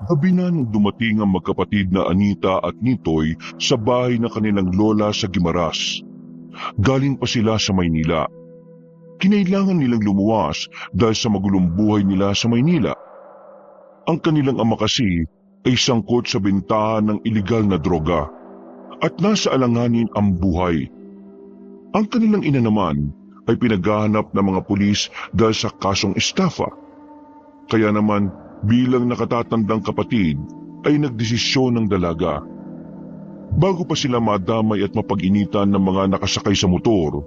Gabi na nung dumating ang magkapatid na Anita at Nitoy sa bahay ng kanilang lola sa Guimaras. Galing pa sila sa Maynila. Kinailangan nilang lumuwas dahil sa magulong buhay nila sa Maynila. Ang kanilang ama kasi ay sangkot sa bentahan ng iligal na droga at nasa alanganin ang buhay. Ang kanilang ina naman ay pinaghahanap ng mga pulis dahil sa kasong estafa. Kaya naman bilang nakatatandang kapatid ay nagdesisyon ng dalaga. Bago pa sila madamay at mapag-initan ng mga nakasakay sa motor,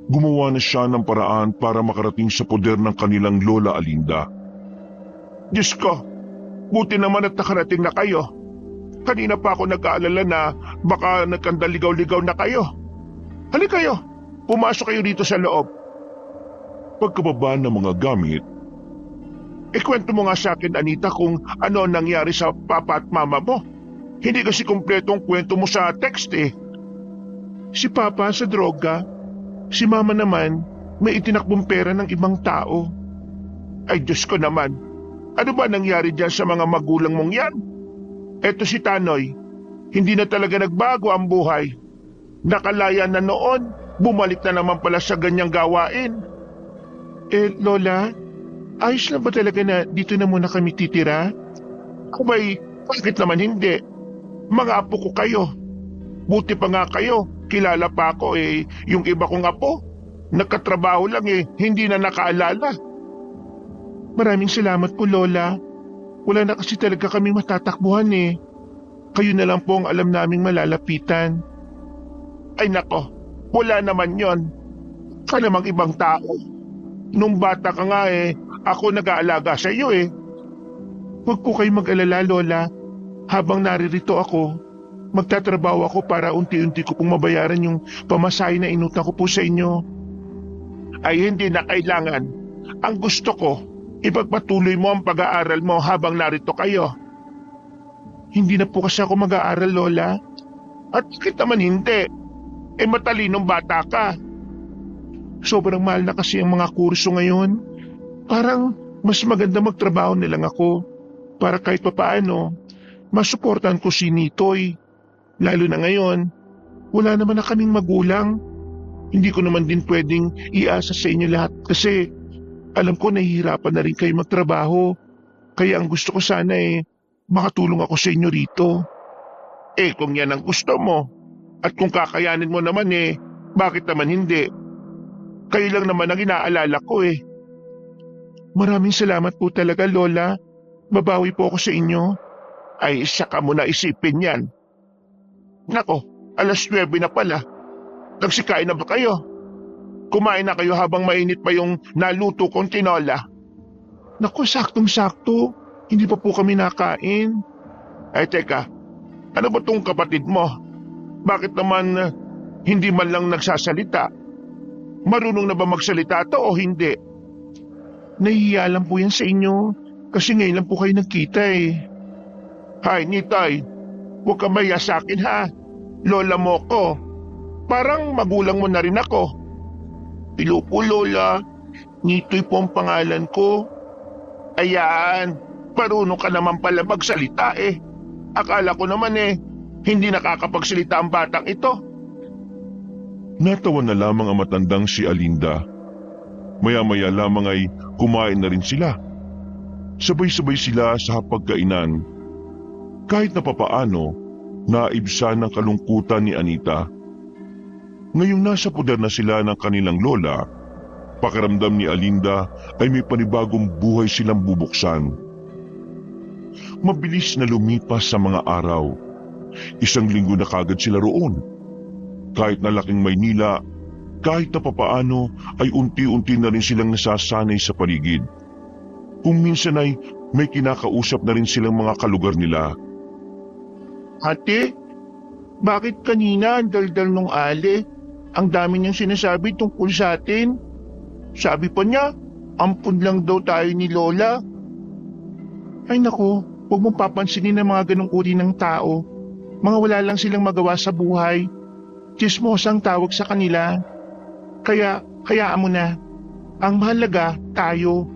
gumawa na siya ng paraan para makarating sa poder ng kanilang lola Alinda. Diyos ko, buti naman at nakarating na kayo. Kanina pa ako nag-aalala na baka nagkandaligaw-ligaw na kayo. Halika kayo, pumasok kayo dito sa loob. Pagkababa ng mga gamit, ikwento mo nga sa akin, Anita, kung ano nangyari sa papa at mama mo. Hindi kasi kumpletong kwento mo sa text eh. Si papa sa droga, si mama naman may itinakbong pera ng ibang tao. Ay Diyos ko naman, ano ba nangyari dyan sa mga magulang mong yan? Eto si Tanoy, hindi na talaga nagbago ang buhay. Nakalaya na noon, bumalik na naman pala sa ganyang gawain. Lola, ayos lang ba talaga na dito na muna kami titira? Abay, bakit naman hindi? Mga apo ko kayo. Buti pa nga kayo, kilala pa ako yung iba kong apo. Nagkatrabaho lang hindi na nakaalala. Maraming salamat po, Lola. Wala na kasi talaga kami matatakbuhan Kayo na lang po ang alam naming malalapitan. Ay nako, wala naman yon. Ka namang ibang tao. Nung bata ka nga ako nag-aalaga sa iyo Huwag po kayo mag-alala, Lola. Habang naririto ako, magtatrabaho ako para unti-unti ko pong mabayaran yung pamasahe na inutang ko po sa inyo. Ay hindi na kailangan. Ang gusto ko, ipagpatuloy mo ang pag-aaral mo habang narito kayo. Hindi na po kasi ako mag-aaral, Lola. At bakit naman hindi? Matalinong bata ka. Sobrang mahal na kasi ang mga kurso ngayon. Parang mas maganda magtrabaho na lang ako para kahit papaano masuportahan ko si Nitoy. Lalo na ngayon, wala naman na kaming magulang. Hindi ko naman din pwedeng iasa sa inyo lahat kasi alam ko nahihirapan na rin kayo magtrabaho. Kaya ang gusto ko sana makatulong ako sa inyo rito. Kung yan ang gusto mo at kung kakayanin mo naman bakit naman hindi? Kayo lang naman ang inaalala ko Maraming salamat po talaga, Lola. Babawi po ako sa inyo. Ay, saka mo na isipin yan. Nako, 9:00 na pala. Nagsikain na ba kayo? Kumain na kayo habang mainit pa yung naluto kong tinola. Naku, saktong-sakto. Hindi pa po kami nakain. Ay, teka. Ano ba tong kapatid mo? Bakit naman hindi man lang nagsasalita? Marunong na ba magsalita to o hindi? Nahihiya lang po yan sa inyo. Kasi ngayon lang po kayo nagkita Hay, Nitay. Huwag ka maya sa akin ha. Lola mo ko. Parang magulang mo na rin ako. Hello po, Lola. Nitoy po ang pangalan ko. Ayan, marunong ka naman pala magsalita Akala ko naman hindi nakakapagsalita ang batang ito. Natawa na lamang ang matandang si Alinda. Maya-maya lamang ay kumain na rin sila. Sabay-sabay sila sa hapagkainan. Kahit na papaano, naibsan ng kalungkutan ni Anita. Ngayong nasa poder na sila ng kanilang lola, pakiramdam ni Alinda ay may panibagong buhay silang bubuksan. Mabilis na lumipas sa mga araw. 1 linggo na kagad sila roon. Kahit na laking Maynila, kahit na papaano ay unti-unti na rin silang nasasanay sa paligid. Kung minsan ay may kinakausap na rin silang mga kalugar nila. Ate, bakit kanina ang daldal nung Ali? Ang dami niyang sinasabi tungkol sa atin. Sabi pa niya, ampun lang daw tayo ni Lola. Ay naku, huwag mong papansinin ang mga ganong uri ng tao. Mga wala lang silang magawa sa buhay. Chismosang tawag sa kanila. Kaya, hayaan mo na. Ang mahalaga, tayo.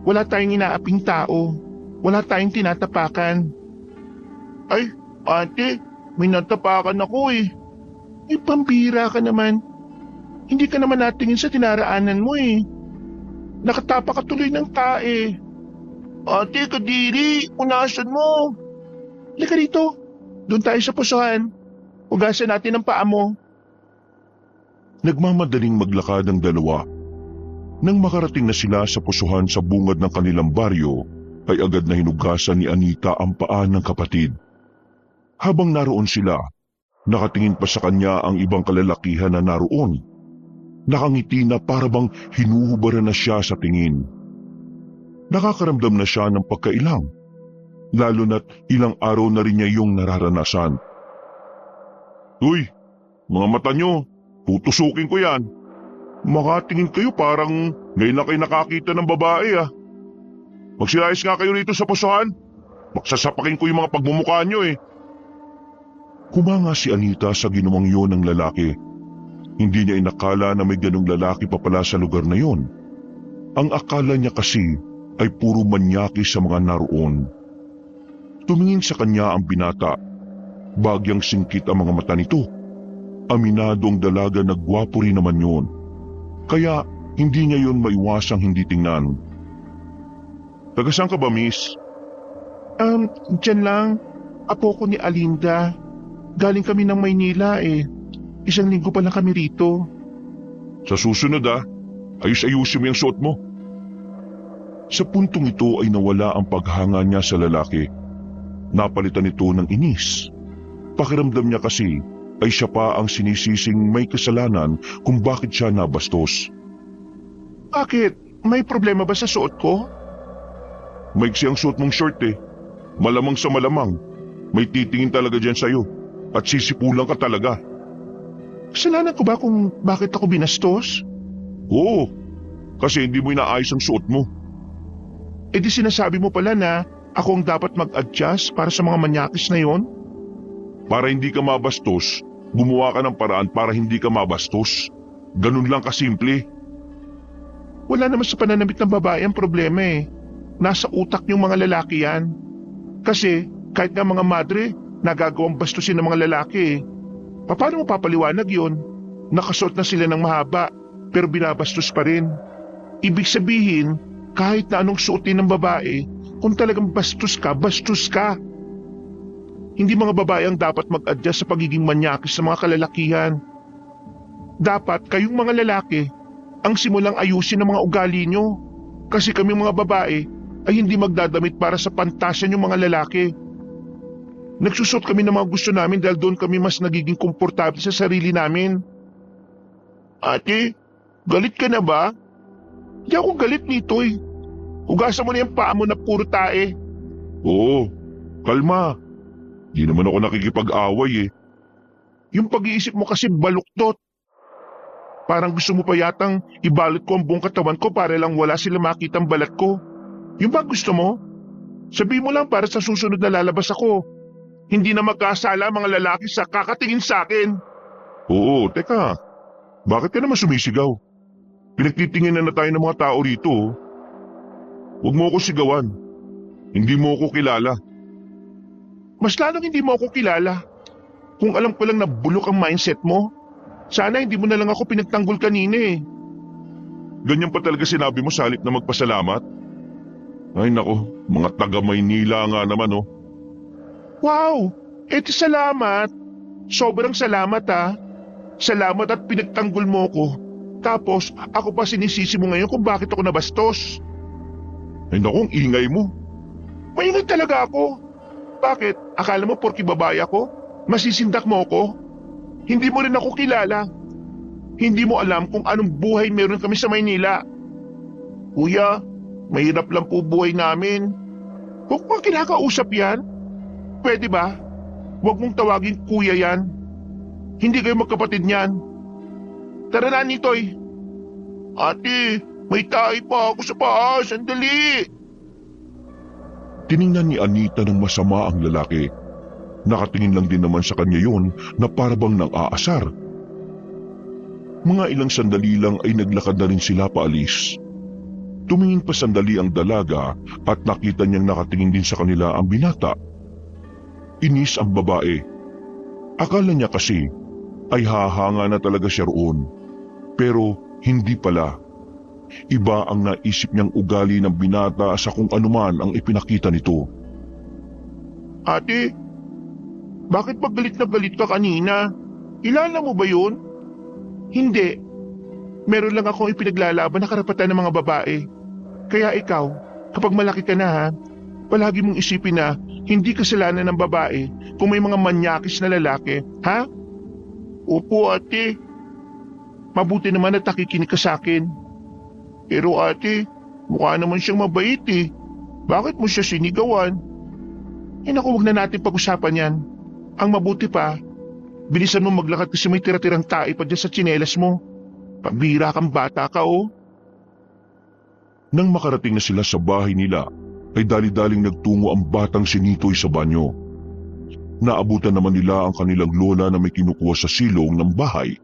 Wala tayong inaaping tao. Wala tayong tinatapakan. Ay, ate, may natapakan ako eh. Ay, pambira ka naman. Hindi ka naman natingin sa tinaraanan mo eh. Nakatapa ka tuloy ng tae. Ate, kadiri, punasan mo. Halika rito. Doon tayo sa pusuhan. Hugasan natin ang paa mo. Nagmamadaling maglakad ang dalawa. Nang makarating na sila sa pusuhan sa bungad ng kanilang baryo, ay agad na hinugasan ni Anita ang paa ng kapatid. Habang naroon sila, nakatingin pa sa kanya ang ibang kalalakihan na naroon. Nakangiti na parabang hinuhubaran na siya sa tingin. Nakakaramdam na siya ng pagkailang, lalo na't ilang araw na rin niya yung nararanasan. Uy, mga mata nyo, tutusukin ko yan. Makatingin kayo parang ngayon na kayo nakakita ng babae ah. Magsilayas nga kayo rito sa pusuhan. Magsasapakin ko yung mga pagmumukha nyo eh. Kumanga si Anita sa ginawang yon ng lalaki. Hindi niya inakala na may ganong lalaki pa pala sa lugar na yon. Ang akala niya kasi ay puro manyaki sa mga naroon. Tumingin sa kanya ang binata. Bagyang singkit ang mga mata nito. Aminado ang dalaga na gwapo rin naman yun. Kaya hindi niya yun maiwasang hindi tingnan. Tagasaan ka ba, miss? Diyan lang. Apo ko ni Alinda. Galing kami ng Maynila eh. 1 linggo pa lang kami rito. Sa susunod ayus-ayusin mo yung suot mo. Sa puntong ito ay nawala ang paghanga niya sa lalaki. Napalitan ito ng inis. Pakiramdam niya kasi ay siya pa ang sinisising may kasalanan kung bakit siya nabastos. Bakit? May problema ba sa suot ko? Maiksi ang suot mong short eh. Malamang sa malamang. May titingin talaga dyan sa'yo. At sisipulan ka talaga. Kasalanan ko ba kung bakit ako binastos? Oo. Kasi hindi mo inaayos ang suot mo. E di sinasabi mo pala na ako ang dapat mag-adjust para sa mga manyakis na yon? Para hindi ka mabastos, gumawa ka ng paraan para hindi ka mabastos. Ganun lang kasimple. Wala naman sa pananamit ng babae ang problema eh. Nasa utak yung mga lalaki yan. Kasi kahit nga mga madre, nagagawang bastusin ng mga lalaki eh. Paano mo papaliwanag yun? Nakasuot na sila ng mahaba, pero binabastos pa rin. Ibig sabihin, kahit na anong suotin ng babae, kung talagang bastos ka, bastos ka. Hindi mga babae ang dapat mag-adjust sa pagiging manyakis sa mga kalalakihan. Dapat kayong mga lalaki ang simulang ayusin ang mga ugali nyo. Kasi kami mga babae ay hindi magdadamit para sa pantasya ng mga lalaki. Nagsusot kami ng mga gusto namin dahil doon kami mas nagiging komportable sa sarili namin. Ate, galit ka na ba? Hindi ako galit nito eh. Hugasan mo na yung paa mo na puro tae. Oo, kalma. Di naman ako nakikipag-away eh. Yung pag-iisip mo kasi baluktot. Parang gusto mo pa yatang ibalot ko ang buong katawan ko para lang wala sila makitang balat ko. Yung ba gusto mo? Sabi mo lang para sa susunod na lalabas ako. Hindi na magkasala mga lalaki sa kakatingin sa akin. Oo, teka. Bakit ka naman sumisigaw? Pinagtitingin na tayo ng mga tao rito. Huwag mo ako sigawan. Hindi mo ako kilala. Mas lalong hindi mo ako kilala. Kung alam ko lang na bulok ang mindset mo, sana hindi mo na lang ako pinagtanggol kanina eh. Ganyan pa talaga sinabi mo sa halip na magpasalamat? Ay nako, mga taga Maynila nga naman oh. Wow! Edi salamat. Sobrang salamat ah. Salamat at pinagtanggol mo ko. Tapos ako pa sinisisi mo ngayon kung bakit ako nabastos. Ay naku, ang ingay mo. Maingay talaga ako. Bakit? Akala mo porki babae ako? Masisindak mo ako? Hindi mo rin ako kilala. Hindi mo alam kung anong buhay meron kami sa Maynila. Kuya, mahirap lang po buhay namin. Huwag mo kinakausap yan. Pwede ba? Huwag mong tawagin kuya yan. Hindi kayo magkapatid niyan. Tara na, Nitoy. Ate, may tae pa ako sa paa. Sandali. Tiningnan ni Anita ng masama ang lalaki. Nakatingin lang din naman sa kanya yon na parabang nang aasar. Mga ilang sandali lang ay naglakad na rin sila paalis. Tumingin pa sandali ang dalaga at nakita niyang nakatingin din sa kanila ang binata. Inis ang babae. Akala niya kasi ay hahanga na talaga siya roon. Pero hindi pala. Iba ang naisip niyang ugali ng binata sa kung anuman ang ipinakita nito. Ate, bakit ba galit na galit ka kanina? Kilala mo ba yun? Hindi. Meron lang akong ipinaglalaban na karapatan ng mga babae. Kaya ikaw, kapag malaki ka na ha, palagi mong isipin na hindi kasalanan ng babae kung may mga manyakis na lalaki, ha? Opo ate. Mabuti naman at nakikinig ka sa akin. Pero ate, mukha naman siyang mabait eh. Bakit mo siya sinigawan? Naku, wag na natin pag-usapan yan. Ang mabuti pa, bilisan mo maglakad kasi may tira-tirang tae pa dyan sa tsinelas mo. Pambira kang bata ka oh. Nang makarating na sila sa bahay nila, ay dali-daling nagtungo ang batang si Nitoy sa banyo. Naabutan naman nila ang kanilang lola na may kinukuha sa silong ng bahay.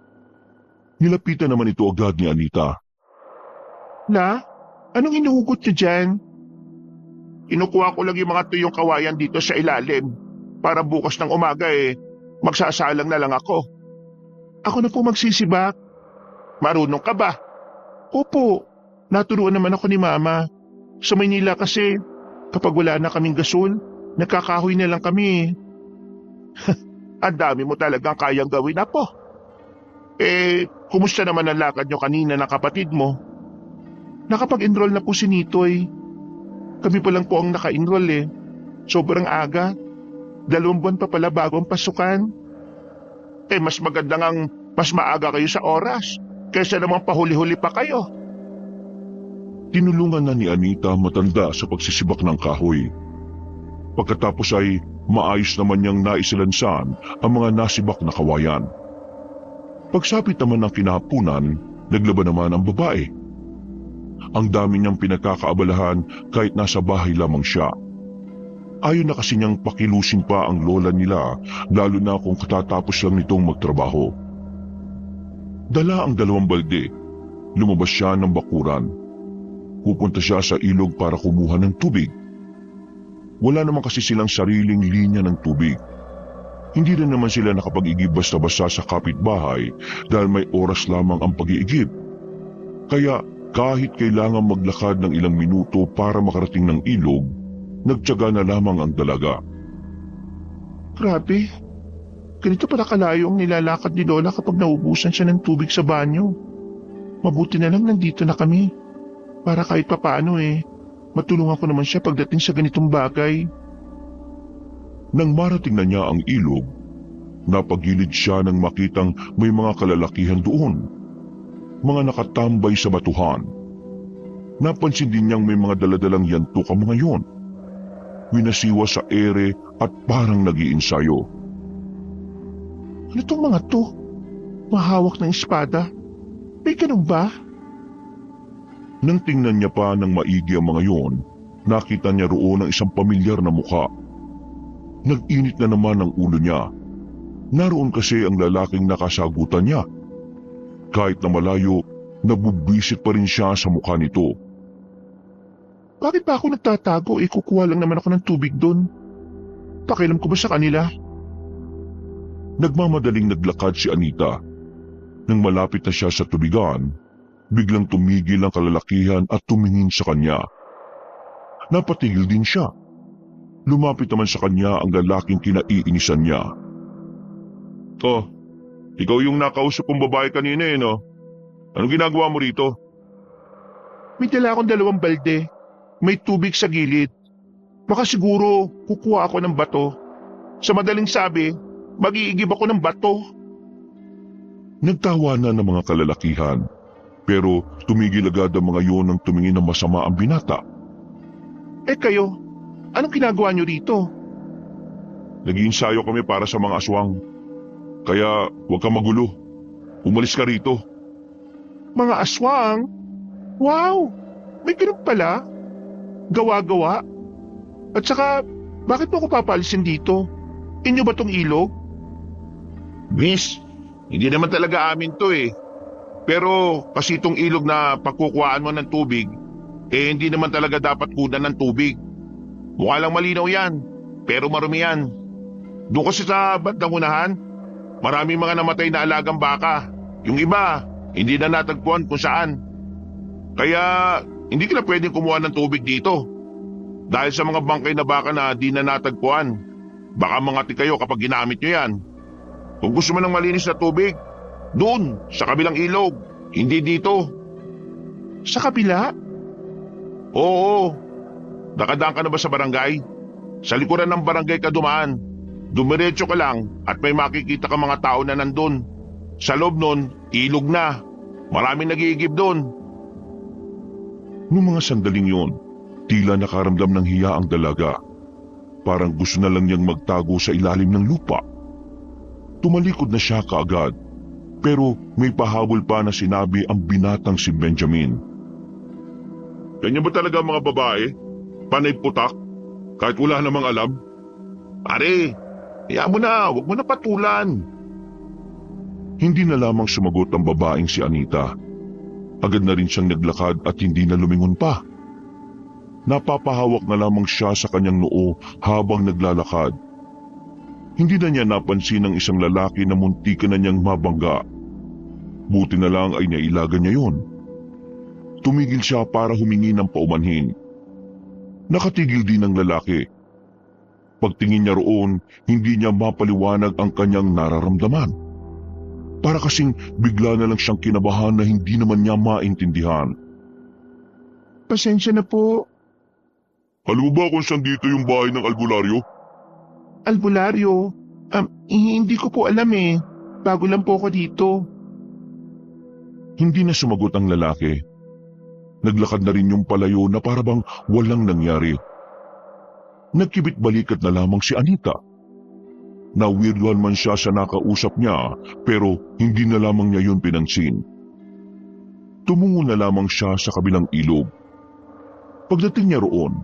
Nilapitan naman ito agad ni Anita. Na? Anong hinuhugot niyo dyan? Kinukuha ko lang yung mga tuyong kawayan dito sa ilalim. Para bukas ng umaga magsasalang na lang ako. Ako na po magsisibak. Marunong ka ba? Opo, naturuan naman ako ni Mama. Sa Maynila kasi, kapag wala na kaming gasol, nagkakahoy na lang kami. Ang dami mo talagang kayang gawin, Apo. Kumusta naman ang lakad nyo kanina ng kapatid mo? Nakapag-enroll na po si Nitoy. Kami pa lang po ang naka-enroll Sobrang aga. 2 buwan pa pala bago ang pasukan. Mas maganda ngang mas maaga kayo sa oras kaysa namang pahuli-huli pa kayo. Tinulungan na ni Anita matanda sa pagsisibak ng kahoy. Pagkatapos ay maayos naman niyang naisilansan ang mga nasibak na kawayan. Pagsapit naman ng kinahapunan, naglaban naman ang babae. Ang dami niyang pinagkakaabalahan kahit nasa bahay lamang siya. Ayaw na kasi niyang pakilusin pa ang lola nila, lalo na kung katatapos lang nitong magtrabaho. Dala ang 2 balde. Lumabas siya ng bakuran. Pupunta siya sa ilog para kumuha ng tubig. Wala naman kasi silang sariling linya ng tubig. Hindi rin naman sila nakapag-igib basta-basta sa kapitbahay dahil may oras lamang ang pag-iigib. Kaya kahit kailangan maglakad ng ilang minuto para makarating ng ilog, nagtiyaga na lamang ang dalaga. Grabe, ganito pala kalayo ang nilalakad ni Lola kapag naubusan siya ng tubig sa banyo. Mabuti na lang nandito na kami. Para kahit papaano matulungan ko naman siya pagdating sa ganitong bagay. Nang marating na niya ang ilog, napagilid siya nang makitang may mga kalalakihan doon. Mga nakatambay sa batuhan. Napansin din niyang may mga daladalang yantok ang mga yon. Winasiwa sa ere at parang nag-iinsayo. Ano tong mga to? Mahawak ng espada? May ganun ba? Nang tingnan niya pa ng maigi ang mga yon, nakita niya roon ang isang pamilyar na mukha. Nag-init na naman ang ulo niya. Naroon kasi ang lalaking nakasagutan niya. Kahit na malayo, nabubwisit pa rin siya sa mukha nito. Bakit ba ako nagtatago? Kukuha lang naman ako ng tubig doon. Pakialam ko ba sa kanila? Nagmamadaling naglakad si Anita. Nang malapit na siya sa tubigan, biglang tumigil ang kalalakihan at tumingin sa kanya. Napatigil din siya. Lumapit naman sa kanya ang lalaking kinaiinisan niya. Oh, ikaw yung nakausap kong babae kanina no? Anong ginagawa mo rito? May dala akong 2 balde. May tubig sa gilid. Baka siguro kukuha ako ng bato. Sa madaling sabi, mag-iigib ako ng bato. Nagtawanan ng mga kalalakihan. Pero tumigil agad ang mga yon nang tumingin ng masama ang binata. Kayo, anong ginagawa niyo rito? Nag-iinsayo kami para sa mga aswang. Kaya huwag kang magulo. Umalis ka rito. Mga aswang? Wow! May ganun pala? Gawa-gawa? At saka, bakit mo ako papalisin dito? Inyo ba tong ilog? Miss, hindi naman talaga amin to Pero kasi itong ilog na pagkukuhaan mo ng tubig, hindi naman talaga dapat kunan ng tubig. Mukha lang malinaw yan, pero marumi yan. Doon kasi sa bandang unahan, maraming mga namatay na alagang baka. Yung iba, hindi na natagpuan kung saan. Kaya hindi ka na pwedeng kumuha ng tubig dito. Dahil sa mga bangkay na baka na di na natagpuan. Baka mangati kayo kapag ginamit nyo yan. Kung gusto mo ng malinis na tubig, doon, sa kabilang ilog. Hindi dito. Sa kabila? Oo. Nakadaan ka na ba sa barangay? Sa likuran ng barangay ka dumaan. Dumiretso ka lang at may makikita ka mga tao na nandun. Sa loob nun, ilog na. Maraming nag-iigib doon. Noong mga sandaling yon, tila nakaramdam ng hiya ang dalaga. Parang gusto na lang niyang magtago sa ilalim ng lupa. Tumalikod na siya kaagad, pero may pahabol pa na sinabi ang binatang si Benjamin. Ganyan ba talaga mga babae? Panay putak? Kahit wala namang alam? Pare, kaya mo na, huwag mo na patulan. Hindi na lamang sumagot ang babaeng si Anita. Agad na rin siyang naglakad at hindi na lumingon pa. Napapahawak na lamang siya sa kanyang noo habang naglalakad. Hindi na niya napansin ang isang lalaki na muntikan na niyang mabangga. Buti na lang ay nailagan niya yun. Tumigil siya para humingi ng paumanhin. Nakatigil din ang lalaki. Pagtingin niya roon, hindi niya mapaliwanag ang kanyang nararamdaman. Para kasing bigla na lang siyang kinabahan na hindi naman niya maintindihan. Pasensya na po. Alam mo ba kung saan dito yung bahay ng albularyo? Albularyo? Hindi ko po alam eh. Bago lang po ako dito. Hindi na sumagot ang lalaki. Naglakad na rin yung palayo na parabang walang nangyari. Nagkibit balikat na lamang si Anita. Nawirduhan man siya sa nakausap niya pero hindi na lamang niya yun pinansin. Tumungo na lamang siya sa kabilang ilog. Pagdating niya roon,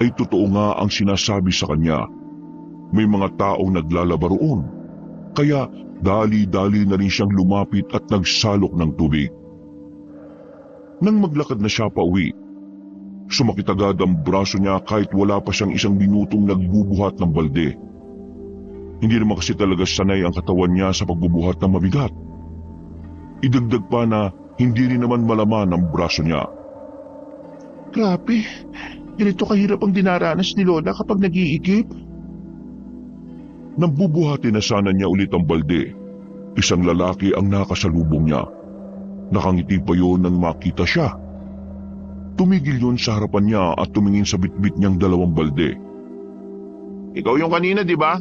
ay totoo nga ang sinasabi sa kanya. May mga taong naglalaba roon, kaya dali-dali na rin siyang lumapit at nagsalok ng tubig. Nang maglakad na siya pa uwi, sumakit agad ang braso niya kahit wala pa siyang isang minutong nagbubuhat ng balde. Hindi naman kasi talaga sanay ang katawan niya sa pagbubuhat ng mabigat. Idagdag pa na hindi rin naman malaman ang braso niya. Grabe, ganito kahirap ang dinaranas ni Lola kapag nag-iigib. Nang na sana niya ulit ang balde, isang lalaki ang nakasalubong niya. Nakangiti pa yun nang makita siya. Tumigil yun sa harapan niya at tumingin sa bitbit niyang dalawang balde. Ikaw yung kanina, di ba?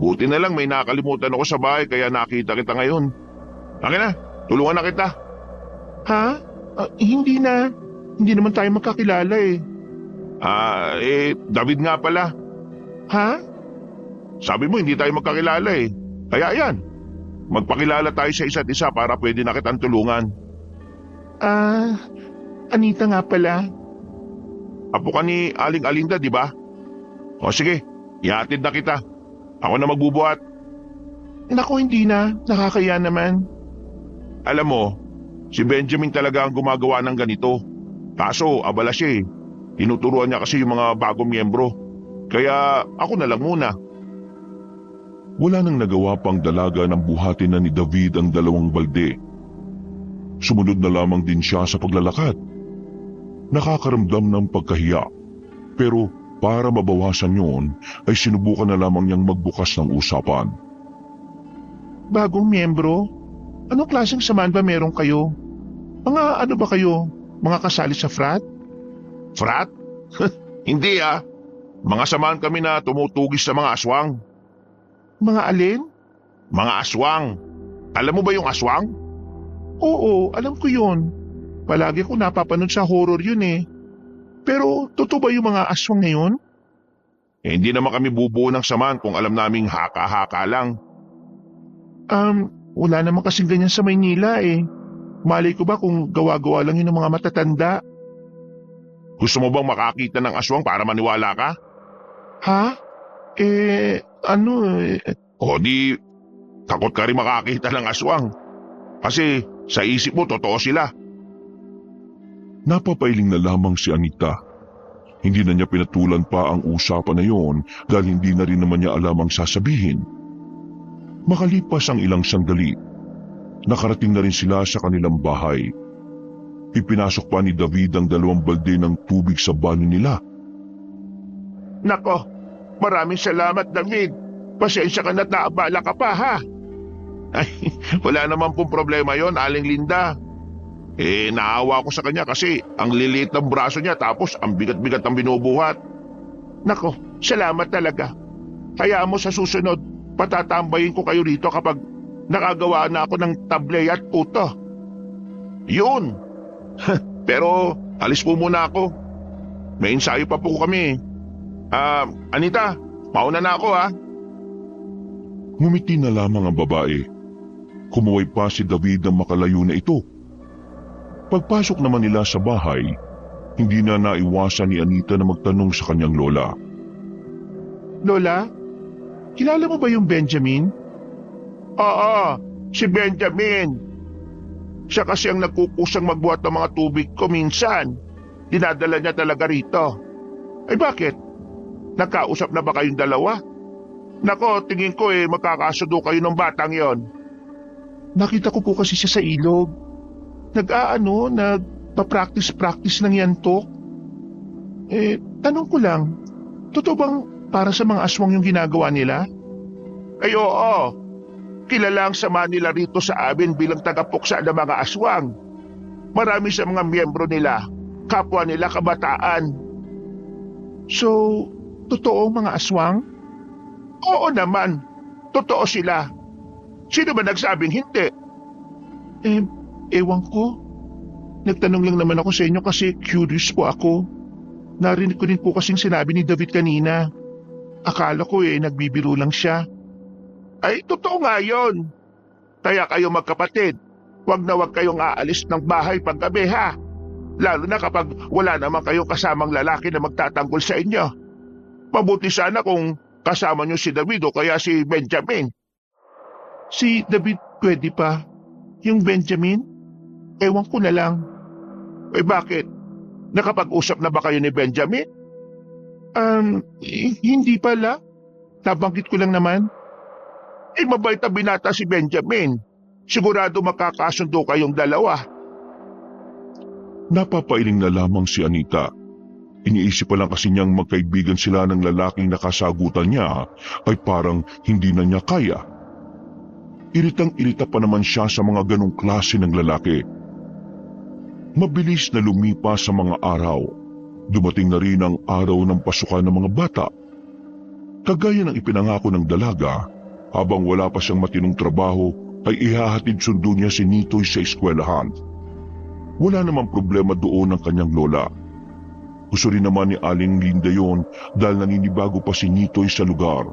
Buti na lang may nakalimutan ako sa bahay kaya nakita kita ngayon. Akin na, tulungan na kita. Ha? Hindi na. Hindi naman tayo magkakilala eh. David nga pala. Ha? Sabi mo hindi tayo magkakilala eh. Kaya yan, magpakilala tayo sa isa't isa para pwede na kitang tulungan. Anita nga pala. Apo ka ni Aling Alinda, di ba? O sige, ihatid na kita. Ako na magbubuhat. Naku, hindi na. Nakakaya naman. Alam mo, si Benjamin talaga ang gumagawa ng ganito. Kaso, abala siya eh. Tinuturuan niya kasi yung mga bagong miyembro. Kaya ako na lang muna. Wala nang nagawa pang dalaga ng buhatin na ni David ang dalawang balde. Sumunod na lamang din siya sa paglalakad. Nakakaramdam ng pagkahiya. Pero para mabawasan yun, ay sinubukan na lamang niyang magbukas ng usapan. Bagong miyembro? Anong klaseng samahan ba meron kayo? Mga ano ba kayo? Mga kasali sa frat? Frat? Hindi ah. Mga samahan kami na tumutugis sa mga aswang. Mga alin? Mga aswang. Alam mo ba yung aswang? Oo, alam ko yun. Palagi ko napapanood sa horror yun eh. Pero totoo ba yung mga aswang ngayon? Hindi naman kami bubuo ng samahan kung alam naming haka-haka lang. Wala naman kasing ganyan sa Maynila eh. Malay ko ba kung gawa-gawa lang yun ng mga matatanda? Gusto mo bang makakita ng aswang para maniwala ka? Ha? O di, takot ka rin makakita ng aswang. Kasi sa isip mo totoo sila. Napapailing na lamang si Anita. Hindi na niya pinatulan pa ang usapan na yon dahil hindi na rin naman niya alam ang sasabihin. Makalipas ang ilang sandali, nakarating na rin sila sa kanilang bahay. Ipinasok pa ni David ang 2 balde ng tubig sa banyo nila. Nako, maraming salamat David. Pasensya ka na't naabala ka pa ha. Ay, wala naman pong problema yon, Aling Linda. Naawa ko sa kanya kasi ang liliit ng braso niya tapos ang bigat-bigat ang binubuhat. Nako, salamat talaga. Hayaan mo sa susunod, patatambayin ko kayo rito kapag nakagawa na ako ng tablay at puto. Yun! Pero alis po muna ako. May ensayo pa po kami. Anita, mauna na ako ha. Ngumiti na lamang ang babae. Kumuway pa si David ng makalayo na ito. Pagpasok naman nila sa bahay, hindi na naiwasan ni Anita na magtanong sa kanyang lola. Lola, kilala mo ba yung Benjamin? Oo, si Benjamin. Siya kasi ang nagkukusang magbuhat ng mga tubig ko minsan. Dinadala niya talaga rito. Ay bakit? Nagkausap na ba kayong dalawa? Nako, tingin ko magkakasundo kayo ng batang yon. Nakita ko po kasi siya sa ilog. Nagpa-practice ng yantok. Tanong ko lang, totoo bang para sa mga aswang yung ginagawa nila? Ay oo, kilala ang sama nila rito sa amin bilang tagapuksa ng mga aswang. Marami sa mga miyembro nila, kapwa nila kabataan. So, totoo mga aswang? Oo naman, totoo sila. Sino ba nagsabing hindi? Ewan ko. Nagtanong lang naman ako sa inyo kasi curious po ako. Narinig ko rin po kasing sinabi ni David kanina. Akala ko nagbibiro lang siya. Ay, totoo nga yun. Kaya kayo magkapatid, wag na wag kayong aalis ng bahay paggabi ha. Lalo na kapag wala naman kayong kasamang lalaki na magtatanggol sa inyo. Mabuti sana kung kasama nyo si David o kaya si Benjamin. Si David pwede pa? Yung Benjamin? Ewan ko na lang. Bakit? Nakapag-usap na ba kayo ni Benjamin? Hindi pala. Nabanggit ko lang naman. Mabait na binata si Benjamin. Sigurado makakasundo kayong dalawa. Napapailing na lamang si Anita. Iniisip pa lang kasi niyang magkaibigan sila ng lalaking nakasagutan niya ay parang hindi na niya kaya. Iritang-irita pa naman siya sa mga ganong klase ng lalaki. Mabilis na lumipas sa mga araw. Dumating na rin ang araw ng pasukan ng mga bata. Kagaya ng ipinangako ng dalaga, habang wala pa siyang matinong trabaho, ay ihahatid sundo niya si Nitoy sa eskwelahan. Wala namang problema doon ang kanyang lola. Gusto rin naman ni Aling Linda yon dahil naninibago pa si Nitoy sa lugar.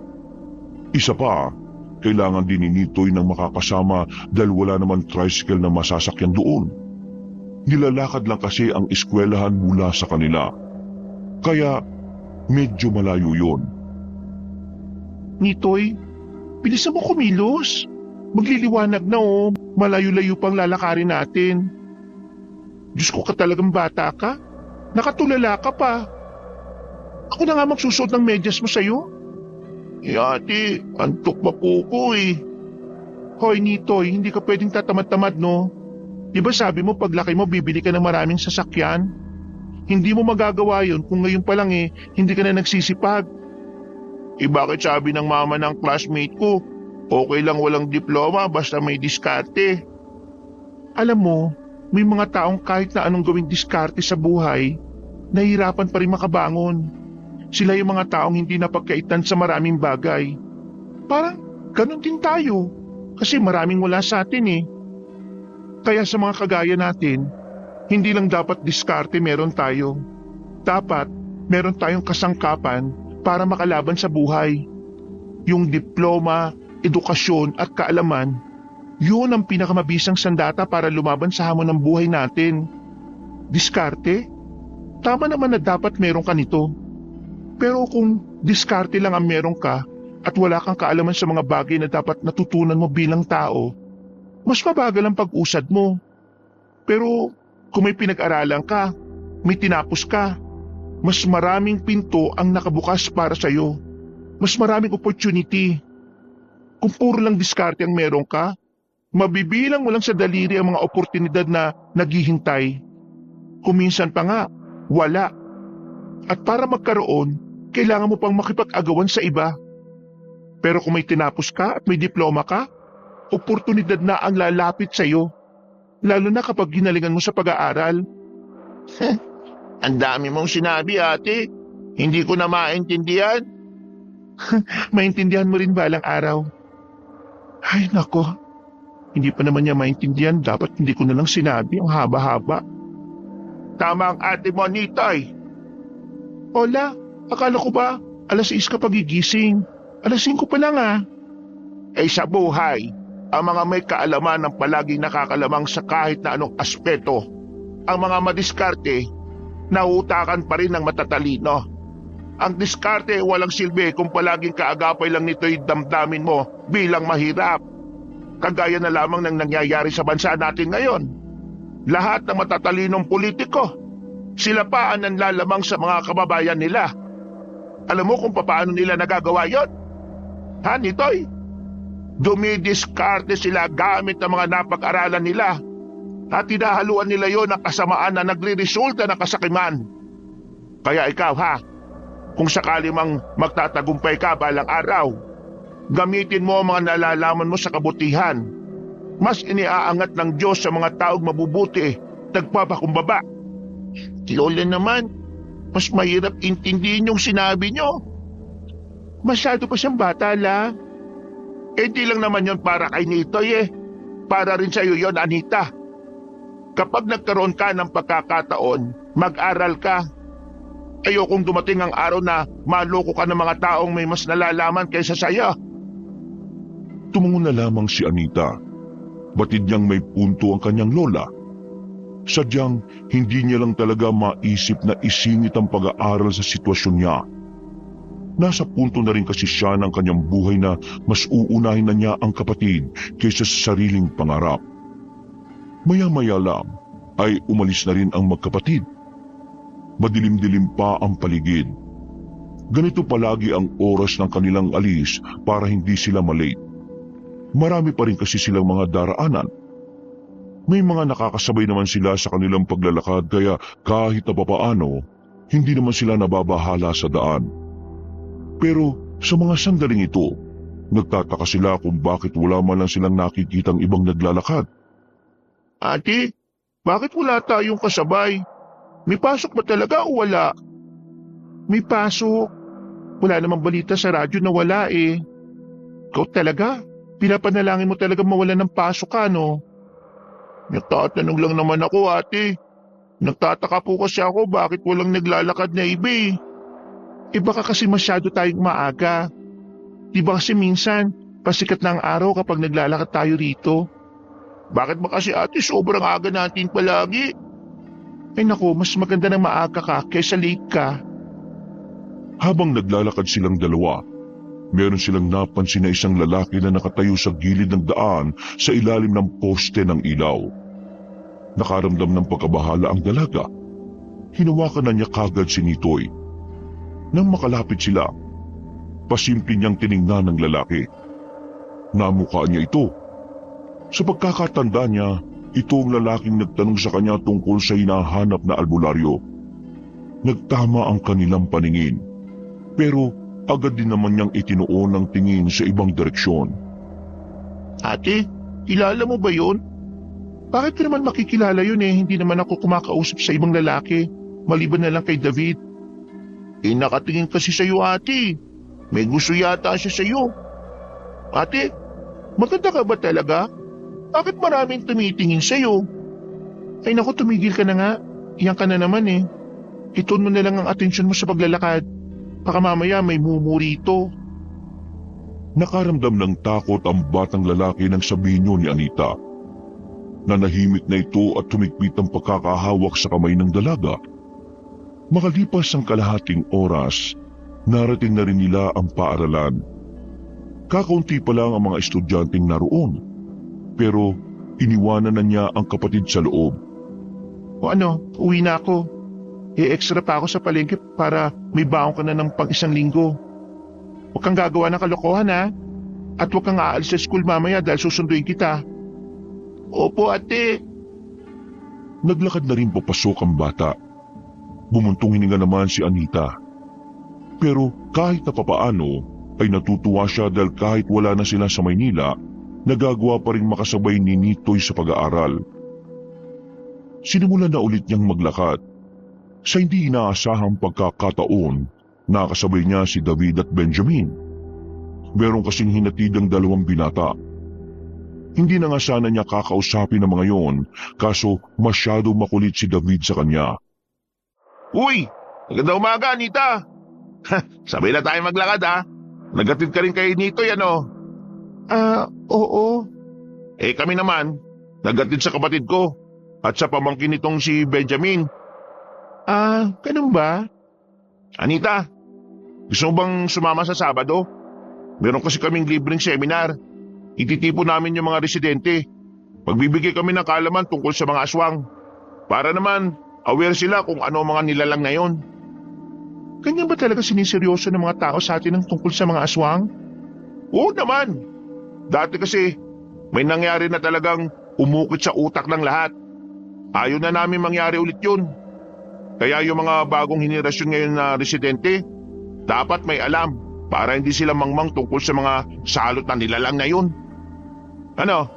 Isa pa, kailangan din ni Nitoy ng makakasama dahil wala naman tricycle na masasakyan doon. Nilalakad lang kasi ang eskwelahan mula sa kanila. Kaya medyo malayo yon. Nitoy, bilisan mo kumilos. Magliliwanag na malayo-layo pang lalakarin natin. Diyos ko ka talagang bata ka. Nakatulala ka pa. Ako na nga magsusuot ng medyas mo sa'yo. Ate, antok pa po ko Hoy Nitoy, hindi ka pwedeng tatamad-tamad no? Di ba sabi mo paglaki mo bibili ka ng maraming sasakyan? Hindi mo magagawa yun kung ngayon pa lang hindi ka na nagsisipag. Bakit sabi ng mama ng classmate ko, okay lang walang diploma basta may diskarte? Alam mo, may mga taong kahit na anong gawing diskarte sa buhay, nahihirapan pa rin makabangon. Sila yung mga taong hindi napagkaitan sa maraming bagay. Parang ganun din tayo, kasi maraming wala sa atin Kaya sa mga kagaya natin, hindi lang dapat diskarte meron tayo. Dapat meron tayong kasangkapan para makalaban sa buhay. Yung diploma, edukasyon at kaalaman, yun ang pinakamabisang sandata para lumaban sa hamon ng buhay natin. Diskarte? Tama naman na dapat meron ka nito. Pero kung diskarte lang ang meron ka at wala kang kaalaman sa mga bagay na dapat natutunan mo bilang tao, mas mabagal ang pag-usad mo. Pero kung may pinag-aralan ka, may tinapos ka, mas maraming pinto ang nakabukas para sa'yo. Mas maraming opportunity. Kung puro lang diskarte ang meron ka, mabibilang mo lang sa daliri ang mga oportunidad na naghihintay. Kuminsan pa nga, wala. At para magkaroon, kailangan mo pang makipag-agawan sa iba. Pero kung may tinapos ka at may diploma ka, oportunidad na ang lalapit sa'yo. Lalo na kapag ginalingan mo sa pag-aaral. Ang dami mong sinabi, ate. Hindi ko na maintindihan. Maintindihan mo rin balang araw. Ay nako, hindi pa naman niya maintindihan. Dapat hindi ko na lang sinabi ang haba-haba. Tama ang ate mo, Nitoy. Hola, akala ko ba alas 6 ka pagigising? Alas 5 pa lang ah. Sa buhay, ang mga may kaalaman ang palaging nakakalamang sa kahit na anong aspeto. Ang mga madiskarte, nautakan pa rin ng matatalino. Ang diskarte walang silbi kung palaging kaagapay lang nito'y damdamin mo bilang mahirap. Kagaya na lamang ng nangyayari sa bansa natin ngayon. Lahat ng matatalinong politiko, sila pa ang nanlalamang sa mga kababayan nila. Alam mo kung paano nila nagagawa yon? Ha, Nitoy? Dumidiskarte sila gamit ang mga napag-aralan nila at tinahaluan nila yon ng kasamaan na nagre-resulta ng kasakiman. Kaya ikaw ha, kung sakali mang magtatagumpay ka balang araw, gamitin mo ang mga nalalaman mo sa kabutihan. Mas iniaangat ng Diyos sa mga taong mabubuti, nagpapakumbaba. Lola naman, mas mahirap intindihin yung sinabi nyo. Masyado pa siyang bata la. Di lang naman yon para kay Nitoy Para rin sa iyo yon, Anita. Kapag nagkaroon ka ng pagkakataon, mag-aral ka. Ayokong dumating ang araw na maloko ka ng mga taong may mas nalalaman kaysa saya. Tumungo na lamang si Anita. Batid niyang may punto ang kanyang lola. Sadyang hindi niya lang talaga maisip na isingit ang pag-aaral sa sitwasyon niya. Nasa punto na rin kasi siya ng kanyang buhay na mas uunahin na niya ang kapatid kaysa sa sariling pangarap. Maya-maya lang ay umalis na rin ang magkapatid. Madilim-dilim pa ang paligid. Ganito palagi ang oras ng kanilang alis para hindi sila malate. Marami pa rin kasi silang mga daraanan. May mga nakakasabay naman sila sa kanilang paglalakad kaya kahit na papaano, hindi naman sila nababahala sa daan. Pero sa mga sandaling ito, nagtataka sila kung bakit wala man lang silang nakikitang ibang naglalakad. Ate, bakit wala tayong kasabay? May pasok ba talaga o wala? May pasok. Wala namang balita sa radyo na wala eh. Ikaw talaga, pinapanalangin mo talaga mawala ng pasok ka no? Nagtatanong lang naman ako, ate. Nagtataka po kasi ako bakit walang naglalakad na iba eh. Baka kasi masyado tayong maaga. Di ba kasi minsan, pasikat na ang araw kapag naglalakad tayo rito? Bakit ba kasi ate sobrang aga natin palagi? Ay naku, mas maganda na maaga ka kaysa late ka. Habang naglalakad silang dalawa, meron silang napansin na isang lalaki na nakatayo sa gilid ng daan sa ilalim ng poste ng ilaw. Nakaramdam ng pagkabahala ang dalaga. Hinawakan na niya kagad si Nitoy. Nang makalapit sila, pasimple niyang tiningnan ng lalaki. Namukha niya ito. Sa pagkakatanda niya, ito ang lalaking nagtanong sa kanya tungkol sa hinahanap na albularyo. Nagtama ang kanilang paningin, pero agad din naman niyang itinuon ang tingin sa ibang direksyon. Ate, kilala mo ba yun? Bakit ko naman makikilala yun eh? Hindi naman ako kumakausap sa ibang lalaki, maliban na lang kay David. Nakatingin kasi sa'yo, ate. May gusto yata siya sa'yo. Ate, maganda ka ba talaga? Bakit maraming tumitingin sa'yo? Ay naku, tumigil ka na nga. Iyan ka na naman eh. Ituon mo na lang ang atensyon mo sa paglalakad. Baka mamaya may mumurito. Nakaramdam ng takot ang batang lalaki nang sabihin ni Anita. Nanahimik na ito at tumigpit ang pagkakahawak sa kamay ng dalaga. Makalipas ang kalahating oras, narating na rin nila ang paaralan. Kakaunti pa lang ang mga estudyanteng naroon. Pero iniwanan na niya ang kapatid sa loob. O ano, uwi na ako. i-extra pa ako sa palengke para may baon ka na ng pang-isang linggo. Huwag kang gagawa ng kalokohan ha. At huwag kang aalis sa school mamaya dahil susunduin kita. Opo ate. Naglakad na rin papasok ang bata. Bumuntong hininga naman si Anita. Pero kahit na papaano ay natutuwa siya dahil kahit wala na sila sa Maynila, nagagawa pa rin makasabay ni Nitoy sa pag-aaral. Sinimulan na ulit niyang maglakad. Sa hindi inaasahang pagkakataon, nakasabay niya si David at Benjamin. Meron kasing hinatid ang dalawang binata. Hindi na nga sana niya kakausapin ang mga yon, kaso masyado makulit si David sa kanya. Uy! Maganda umaga, Anita! Sabay na tayo maglakad ha. Nagatid ka rin kay Nitoy ano? Oo. Eh kami naman, nagatid sa kapatid ko at sa pamangkin nitong si Benjamin. Ganun ba? Anita, gusto mo bang sumama sa Sabado? Meron kasi kaming libreng seminar. Ititipo namin yung mga residente. Magbibigay kami ng kaalaman tungkol sa mga aswang. Para naman, aware sila kung ano mga nilalang na yon. Ganyan ba talaga siniseryoso ng mga tao sa atin ang tungkol sa mga aswang? Oo naman. Dati kasi, may nangyari na talagang umukit sa utak ng lahat. Ayaw na namin mangyari ulit yun. Kaya yung mga bagong henerasyon ngayon na residente, dapat may alam para hindi sila mangmang tungkol sa mga salot na nilalang na yun. Ano?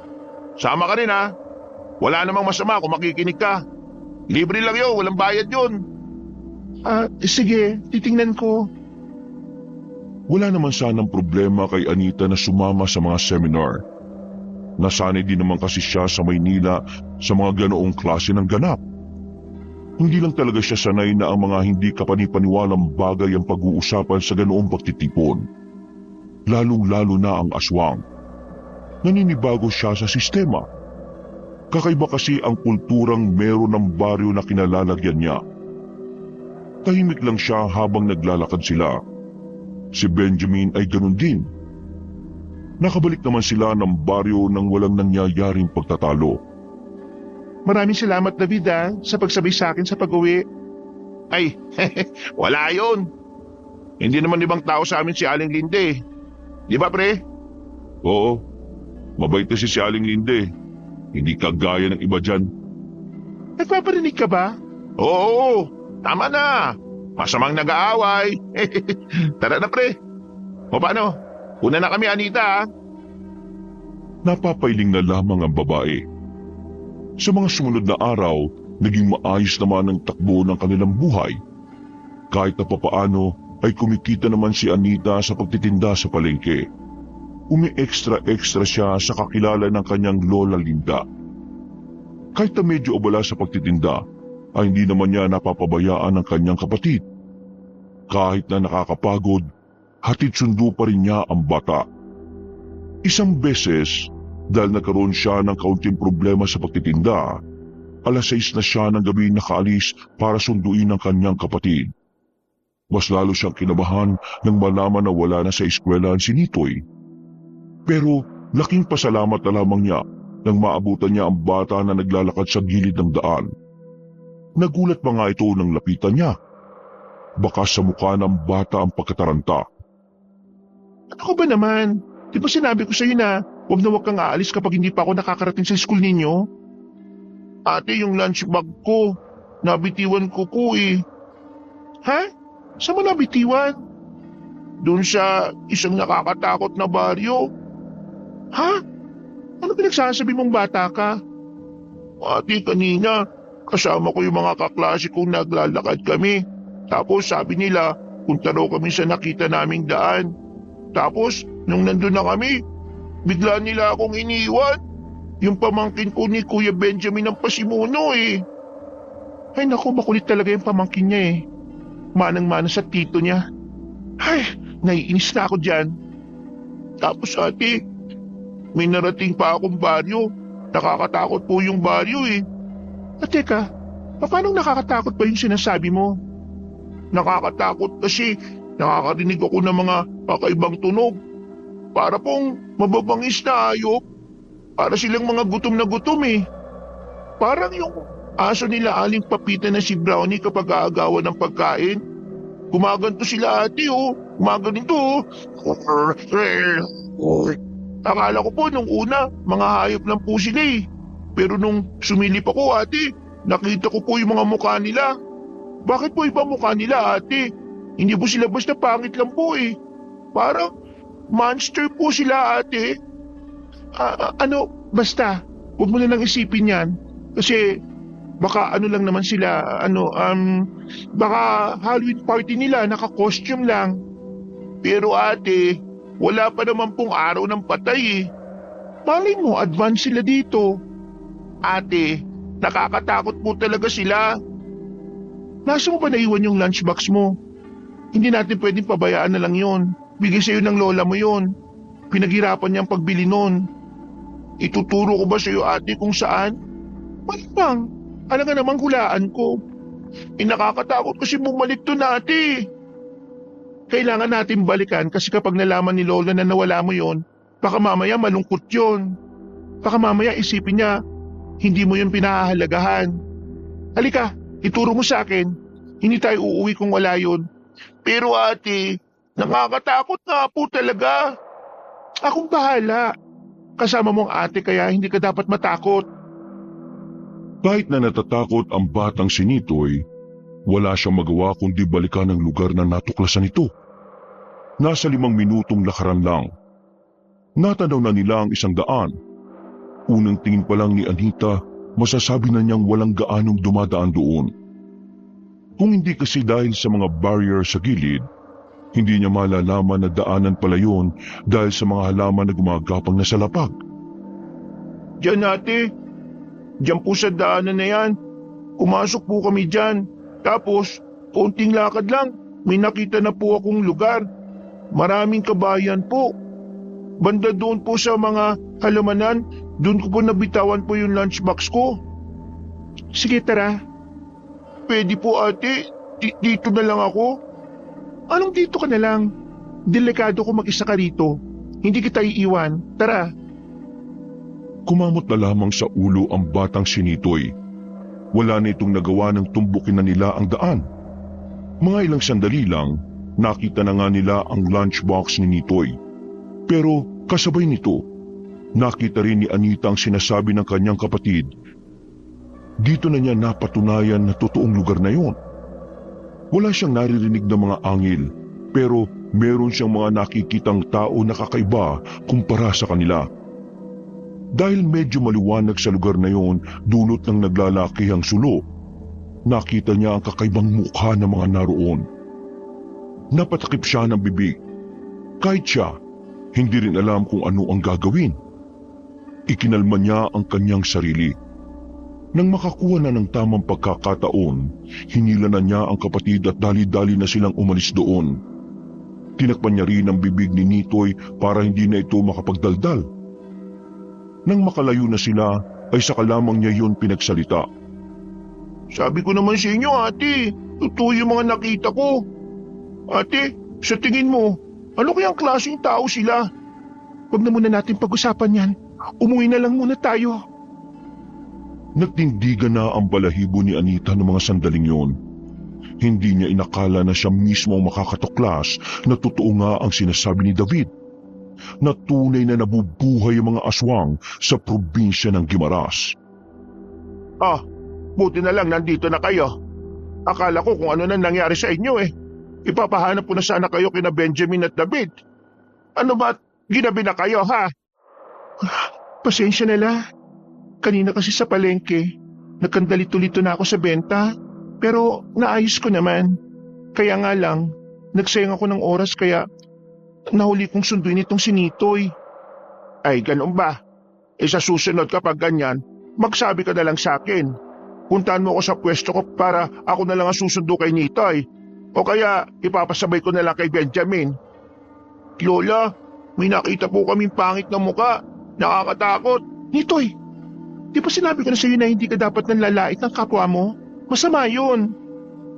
Sama ka rin ha? Wala namang masama kung makikinig ka. Libre lang yun, walang bayad yun. Sige, titingnan ko. Wala naman sanang problema kay Anita na sumama sa mga seminar. Nasanay din naman kasi siya sa Maynila sa mga ganoong klase ng ganap. Hindi lang talaga siya sanay na ang mga hindi kapanipaniwalang bagay ang pag-uusapan sa ganoong pagtitipon. Lalong-lalo na ang aswang. Naninibago siya sa sistema. Kakaiba kasi ang kulturang meron ng baryo na kinalalagyan niya. Tahimik lang siya habang naglalakad sila. Si Benjamin ay ganun din. Nakabalik naman sila ng baryo nang walang nangyayaring pagtatalo. Maraming salamat David sa pagsabay sa akin sa pag-uwi. Ay, wala yun. Hindi naman ibang tao sa amin si Aling Linde. Di ba pre? Oo, mabait na si Aling Linde. Hindi kagaya ng iba dyan. Nagpaparinig ka ba? Oo, tama na. Masamang nag-aaway. Tara na pre. O paano? Una na kami Anita. Napapailing na lamang ang babae. Sa mga sumunod na araw, naging maayos naman ang takbo ng kanilang buhay. Kahit na papaano ay kumikita naman si Anita sa pagtitinda sa palengke. Umi-extra siya sa kakilala ng kanyang Lola Linda. Kahit na medyo abala sa pagtitinda, ay hindi naman niya napapabayaan ang kanyang kapatid. Kahit na nakakapagod, hatid sundo pa rin niya ang bata. Isang beses, dahil nagkaroon siya ng kaunting problema sa pagtitinda, 6:00 na siya ng gabi nakaalis para sunduin ang kanyang kapatid. Mas lalo siyang kinabahan nang malaman na wala na sa eskwelahan si Nitoy. Pero laking pasalamat na lamang niya nang maabutan niya ang bata na naglalakad sa gilid ng daan. Nagulat pa nga ito nang lapitan niya. Baka sa mukha ng bata ang pagkataranta. Ano ko ba naman? Di ba sinabi ko sa iyo na huwag kang aalis kapag hindi pa ako nakakarating sa school ninyo? Ate, yung lunch bag ko, nabitiwan ko eh. Ha? Saan mo nabitiwan? Doon sa isang nakakatakot na baryo. Ha? Ano pinagsasabi mong bata ka? Ate, kanina, kasama ko yung mga kaklase kong naglalakad kami. Tapos sabi nila, punta raw kami sa nakita naming daan. Tapos, nung nandun na kami, bigla nila akong iniwan. Yung pamangkin ko ni Kuya Benjamin ang pasimuno eh. Ay naku, makulit talaga yung pamangkin niya eh. Manang-mana sa tito niya. Ay, naiinis na ako dyan. Tapos ate, may narating pa akong baryo. Nakakatakot po yung baryo eh. Teka, paano nakakatakot pa yung sinasabi mo? Nakakatakot kasi nakakarinig ako ng mga kakaibang tunog. Para pong mababangis na hayop. Para silang mga gutom na gutom eh. Parang yung Aso nila Aling Papita na si Brownie kapag aagawan ng pagkain. Gumaganto sila ate oh. Gumaganito oh. Akala ko po nung una, mga hayop lang po sila eh. Pero nung sumilip ako ate, nakita ko po yung mga mukha nila. Bakit po iba mukha nila ate? Hindi po sila basta pangit lang po eh. Parang monster po sila ate. Basta, huwag mo na lang isipin yan. Kasi baka ano lang naman sila, baka Halloween party nila, naka-costume lang. Pero ate, wala pa naman pong araw ng patay eh. Malay mo, advance sila dito. Ate, nakakatakot po talaga sila. Nasa mo ba naiwan yung lunchbox mo? Hindi natin pwedeng pabayaan na lang yon. Bigay sa'yo ng lola mo yon. Pinaghirapan niyang pagbili nun. Ituturo ko ba sa'yo ate kung saan? Malamang, alam nga namang hulaan ko. Nakakatakot kasi bumalik to ate. Kailangan natin balikan kasi kapag nalaman ni lola na nawala mo yon, baka mamaya malungkot yon. Baka mamaya isipin niya, hindi mo yun pinahahalagahan. Halika, ituro mo sa akin. Hindi tayo uuwi kung wala yun. Pero ate, nakakatakot nga po talaga. Akong bahala. Kasama mong ate kaya hindi ka dapat matakot. Kahit na natatakot ang batang si Nitoy, wala siyang magawa kundi balikan ang lugar na natuklasan ito. Nasa 5 minutong lakaran lang. Natanaw na nila ang isang daan. Unang tingin pa lang ni Anita, masasabi na niyang walang gaanong dumadaan doon. Kung hindi kasi dahil sa mga barrier sa gilid, hindi niya malalaman na daanan pala yun dahil sa mga halaman na gumagapang na sa lapag. Diyan ate, diyan po sa daanan na yan. Pumasok po kami diyan. Tapos, konting lakad lang, may nakita na po akong lugar. Maraming kabayan po. Banda doon po sa mga halamanan, doon ko po nabitawan po yung lunchbox ko. Sige, tara. Pwede po ate, dito na lang ako. Anong dito ka na lang? Delikado ko mag-isa ka rito. Hindi kita iiwan. Tara. Kumamot na lamang sa ulo ang batang si Nitoy. Wala na itong nagawa ng tumbukin na nila ang daan. Mga ilang sandali lang, nakita na nga nila ang lunchbox ni Nitoy. Pero kasabay nito, nakita rin ni Anita ang sinasabi ng kanyang kapatid. Dito na niya napatunayan na totoong lugar na yon. Wala siyang naririnig ng mga angil, pero meron siyang mga nakikitang tao na kakaiba kumpara sa kanila. Dahil medyo maliwanag sa lugar na yon, dulot ng naglalakihang sulo, nakita niya ang kakaibang mukha ng mga naroon. Napatakip siya ng bibig. Kahit siya, hindi rin alam kung ano ang gagawin. Ikinalma niya ang kanyang sarili. Nang makakuha na ng tamang pagkakataon, hinila na niya ang kapatid at dali-dali na silang umalis doon. Tinakpan niya rin ang bibig ni Nitoy para hindi na ito makapagdaldal. Nang makalayo na sila, ay saka lamang niya yun pinagsalita. Sabi ko naman sa inyo ate, totoo yung mga nakita ko. Ate, sa tingin mo, ano kayang klaseng tao sila? Huwag na muna natin pag-usapan yan. Umuwi na lang muna tayo. Nagtindigan na ang balahibo ni Anita ng mga sandaling yon. Hindi niya inakala na siya mismo ang makakatuklas na totoo nga ang sinasabi ni David. Na tunay na nabubuhay ang mga aswang sa probinsya ng Guimaras. Buti na lang nandito na kayo. Akala ko kung ano na nangyari sa inyo eh. Ipapahanap ko na sana kayo kina Benjamin at David. Ano ba, ginabi na kayo ha? Pasensya na lang. Kanina kasi sa palengke, nagkandalito-lito na ako sa benta, pero naayos ko naman. Kaya nga lang, nagsayang ako ng oras kaya nahuli kong sunduin itong si Nitoy. Ay, ganun ba? Sa susunod kapag ganyan, magsabi ka na lang sa akin. Puntahan mo ako sa pwesto ko para ako na lang ang susundo kay Nitoy. O kaya ipapasabay ko na lang kay Benjamin. Lola, may nakita po kaming pangit na muka. Nakakatakot. Nitoy! Di ba sinabi ko na sa'yo na hindi ka dapat nanlalait ng kapwa mo? Masama yun.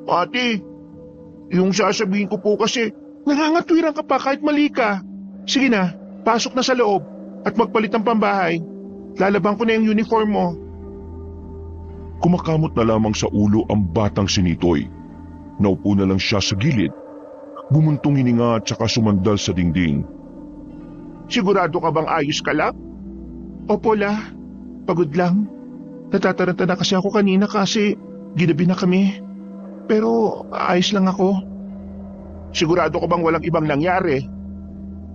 Ate, yung sasabihin ko po kasi, nangangatwiran ka pa kahit mali ka. Sige na, pasok na sa loob at magpalit ng pambahay. Lalaban ko na yung uniform mo. Kumakamot na lamang sa ulo ang batang si Nitoy. Naupo na lang siya sa gilid. Bumuntong hininga at saka sumandal sa dingding. Sigurado ka bang ayos ka lang? Opo la, pagod lang. Natataranta na kasi ako kanina kasi ginabi na kami. Pero ayos lang ako. Sigurado ka bang walang ibang nangyari?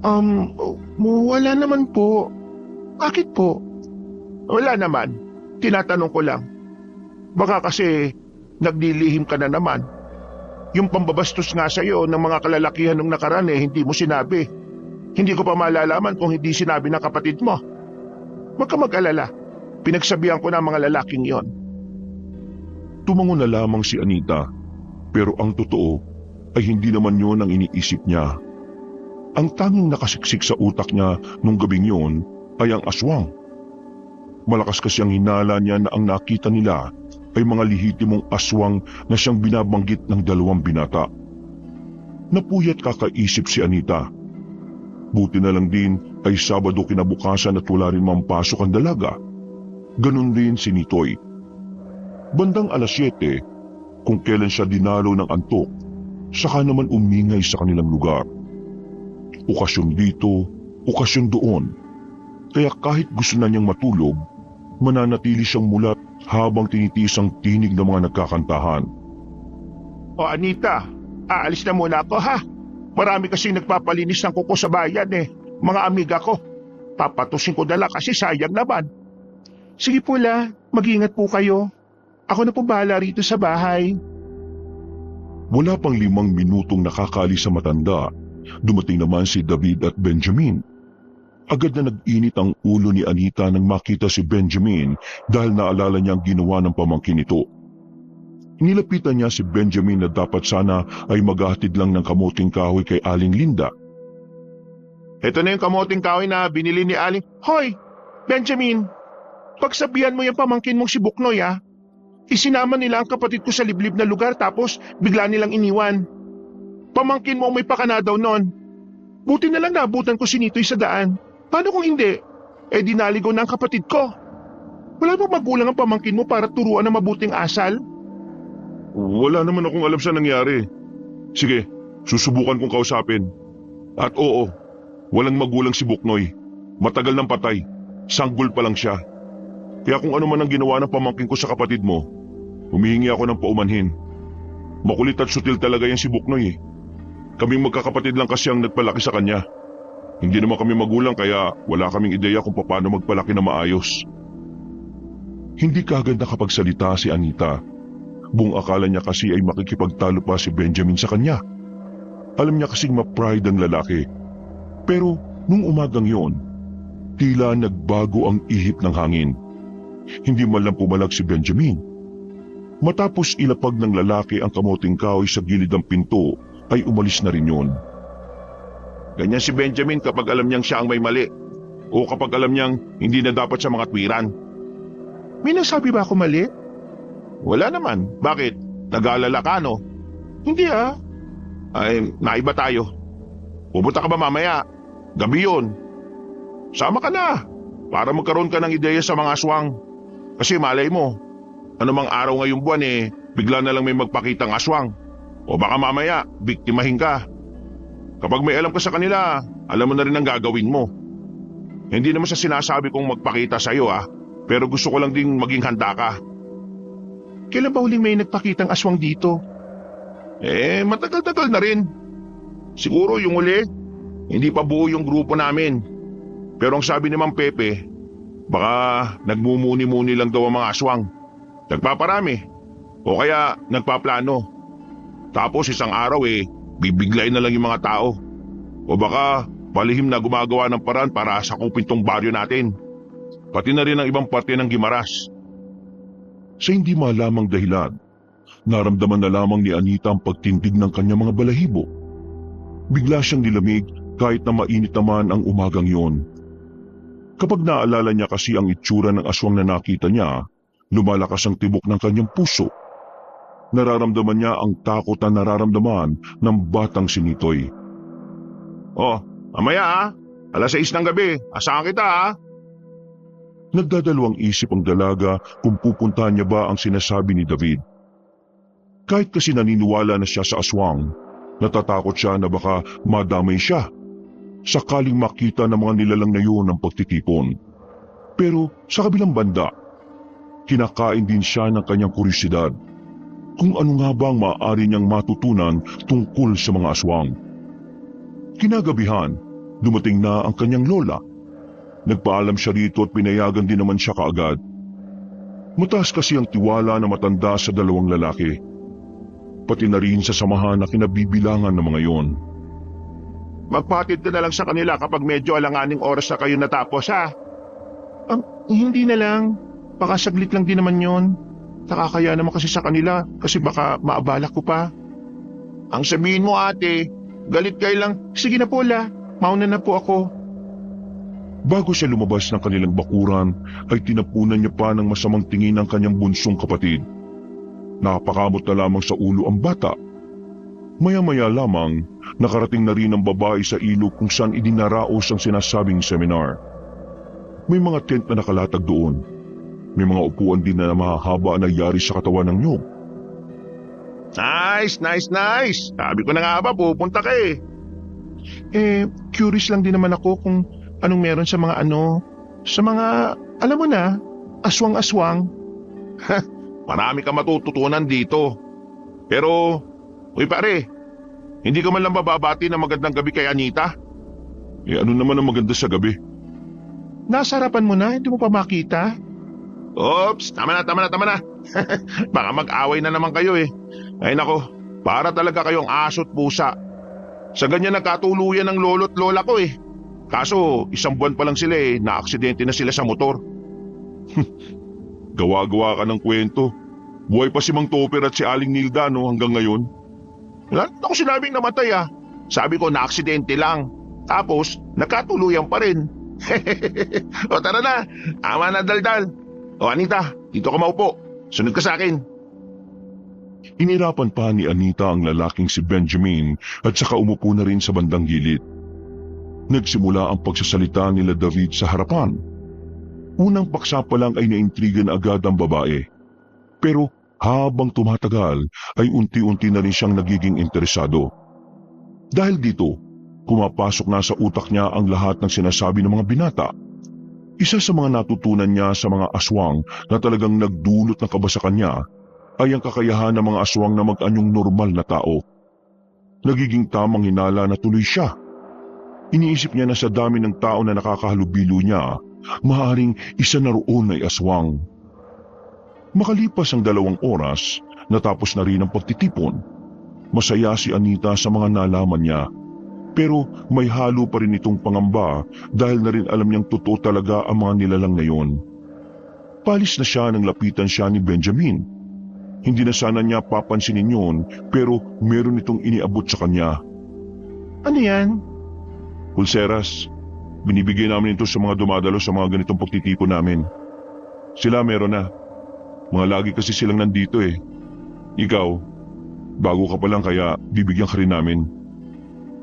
Wala naman po. Bakit po? Wala naman. Tinatanong ko lang. Baka kasi naglilihim ka na naman. Yung pambabastos nga sa'yo ng mga kalalakihan nung nakaraan hindi mo sinabi. Hindi ko pa malalaman kung hindi sinabi ng kapatid mo. Huwag ka mag-alala. Pinagsabihan ko na mga lalaking yon. Tumango na lamang si Anita, pero ang totoo ay hindi naman yon ang iniisip niya. Ang tanging nakasiksik sa utak niya nung gabing yon ay ang aswang. Malakas kasi ang hinala niya na ang nakita nila ay mga lihitimong aswang na siyang binabanggit ng dalawang binata. Napuyat kakaisip si Anita. Buti na lang din ay Sabado kinabukasan at wala rin mampasok ang dalaga. Ganun din si Nitoy. Bandang 7:00, kung kailan siya dinalo ng antok, saka naman umingay sa kanilang lugar. Okasyon dito, okasyon doon. Kaya kahit gusto na niyang matulog, mananatili siyang mulat habang tinitiis ang tinig ng mga nagkakantahan. O Anita, aalis na muna ako ha. Marami kasing nagpapalinis ng kuko sa bayan mga amiga ko. Papatusin ko dala kasi sayang naman. Sige po la, mag-ingat po kayo. Ako na po bahala rito sa bahay. Wala pang 5 minutong nakakaalis sa matanda, dumating naman si David at Benjamin. Agad na nag-init ang ulo ni Anita nang makita si Benjamin dahil naalala niya ang ginawa ng pamangkin nito. Nilapitan niya si Benjamin na dapat sana ay maghahatid lang ng kamuting kahoy kay Aling Linda. Ito na yung kamuting kahoy na binili ni Aling. Hoy, Benjamin, pagsabihan mo yung pamangkin mong si Buknoy Isinama nila ang kapatid ko sa liblib na lugar tapos bigla nilang iniwan. Pamangkin mo may pakana daw nun. Buti na lang naabutan ko si Nitoy sa daan. Paano kung hindi? Dinaligaw na ang kapatid ko. Wala bang magulang ang pamangkin mo para turuan ng mabuting asal? Wala naman akong alam sa nangyari. Sige, susubukan kong kausapin. At oo, walang magulang si Buknoy. Matagal nang patay. Sanggol pa lang siya. Kaya kung ano man ang ginawa ng pamangkin ko sa kapatid mo, humihingi ako ng paumanhin. Makulit at sutil talaga yan si Buknoy Kaming magkakapatid lang kasi ang nagpalaki sa kanya. Hindi naman kami magulang kaya wala kaming ideya kung paano magpalaki na maayos. Hindi kaagad nakapagsalita si Anita. Buong akala niya kasi ay makikipagtalo pa si Benjamin sa kanya. Alam niya kasing ma-pride ang lalaki. Pero nung umagang yon, tila nagbago ang ihip ng hangin. Hindi man lang pumalag si Benjamin. Matapos ilapag ng lalaki ang kamuting kahoy sa gilid ng pinto, ay umalis na rin yun. Ganyan si Benjamin kapag alam niyang siya ang may mali. O kapag alam niyang hindi na dapat sa mga twiran. May nasabi ba ako mali? Wala naman. Bakit? Nag-aalala ka no? Hindi Ay, naiba tayo. Pupunta ka ba mamaya? Gabi yun. Sama ka na. Para magkaroon ka ng ideya sa mga aswang. Kasi malay mo, anumang araw ngayong buwan bigla na lang may magpakitang aswang. O baka mamaya, biktimahin ka. Kapag may alam ka sa kanila, alam mo na rin ang gagawin mo. Hindi naman sa sinasabi kong magpakita sa iyo pero gusto ko lang ding maging handa ka. Kailan ba huling may nagpakitang aswang dito? Matagal-tagal na rin. Siguro yung uli, hindi pa buo yung grupo namin. Pero ang sabi ni Mang Pepe, baka nagmumuni-muni lang daw ang mga aswang. Nagpaparami. O kaya nagpaplano. Tapos isang araw bibiglayin na lang yung mga tao. O baka palihim na gumagawa ng paraan para sakupin tong baryo natin. Pati na rin ang ibang parte ng Gimaras. Sa hindi malamang dahilan, naramdaman na lamang ni Anita ang pagtindig ng kanyang mga balahibo. Bigla siyang nilamig kahit na mainit naman ang umagang yon. Kapag naalala niya kasi ang itsura ng aswang na nakita niya, lumalakas ang tibok ng kanyang puso. Nararamdaman niya ang takot na nararamdaman ng batang si Nitoy. Mamaya 6:00 ng gabi, asahan kita Nagdadalawang isip ang dalaga kung pupuntahan niya ba ang sinasabi ni David. Kahit kasi naniniwala na siya sa aswang, natatakot siya na baka madamay siya sakaling makita ng mga nilalang na yun ang pagtitipon. Pero sa kabilang banda, kinakain din siya ng kanyang kuryosidad kung ano nga ba ang maaari niyang matutunan tungkol sa mga aswang. Kinagabihan, dumating na ang kanyang lola. Nagpaalam siya rito at pinayagan din naman siya kaagad. Mataas kasi ang tiwala na matanda sa dalawang lalaki, pati na rin sa samahan na kinabibilangan ng mga yon. Magpatid ka na lang sa kanila kapag medyo alanganing oras na kayo natapos, ha? Hindi na lang. Baka saglit lang din naman yon. Nakakaya naman kasi sa kanila kasi baka maabala ko pa. Ang sabihin mo, ate, galit kayo lang. Sige na po, La. Mauna na po ako. Bago siya lumabas ng kanilang bakuran, ay tinapunan niya pa ng masamang tingin ang kanyang bunsong kapatid. Nakapakamot na lamang sa ulo ang bata. Maya-maya lamang, nakarating na rin ang babae sa ilog kung saan idinaraos ang sinasabing seminar. May mga tent na nakalatag doon. May mga upuan din na mahahaba na yari sa katawan ng nyog. Nice, nice, nice. Sabi ko na nga ba, pupunta ka eh. Curious lang din naman ako kung anong meron sa mga sa mga, alam mo na, aswang-aswang. Marami ka matututunan dito. Pero, uy pare, hindi ka man lang bababati ng magandang gabi kay Anita? Ano naman ang maganda sa gabi? Nasa harapan mo na, hindi mo pa makita? Oops, tama na. Baka mag-away na naman kayo eh. Ay nako, para talaga kayong aso't pusa. Sa ganyan nagkatuluyan ng lolo't lola ko eh. Kaso, isang buwan pa lang sila eh, na-aksidente na sila sa motor. Gawa-gawa ka ng kwento. Buhay pa si Mang Topper at si Aling Nilda no hanggang ngayon. Wala ako sinabing namatay ah. Sabi ko na-aksidente lang. Tapos, nagkatuluyan pa rin. O tara na, ama na daldal. O Anita, dito ka maupo. Sunod ka sa akin. Inirapan pa ni Anita ang lalaking si Benjamin at saka umupo na rin sa bandang gilid. Nagsimula ang pagsasalita nila David sa harapan. Unang paksa pa lang ay naintrigan agad ang babae. Pero habang tumatagal ay unti-unti na rin siyang nagiging interesado. Dahil dito, pumapasok na sa utak niya ang lahat ng sinasabi ng mga binata. Isa sa mga natutunan niya sa mga aswang na talagang nagdulot ng kaba sa kanya ay ang kakayahan ng mga aswang na mag-anyong normal na tao. Nagiging tamang hinala na tuloy siya. Iniisip niya na sa dami ng tao na nakakahalubilo niya, maaaring isa na roon ay aswang. Makalipas ang 2 oras, natapos na rin ang pagtitipon. Masaya si Anita sa mga nalaman niya. Pero may halo pa rin itong pangamba dahil na rin alam niyang totoo talaga ang mga nilalang na yon. Palis na siya nang lapitan siya ni Benjamin. Hindi na sana niya papansinin yun pero meron itong iniabot sa kanya. Ano yan? Pulseras. Binibigay namin ito sa mga dumadalo sa mga ganitong pagtitipon namin. Sila meron na. Mga lagi kasi silang nandito eh. Ikaw, bago ka pa lang kaya bibigyan ka rin namin.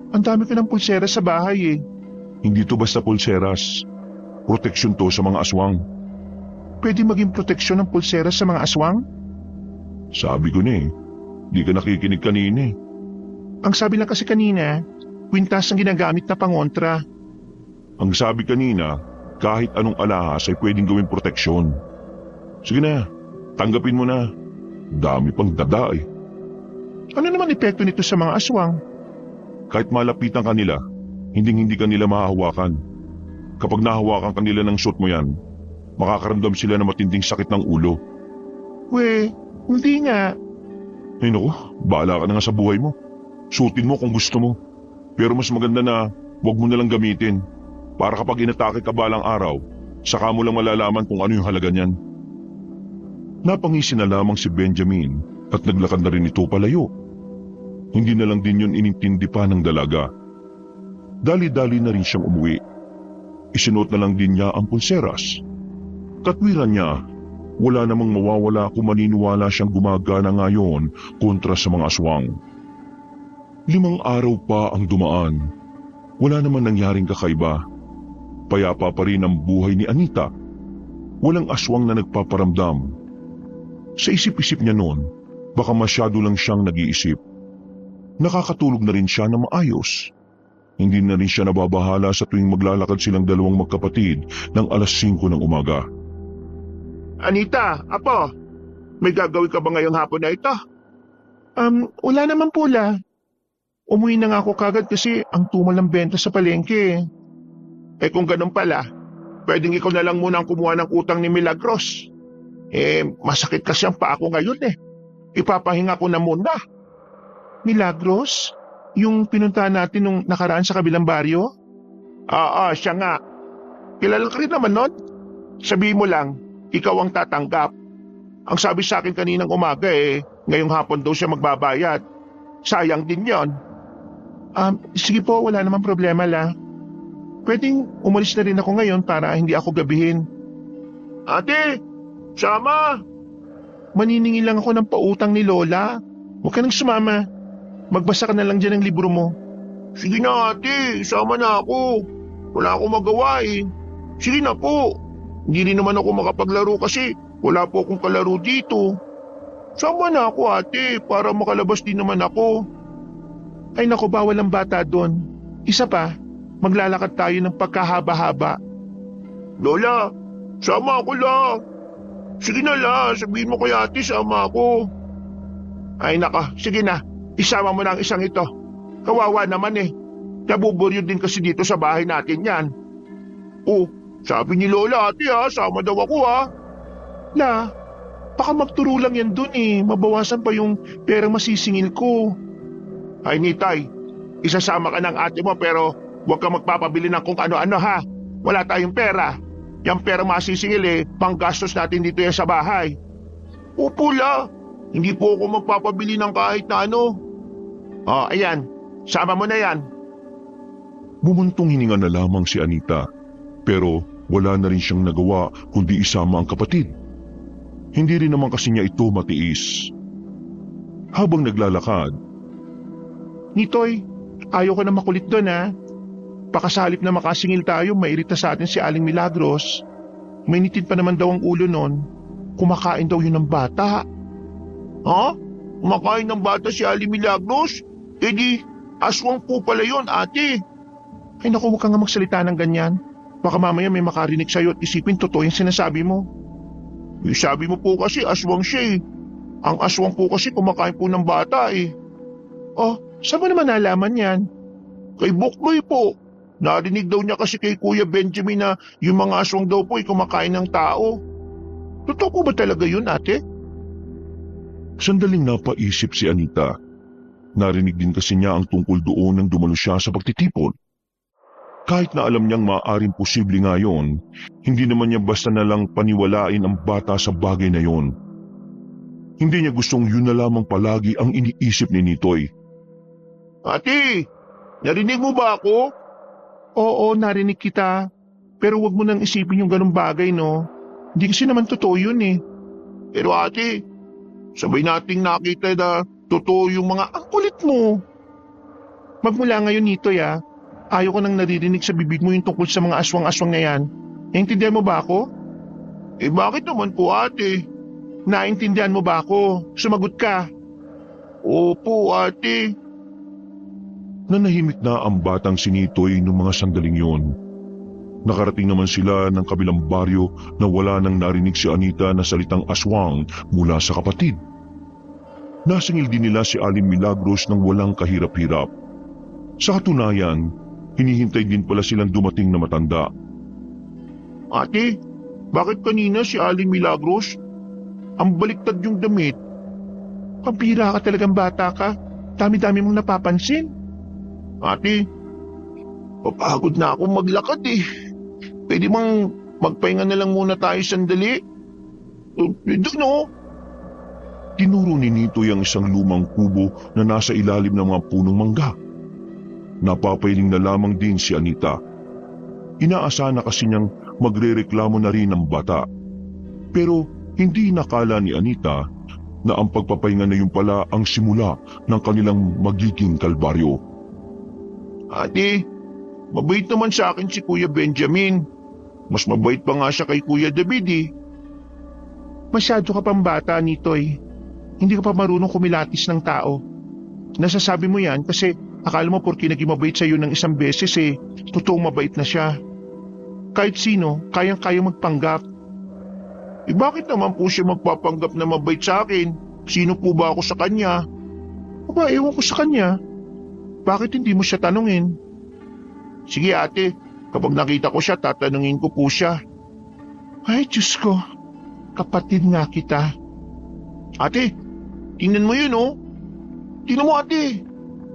Ang dami ko ng pulseras sa bahay eh. Hindi to basta pulseras. Proteksyon to sa mga aswang. Pwede maging proteksyon ng pulseras sa mga aswang? Sabi ko na eh. Di ka nakikinig kanina eh. Ang sabi lang kasi kanina, kwintas ang ginagamit na pangontra. Ang sabi kanina, kahit anong alahas ay pwedeng gawing proteksyon. Sige na, tanggapin mo na. Dami pang dada eh. Ano naman epekto nito sa mga aswang? Kahit malapitan kanila, hindi kanila mahahawakan. Kapag nahawakan kanila ng suot mo yan, makakaramdam sila ng matinding sakit ng ulo. Hindi nga. Ay naku, bahala ka na nga sa buhay mo. Suotin mo kung gusto mo. Pero mas maganda na huwag mo nalang gamitin. Para kapag inatake ka balang araw, saka mo lang malalaman kung ano yung halaga niyan. Napangisi na lamang si Benjamin at naglakad na rin ito palayo. Hindi na lang din yun inintindi pa ng dalaga. Dali-dali na rin siyang umuwi. Isinuot na lang din niya ang pulseras. Katwiran niya, wala namang mawawala kung maniniwala siyang gumagana ngayon kontra sa mga aswang. 5 araw pa ang dumaan. Wala naman nangyaring kakaiba. Payapa pa rin ang buhay ni Anita. walang aswang na nagpaparamdam. Sa isip-isip niya noon, baka masyado lang siyang nag-iisip. Nakakatulog na rin siya na maayos. Hindi na rin siya nababahala sa tuwing maglalakad silang dalawang magkapatid ng alas 5 ng umaga. Anita, apo, may gagawin ka ba ngayong hapon na ito? Wala naman po la. Umuwi na nga ako kagad kasi ang tumal ng benta sa palengke. Eh kung ganun pala, pwedeng ikaw na lang muna ang kumuha ng utang ni Milagros. Masakit kasi ang paa ko ngayon eh. Ipapahinga ko na muna. Milagros? Yung pinuntahan natin nung nakaraan sa kabilang baryo? Oo, siya nga. Kilala ka rin naman nun. Sabihin mo lang, ikaw ang tatanggap. Ang sabi sa akin kaninang umaga ngayong hapon daw siya magbabayad. Sayang din yon. Sige po, wala namang problema la. Pwedeng umalis na rin ako ngayon para hindi ako gabihin. Ate, sama! Maniningil lang ako ng pautang ni Lola. Huwag ka nang sumama. Magbasa ka na lang dyan ng libro mo. Sige na ate, sama na ako. Wala akong magawa eh. Sige na po. Hindi rin naman ako makapaglaro kasi wala po akong kalaro dito. Sama na ako ate para makalabas din naman ako. Ay naku, bawal ang bata doon. Isa pa, maglalakad tayo ng pagkahaba-haba. Lola, sama ako la. Sige na la, sabihin mo kay ate sama ako. Ay naka, sige na. Isama mo na ang isang ito. Kawawa naman eh. Nabuburyo din kasi dito sa bahay natin yan. Oh, sabi ni Lola ate sama daw ako La, baka magturo lang yan dun eh. Mabawasan pa yung perang masisingil ko. Ay Nitay, isasama ka ng ate mo pero huwag ka magpapabili ng kung ano-ano ha. Wala tayong pera. Yung pera masisingil panggastos natin dito yan sa bahay. Opo la, hindi po ako magpapabili ng kahit na ano. Ayan, sama mo na yan. Bumuntong hininga na lamang si Anita, pero wala na rin siyang nagawa kundi isama ang kapatid. Hindi rin naman kasi niya ito matiis. Habang naglalakad, Nitoy, ayaw ko na makulit doon ha. Pakasalip na makasingil tayo, mairita sa atin si Aling Milagros. May nitid pa naman daw ang ulo nun. Kumakain daw yun ng bata. Ha? Kumakain ng bata si Aling Milagros? Di, aswang po pala yun ate. Ay naku, huwag ka nga magsalita ng ganyan. Baka mamaya may makarinig sa'yo at isipin totoo yung sinasabi mo. Sabi mo po kasi aswang siya eh. Ang aswang po kasi kumakain po ng bata eh. Oh, saan mo naman nalaman yan? Kay Bukboy po. Narinig daw niya kasi kay Kuya Benjamin na yung mga aswang daw po ay kumakain ng tao. Totoo po ba talaga yun ate? sandaling napaisip si Anita. Narinig din kasi niya ang tungkol doon nang dumalo siya sa pagtitipon. Kahit na alam niyang maaaring posible nga yon, hindi naman niya basta na lang paniwalain ang bata sa bagay na yon. Hindi niya gustong yun na lamang palagi ang iniisip ni Nitoy. Ate, narinig mo ba ako? Oo, narinig kita. Pero wag mo nang isipin yung ganung bagay, no? Hindi kasi naman totoo yun eh. Pero ate, sabay nating nakita na totoo yung mga ang kulit mo. Magmula ngayon, Nitoy ayaw ko nang naririnig sa bibig mo yung tungkol sa mga aswang-aswang na yan. Naintindihan mo ba ako? Bakit naman po ate? Naintindihan mo ba ako? Sumagot ka. Opo ate. Nanahimik na ang batang si Nitoy noong mga sandaling yon. Nakarating naman sila ng kabilang baryo na wala nang narinig si Anita na salitang aswang mula sa kapatid. Nasingil din nila si Aling Milagros ng walang kahirap-hirap. Sa katunayan, hinihintay din pala silang dumating na matanda. Ate, bakit kanina si Aling Milagros? Ang baliktad yung damit. Pambira ka talagang bata ka. Dami-dami mong napapansin. Ate, papagod na akong maglakad eh. Pwede bang magpahinga na lang muna tayo sandali? Doon o. Tinuro ni Nitoy ang isang lumang kubo na nasa ilalim ng mga punong mangga. Napapailing na lamang din si Anita. Inaasahan na kasi niyang magrereklamo na rin ang bata. Pero hindi nakala ni Anita na ang pagpapahinga na yun pala ang simula ng kanilang magiging kalbaryo. Ate, mabait naman sa akin si Kuya Benjamin. Mas mabait pa nga siya kay Kuya David eh. Masyado ka pang bata, Nitoy. Hindi ka pa marunong kumilatis ng tao. Nasasabi mo yan kasi akala mo porke naging mabait sa'yo ng isang beses totoong mabait na siya. Kahit sino, kayang-kayang magpanggap. Bakit naman po siya magpapanggap na mabait sa akin? Sino po ba ako sa kanya? Aba, ewan ko sa kanya. Bakit hindi mo siya tanungin? Sige ate, kapag nakita ko siya, tatanungin ko po siya. Ay, Diyos ko. Kapatid nga kita. Ate, tingnan mo yun oh. Tingnan mo ate,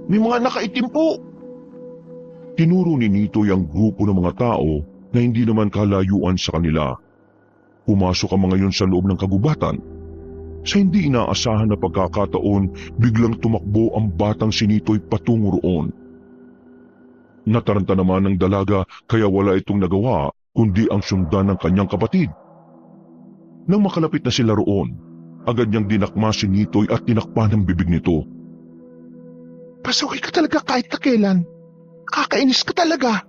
may mga nakaitim po. Tinuro ni Nitoy ang grupo ng mga tao na hindi naman kalayuan sa kanila. Pumasok ang mga yun sa loob ng kagubatan. Sa hindi inaasahan na pagkakataon, biglang tumakbo ang batang si Nitoy patungo roon. Nataranta naman ng dalaga kaya wala itong nagawa kundi ang sundan ng kanyang kapatid. Nang makalapit na sila roon, agad niyang dinakma si Nitoy at tinakpan ang bibig nito. Pasaway ka talaga kahit na kailan. Kakainis ka talaga.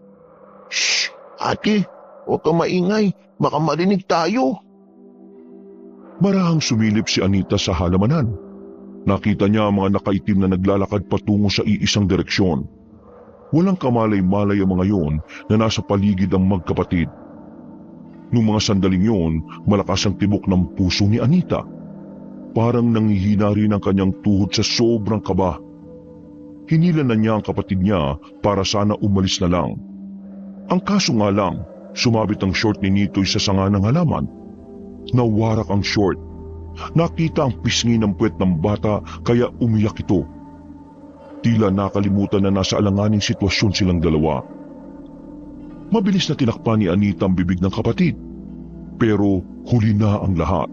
Shh! Ate, huwag kang maingay. Baka marinig tayo. Marahang sumilip si Anita sa halamanan. Nakita niya ang mga nakaitim na naglalakad patungo sa iisang direksyon. Walang kamalay-malay ang mga yon na nasa paligid ang magkapatid. Noong mga sandaling yon, malakas ang tibok ng puso ni Anita. Parang nanghihina rin ang kanyang tuhod sa sobrang kaba. Hinilan na niya ang kapatid niya para sana umalis na lang. Ang kaso nga lang, sumabit ang short ni Nitoy sa sanga ng halaman. Nawarak ang short. Nakita ang pisngi ng puwet ng bata kaya umiyak ito. Tila nakalimutan na nasa alanganing sitwasyon silang dalawa. Mabilis na tinakpan ni Anita ang bibig ng kapatid. Pero huli na ang lahat.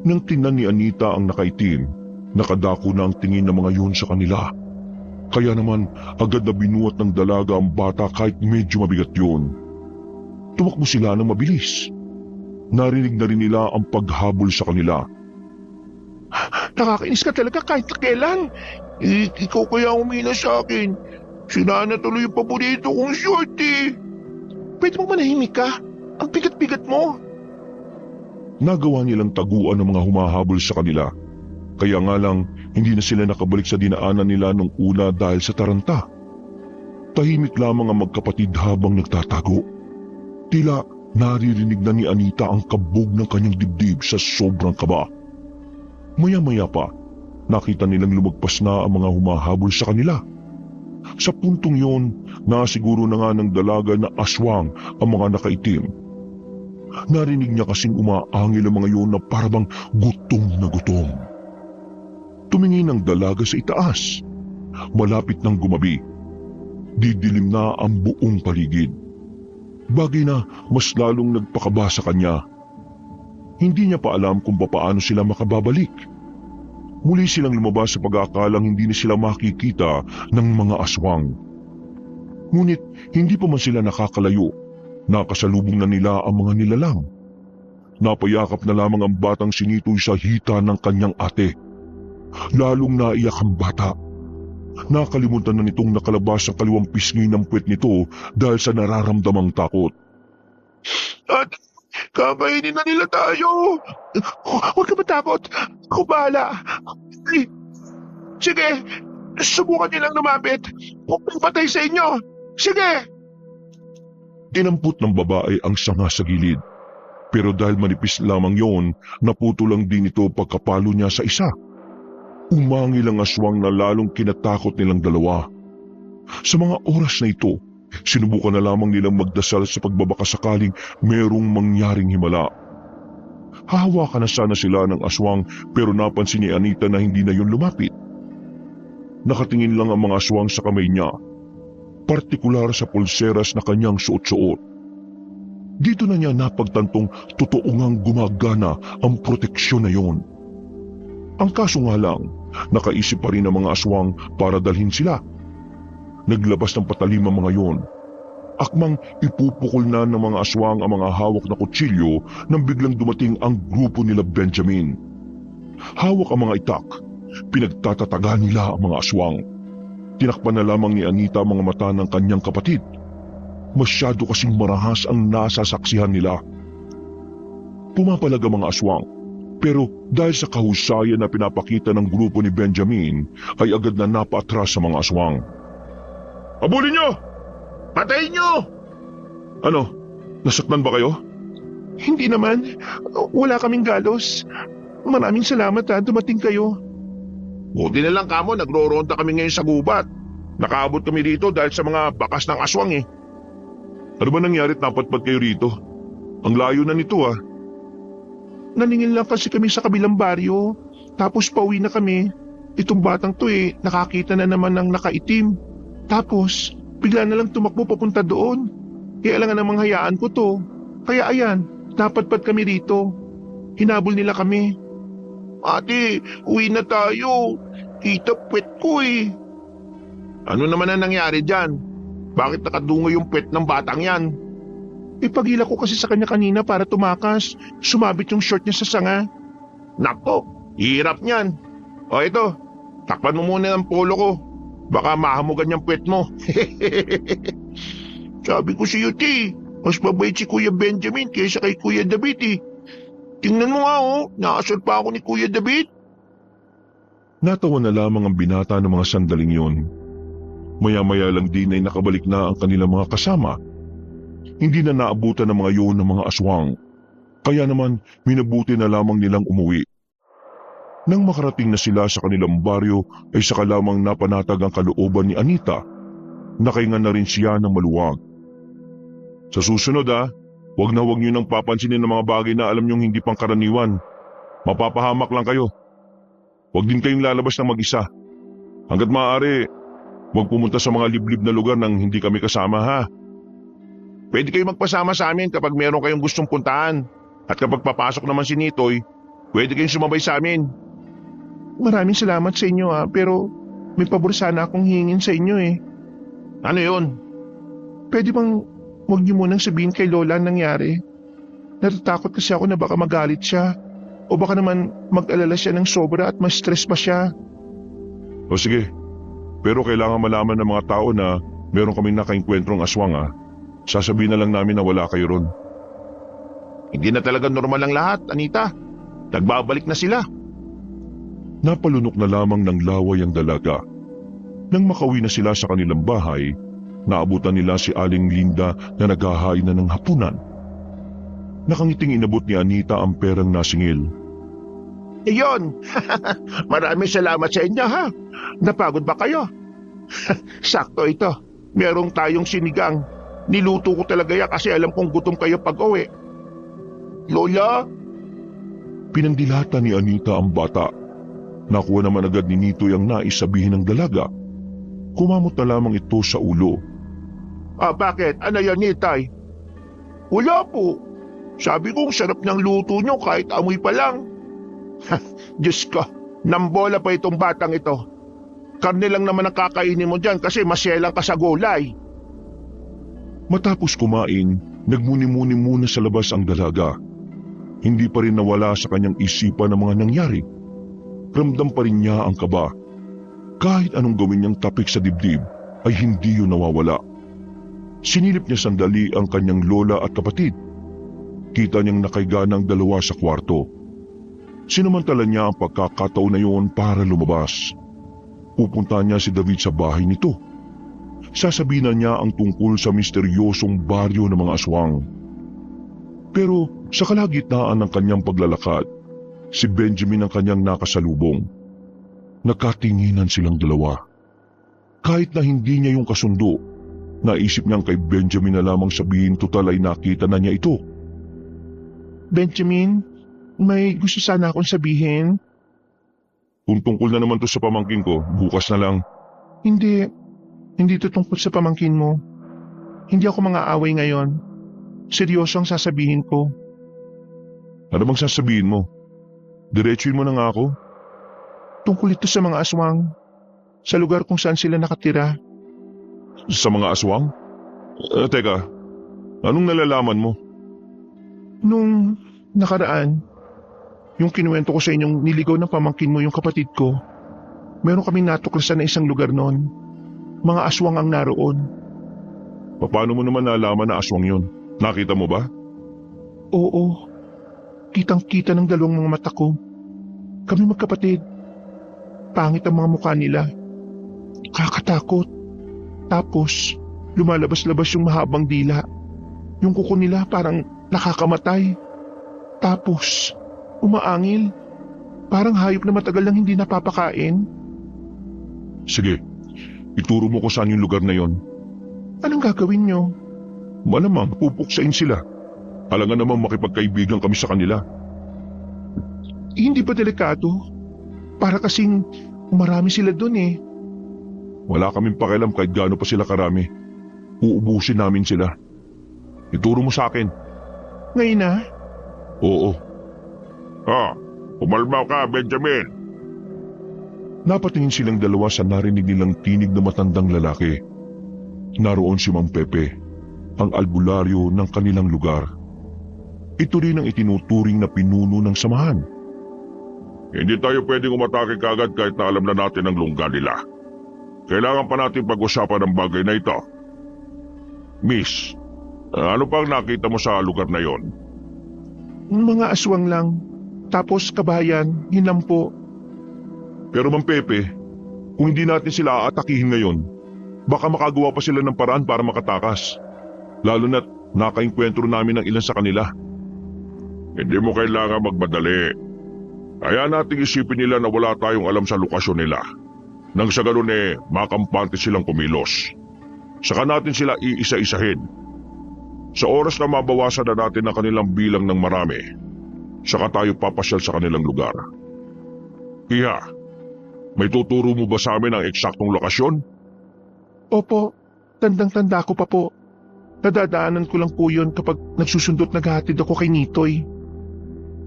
Nang tingnan ni Anita ang nakaitim, nakadako na ang tingin ng mga yun sa kanila. Kaya naman agad na binuhat ng dalaga ang bata kahit medyo mabigat yun. Tumakbo sila ng mabilis. Narinig na rin nila ang paghabol sa kanila. Nakakainis ka talaga kahit na kailan. Ikaw kaya umila sa akin. Sinana tuloy yung paborito kong short eh. Pwede mo manahimik ka? Ang bigat-bigat mo. Nagawa nilang taguan ng mga humahabol sa kanila. Kaya nga lang, hindi na sila nakabalik sa dinaanan nila nung una dahil sa taranta. Tahimik lamang ang magkapatid habang nagtatago. Tila naririnig na ni Anita ang kabog ng kanyang dibdib sa sobrang kaba. Maya-maya pa, nakita nilang lumagpas na ang mga humahabol sa kanila. Sa puntong yon, nasiguro na nga ng dalaga na aswang ang mga nakaitim. Narinig niya kasing umaangil ang mga yon na parabang gutom na gutom. Tumingin ang dalaga sa itaas. Malapit nang gumabi. Didilim na ang buong paligid. Bagay na mas lalong nagpakaba sa kanya. Hindi niya pa alam kung paano sila makababalik. Muli silang lumabas sa pag-aakalang hindi na sila makikita ng mga aswang. Ngunit hindi pa man sila nakakalayo. Nakasalubong na nila ang mga nilalang. Napayakap na lamang ang batang si Nitoy sa hita ng kanyang ate. Lalong naiyak ang bata. Nakalimutan na nitong nakalabas ang kaliwang pisngi ng puwet nito dahil sa nararamdamang takot. At kakainin na nila tayo. Huwag ka matakot. Ako bahala. Sige, subukan nilang lumapit. Huwag kang patay sa inyo. Sige! Tinampot ng babae ang sanga sa gilid. Pero dahil manipis lamang yon, naputo lang din ito pagkapalo niya sa isa. Umangil ang aswang na lalong kinatakot nilang dalawa. Sa mga oras na ito, sinubukan na lamang nilang magdasal sa pagbabakasakaling merong mangyaring himala. Hahawakan na sana sila ng aswang pero napansin ni Anita na hindi na yun lumapit. Nakatingin lang ang mga aswang sa kamay niya, partikular sa pulseras na kanyang suot-suot. Dito na niya napagtantong totoo ngang gumagana ang proteksyon na yon. Ang kaso nga lang, nakaisip pa rin ang mga aswang para dalhin sila. Naglabas ng patalim ang mga yon. Akmang ipupukol na ng mga aswang ang mga hawak na kutsilyo nang biglang dumating ang grupo nila Benjamin. Hawak ang mga itak, pinagtatataga nila ang mga aswang. Tinakpan na lamang ni Anita ang mga mata ng kanyang kapatid. Masyado kasing marahas ang nasasaksihan nila. Pumapalag ang mga aswang, pero dahil sa kahusayan na pinapakita ng grupo ni Benjamin ay agad na napaatras sa mga aswang. Habulin nyo! Patayin nyo! Ano? Nasaktan ba kayo? Hindi naman. Wala kaming galos. Maraming salamat dumating kayo. Buti na lang kamo, nagro-ronda kami ngayon sa gubat. Nakaabot kami dito dahil sa mga bakas ng aswang eh. Ano ba nangyari at napatpat kayo rito? Ang layo na nito ah. Naningil lang kasi kami sa kabilang baryo. Tapos pauwi na kami. Itong batang to nakakita na naman ng nakaitim. Tapos bigla na lang tumakbo papunta doon. Kaya alangan namang hayaan ko to. Kaya ayan, napatpat kami rito. Hinabol nila kami. Ate, uwi na tayo. Kita puwet ko eh. Ano naman ang nangyari dyan? Bakit nakadungo yung puwet ng batang yan? Ipagila ko kasi sa kanya kanina para tumakas. Sumabit yung short niya sa sanga. Nako, hirap niyan. O ito, takpan mo muna ang polo ko. Baka mahamugan yung puwet mo. Sabi ko sa'yo, Ti, mas mabait si Kuya Benjamin kaysa kay Kuya David eh. Tingnan mo nga nakasal pa ako ni Kuya David. Natawa na lamang ang binata ng mga sandaling yun. Maya-maya lang din ay nakabalik na ang kanilang mga kasama. Hindi na naabutan ng mga yun ng mga aswang. Kaya naman minabuti na lamang nilang umuwi. Nang makarating na sila sa kanilang baryo ay saka lamang napanatag ang kalooban ni Anita. Nakahinga na rin siya ng maluwag. Sa susunod wag na wag niyo nang papansinin ng mga bagay na alam niyong hindi pangkaraniwan. Mapapahamak lang kayo. Wag din kayong lalabas ng mag-isa. Hanggat maaari, wag pumunta sa mga liblib na lugar nang hindi kami kasama ha. Pwede kayo magpasama sa amin kapag meron kayong gustong puntahan. At kapag papasok naman si Nitoy, pwede kayong sumabay sa amin. Maraming salamat sa inyo pero may pabor sana akong hingin sa inyo eh. Ano yun? Pwede bang huwag niyo munang sabihin kay Lola ang nangyari? Natatakot kasi ako na baka magalit siya. O baka naman mag-alala siya ng sobra at ma-stress pa siya. O sige, pero kailangan malaman ng mga tao na meron kaming nakaengkwentrong aswang Sasabihin na lang namin na wala kayo ron. Hindi na talaga normal ang lahat, Anita. Nagbabalik na sila. Napalunok na lamang ng laway ang dalaga. Nang makauwi na sila sa kanilang bahay, naabutan nila si Aling Linda na naghahain na ng hapunan. Nakangiting inabot ni Anita ang perang nasingil. Iyon, maraming salamat sa inyo ha. Napagod ba kayo? Sakto ito, merong tayong sinigang. Niluto ko talaga yan kasi alam kong gutom kayo pag-uwi. Lola? Pinandilata ni Anita ang bata. Nakuha naman agad ni Nitoy ang nais sabihin ng dalaga. Kumamot na lamang ito sa ulo. Bakit? Ano yan, Nitay? Wala po. Sabi kong sarap ng luto nyo kahit amoy pa lang. Diyos ko, nambola pa itong batang ito. Karne lang naman ang kakainin mo dyan kasi masyelang ka sa gulay. Matapos kumain, nagmuni-muni muna sa labas ang dalaga. Hindi pa rin nawala sa kanyang isipan ang mga nangyari. Ramdam pa rin niya ang kaba. Kahit anong gawin niyang tapik sa dibdib, ay hindi yun nawawala. Sinilip niya sandali ang kanyang lola at kapatid. Kita niyang nakaiga ng dalawa sa kwarto. Sinamantala niya ang pagkakataon na yun para lumabas. Pupunta niya si David sa bahay nito. Sasabihin niya ang tungkol sa misteryosong baryo ng mga aswang. Pero sa kalagitnaan ng kanyang paglalakad, si Benjamin ang kanyang nakasalubong. Nagkatinginan silang dalawa. Kahit na hindi niya yung kasundo, naisip niyang kay Benjamin na lamang sabihin total ay nakita na niya ito. Benjamin, may gusto sana akong sabihin. Kung tungkol na naman to sa pamangkin ko, bukas na lang. Hindi ito tungkol sa pamangkin mo. Hindi ako mang-aaway ngayon. Seryoso ang sasabihin ko. Ano bang sasabihin mo? Diretsuin mo na nga ako. Tungkol ito sa mga aswang. Sa lugar kung saan sila nakatira. Sa mga aswang? Teka, anong nalalaman mo? Nung nakaraan, yung kinuwento ko sa inyong niligaw ng pamangkin mo yung kapatid ko, meron kaming natuklasan na isang lugar noon. Mga aswang ang naroon. Paano mo naman nalaman na aswang yun? Nakita mo ba? Oo, kitang-kita ng dalawang mga mata ko. Kami magkapatid. Pangit ang mga mukha nila. Kakatakot. Tapos, lumalabas-labas yung mahabang dila. Yung kuko nila parang nakakamatay. Tapos, umaangil. Parang hayop na matagal lang hindi napapakain. Sige, ituro mo ko saan yung lugar na yon. Anong gagawin nyo? Malamang pupuksain sila. Alangan namang makipagkaibigan kami sa kanila. Hindi ba delikado? Para kasing marami sila dun eh. Wala kaming pakialam kahit gaano pa sila karami. Uubusin namin sila. Ituro mo sa akin. Ngayon na? Oo. Umalmaw ka, Benjamin. Napatingin silang dalawa sa narinig nilang tinig na matandang lalaki. Naroon si Mang Pepe, ang albularyo ng kanilang lugar. Ito rin ang itinuturing na pinuno ng samahan. Hindi tayo pwedeng umatake kagad kahit na alam na natin ang lungga nila. Kailangan pa natin pag-usapan ang bagay na ito. Miss, ano pang nakita mo sa lugar na yon? Mga aswang lang. Tapos kabayan, hinampo. Pero Mang Pepe, kung hindi natin sila aatakihin ngayon, baka makagawa pa sila ng paraan para makatakas. Lalo na't nakainkwentro namin ng ilan sa kanila. Hindi mo kailangan magmadali. Kaya nating isipin nila na wala tayong alam sa lokasyon nila. Nang sa ganun makampante silang kumilos. Saka natin sila iisa-isahin. Sa oras na mabawasan na natin ang kanilang bilang ng marami, saka tayo papasyal sa kanilang lugar. Iha, may tuturo mo ba sa amin ang eksaktong lokasyon? Opo, tandang-tanda ko pa po. Nadadaanan ko lang po yun kapag nagsusundot naghahatid ako kay Nitoy.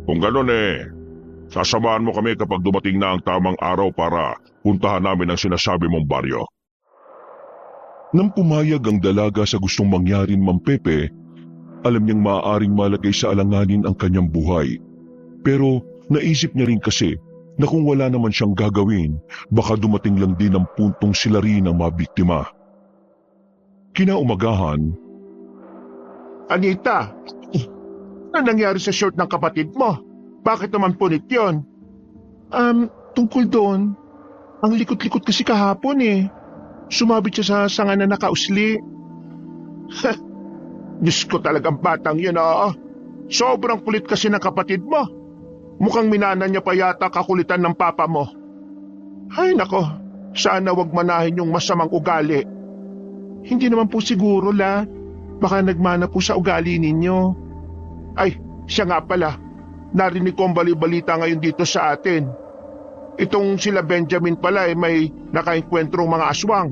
Kung ganun sasamahan mo kami kapag dumating na ang tamang araw para puntahan namin ang sinasabi mong baryo. Nang pumayag ang dalaga sa gustong mangyarin, Mang Pepe, alam niyang maaaring malagay sa alanganin ang kanyang buhay. Pero naisip niya rin kasi na kung wala naman siyang gagawin, baka dumating lang din ang puntong sila rin ang mabiktima. Kinaumagahan, Anita, ano nangyari sa short ng kapatid mo? Bakit naman punit yun? Tungkol doon, ang likot-likot kasi kahapon eh. Sumabit siya sa sanga na nakausli. Diyos ko talagang batang yun Sobrang kulit kasi ng kapatid mo. Mukhang minana niya pa yata kakulitan ng papa mo. Ay nako, sana wag manahin yung masamang ugali. Hindi naman po siguro la. Baka nagmana po sa ugali ninyo. Ay, siya nga pala. Narinig ko ang bali-balita ngayon dito sa atin. Itong sila Benjamin pala may nakaengkwentrong mga aswang.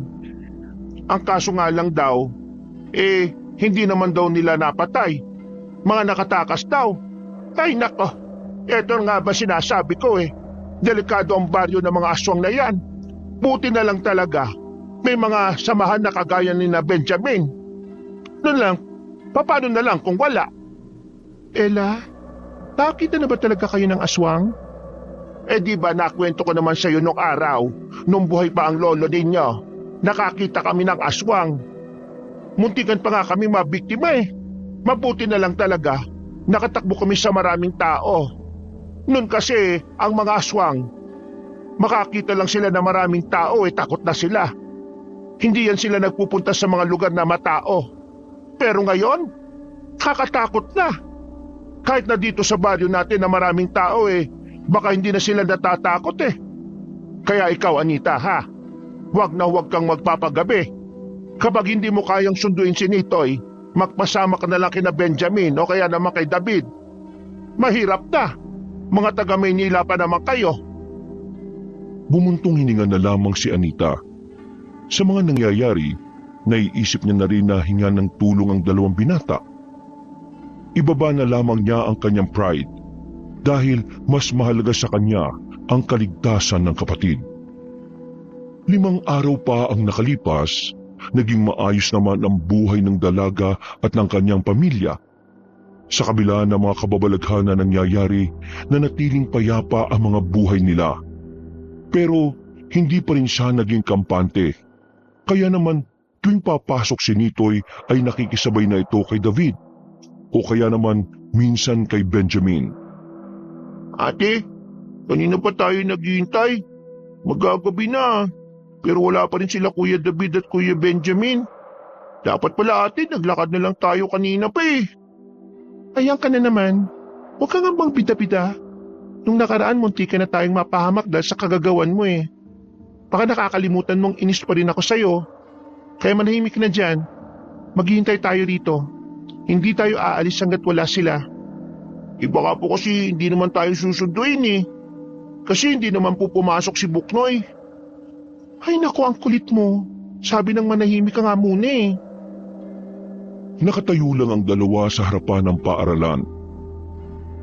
Ang kaso nga lang daw, hindi naman daw nila napatay. Mga nakatakas daw. Ay nako, eto nga ba sinasabi ko Delikado ang baryo ng mga aswang na yan. Buti na lang talaga, may mga samahan na kagaya ni na Benjamin. Noon lang, paano na lang kung wala? Ella, nakita na ba talaga kayo ng aswang? Di ba nakwento ko naman sa iyo nung araw, nung buhay pa ang lolo ninyo. Nakakita kami ng aswang. Muntikan pa nga kami mabiktima Mabuti na lang talaga, nakatakbo kami sa maraming tao. Noon kasi, ang mga aswang, makakita lang sila na maraming tao takot na sila. Hindi yan sila nagpupunta sa mga lugar na matao. Pero ngayon, kakatakot na. Kahit na dito sa baryo natin na maraming tao baka hindi na sila natatakot Kaya ikaw Anita huwag na huwag kang magpapagabi. Kapag hindi mo kayang sunduin si Nitoy, magpasama ka na lang kina Benjamin o kaya naman kay David. Mahirap na. Mga taga Maynila pa naman kayo. bumuntong hininga na lamang si Anita. Sa mga nangyayari, naiisip niya na rin na hinga ng tulong ang dalawang binata. Ibaba na lamang niya ang kanyang pride dahil mas mahalaga sa kanya ang kaligtasan ng kapatid. 5 araw pa ang nakalipas, naging maayos naman ang buhay ng dalaga at ng kanyang pamilya. Sa kabila ng mga kababalaghan na nangyayari, nanatiling payapa ang mga buhay nila. Pero hindi pa rin siya naging kampante. Kaya naman Tuwing papasok si Nitoy ay nakikisabay na ito kay David o kaya naman minsan kay Benjamin. Ate, kanina pa tayo naghihintay. Magagabi na. Pero wala pa rin sila Kuya David at Kuya Benjamin. Dapat pala ate, naglakad na lang tayo kanina pa eh. Ayan ka na naman. Huwag ka nga bang pida-pida. Nung nakaraan, munti ka na tayong mapahamak dahil sa kagagawan mo eh. Baka nakakalimutan mong inis pa rin ako sa'yo. Kaya manahimik na dyan. Maghihintay tayo rito. Hindi tayo aalis hanggat wala sila. Iba ka po kasi hindi naman tayo susunduin eh. Kasi hindi naman po pumasok si Buknoy. Ay naku, ang kulit mo. Sabi ng manahimik ka nga muna eh. Nakatayo lang ang dalawa sa harapan ng paaralan.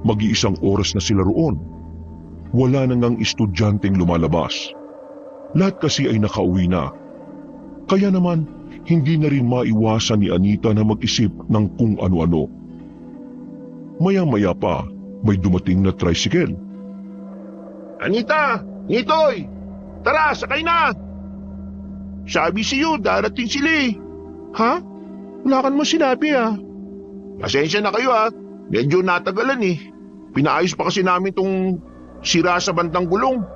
Mag-iisang oras na sila roon. Wala nang ang estudyanteng lumalabas. Lahat kasi ay nakauwi na. Kaya naman, hindi na rin maiwasan ni Anita na mag-isip ng kung ano-ano. Maya-maya pa, may dumating na tricycle. Anita! Nitoy! Tara, sakay na! Sabi siyo, darating sila eh. Ha? Wala ka naman sinabi ah. Pasensya na kayo ha. Medyo natagalan eh. Pinaayos pa kasi namin tong sira sa bandang gulong.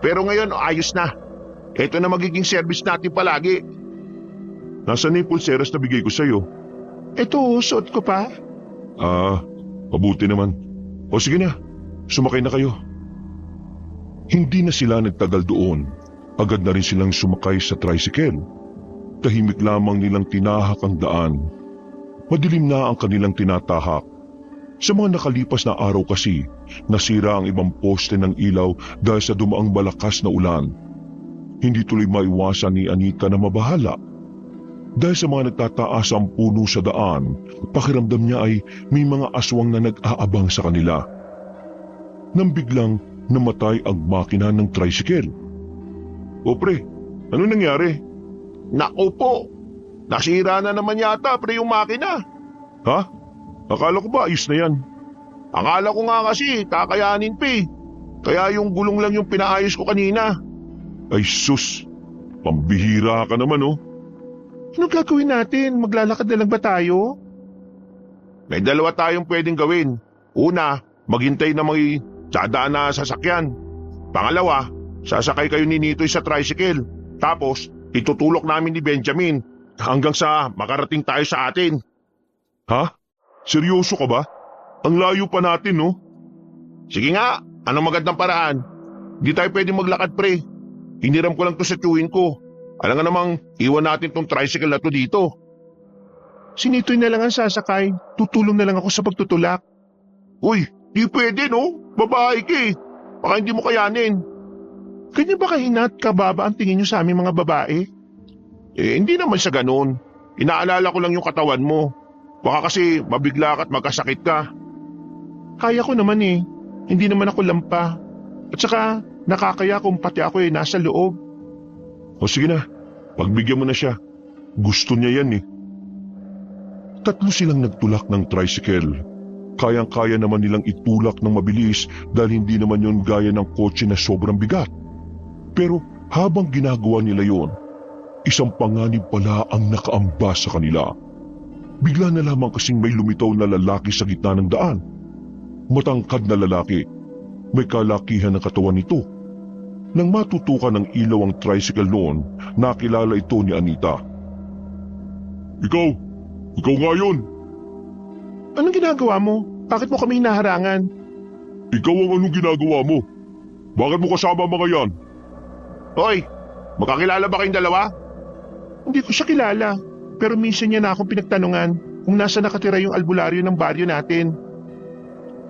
Pero ngayon ayos na. Ito na magiging service natin palagi. Nasaan na yung pulseras na bigay ko sa'yo? Ito, suot ko pa. Mabuti naman. O sige na, sumakay na kayo. Hindi na sila nagtagal doon. Agad na rin silang sumakay sa tricycle. Tahimik lamang nilang tinahak ang daan. Madilim na ang kanilang tinatahak. Sa mga nakalipas na araw kasi, nasira ang ibang poste ng ilaw dahil sa dumaang malakas na ulan. Hindi tuloy maiwasan ni Anita na mabahala. Dahil sa mga nagtataas ang puno sa daan, pakiramdam niya ay may mga aswang na nag-aabang sa kanila. Nang biglang namatay ang makina ng tricycle. O pre, ano nangyari? Naku po, nasira na naman yata pre yung makina. Ha? Akala ko ba ayos na yan? Akala ko nga kasi kakayanin pa eh. Kaya yung gulong lang yung pinaayos ko kanina. Ay sus, pambihira ka naman oh. Ano gagawin natin? Maglalakad na lang ba tayo? May dalawa tayong pwedeng gawin. Una, maghintay na may dadaan na sasakyan. Pangalawa, sasakay kayo ni Nitoy sa tricycle. Tapos, itutulok namin ni Benjamin hanggang sa makarating tayo sa atin. Ha? Seryoso ka ba? Ang layo pa natin no? Sige nga, anong magandang paraan? Di tayo pwedeng maglakad pre. Hiniram ko lang to sa tiyuhin ko. Alam nga namang iwan natin tong tricycle na to dito. Si Nitoy na lang ang sasakay. Tutulong na lang ako sa pagtutulak. Uy, di pwede no? Babae ka eh. Baka hindi mo kayanin. Ganyan ba kahina at kababa ang tingin niyo sa aming mga babae? Eh, hindi naman sa ganun. Inaalala ko lang yung katawan mo. Baka kasi mabigla ka at magkasakit ka. Kaya ko naman eh. Hindi naman ako lampa. At saka nakakaya kung pati ako eh nasa loob. O sige na, pagbigyan mo na siya. Gusto niya yan eh. Tatlo silang nagtulak ng tricycle. Kayang-kaya naman nilang itulak ng mabilis dahil hindi naman yon gaya ng kotse na sobrang bigat. Pero habang ginagawa nila yon, isang panganib pala ang nakaamba sa kanila. Bigla na lamang kasing may lumitaw na lalaki sa gitna ng daan. Matangkad na lalaki. May kalakihan ng katawan nito. Nang matutukan ng ilaw ang tricycle noon, nakilala ito ni Anita. Ikaw nga yun. Anong ginagawa mo? Bakit mo kami hinaharangan? Ikaw ang anong ginagawa mo? Bakit mo kasama mga yan? Hoy, magkakilala ba kayong dalawa? Hindi ko siya kilala. Pero minsan niya na akong pinagtanungan kung nasa nakatira yung albularyo ng baryo natin.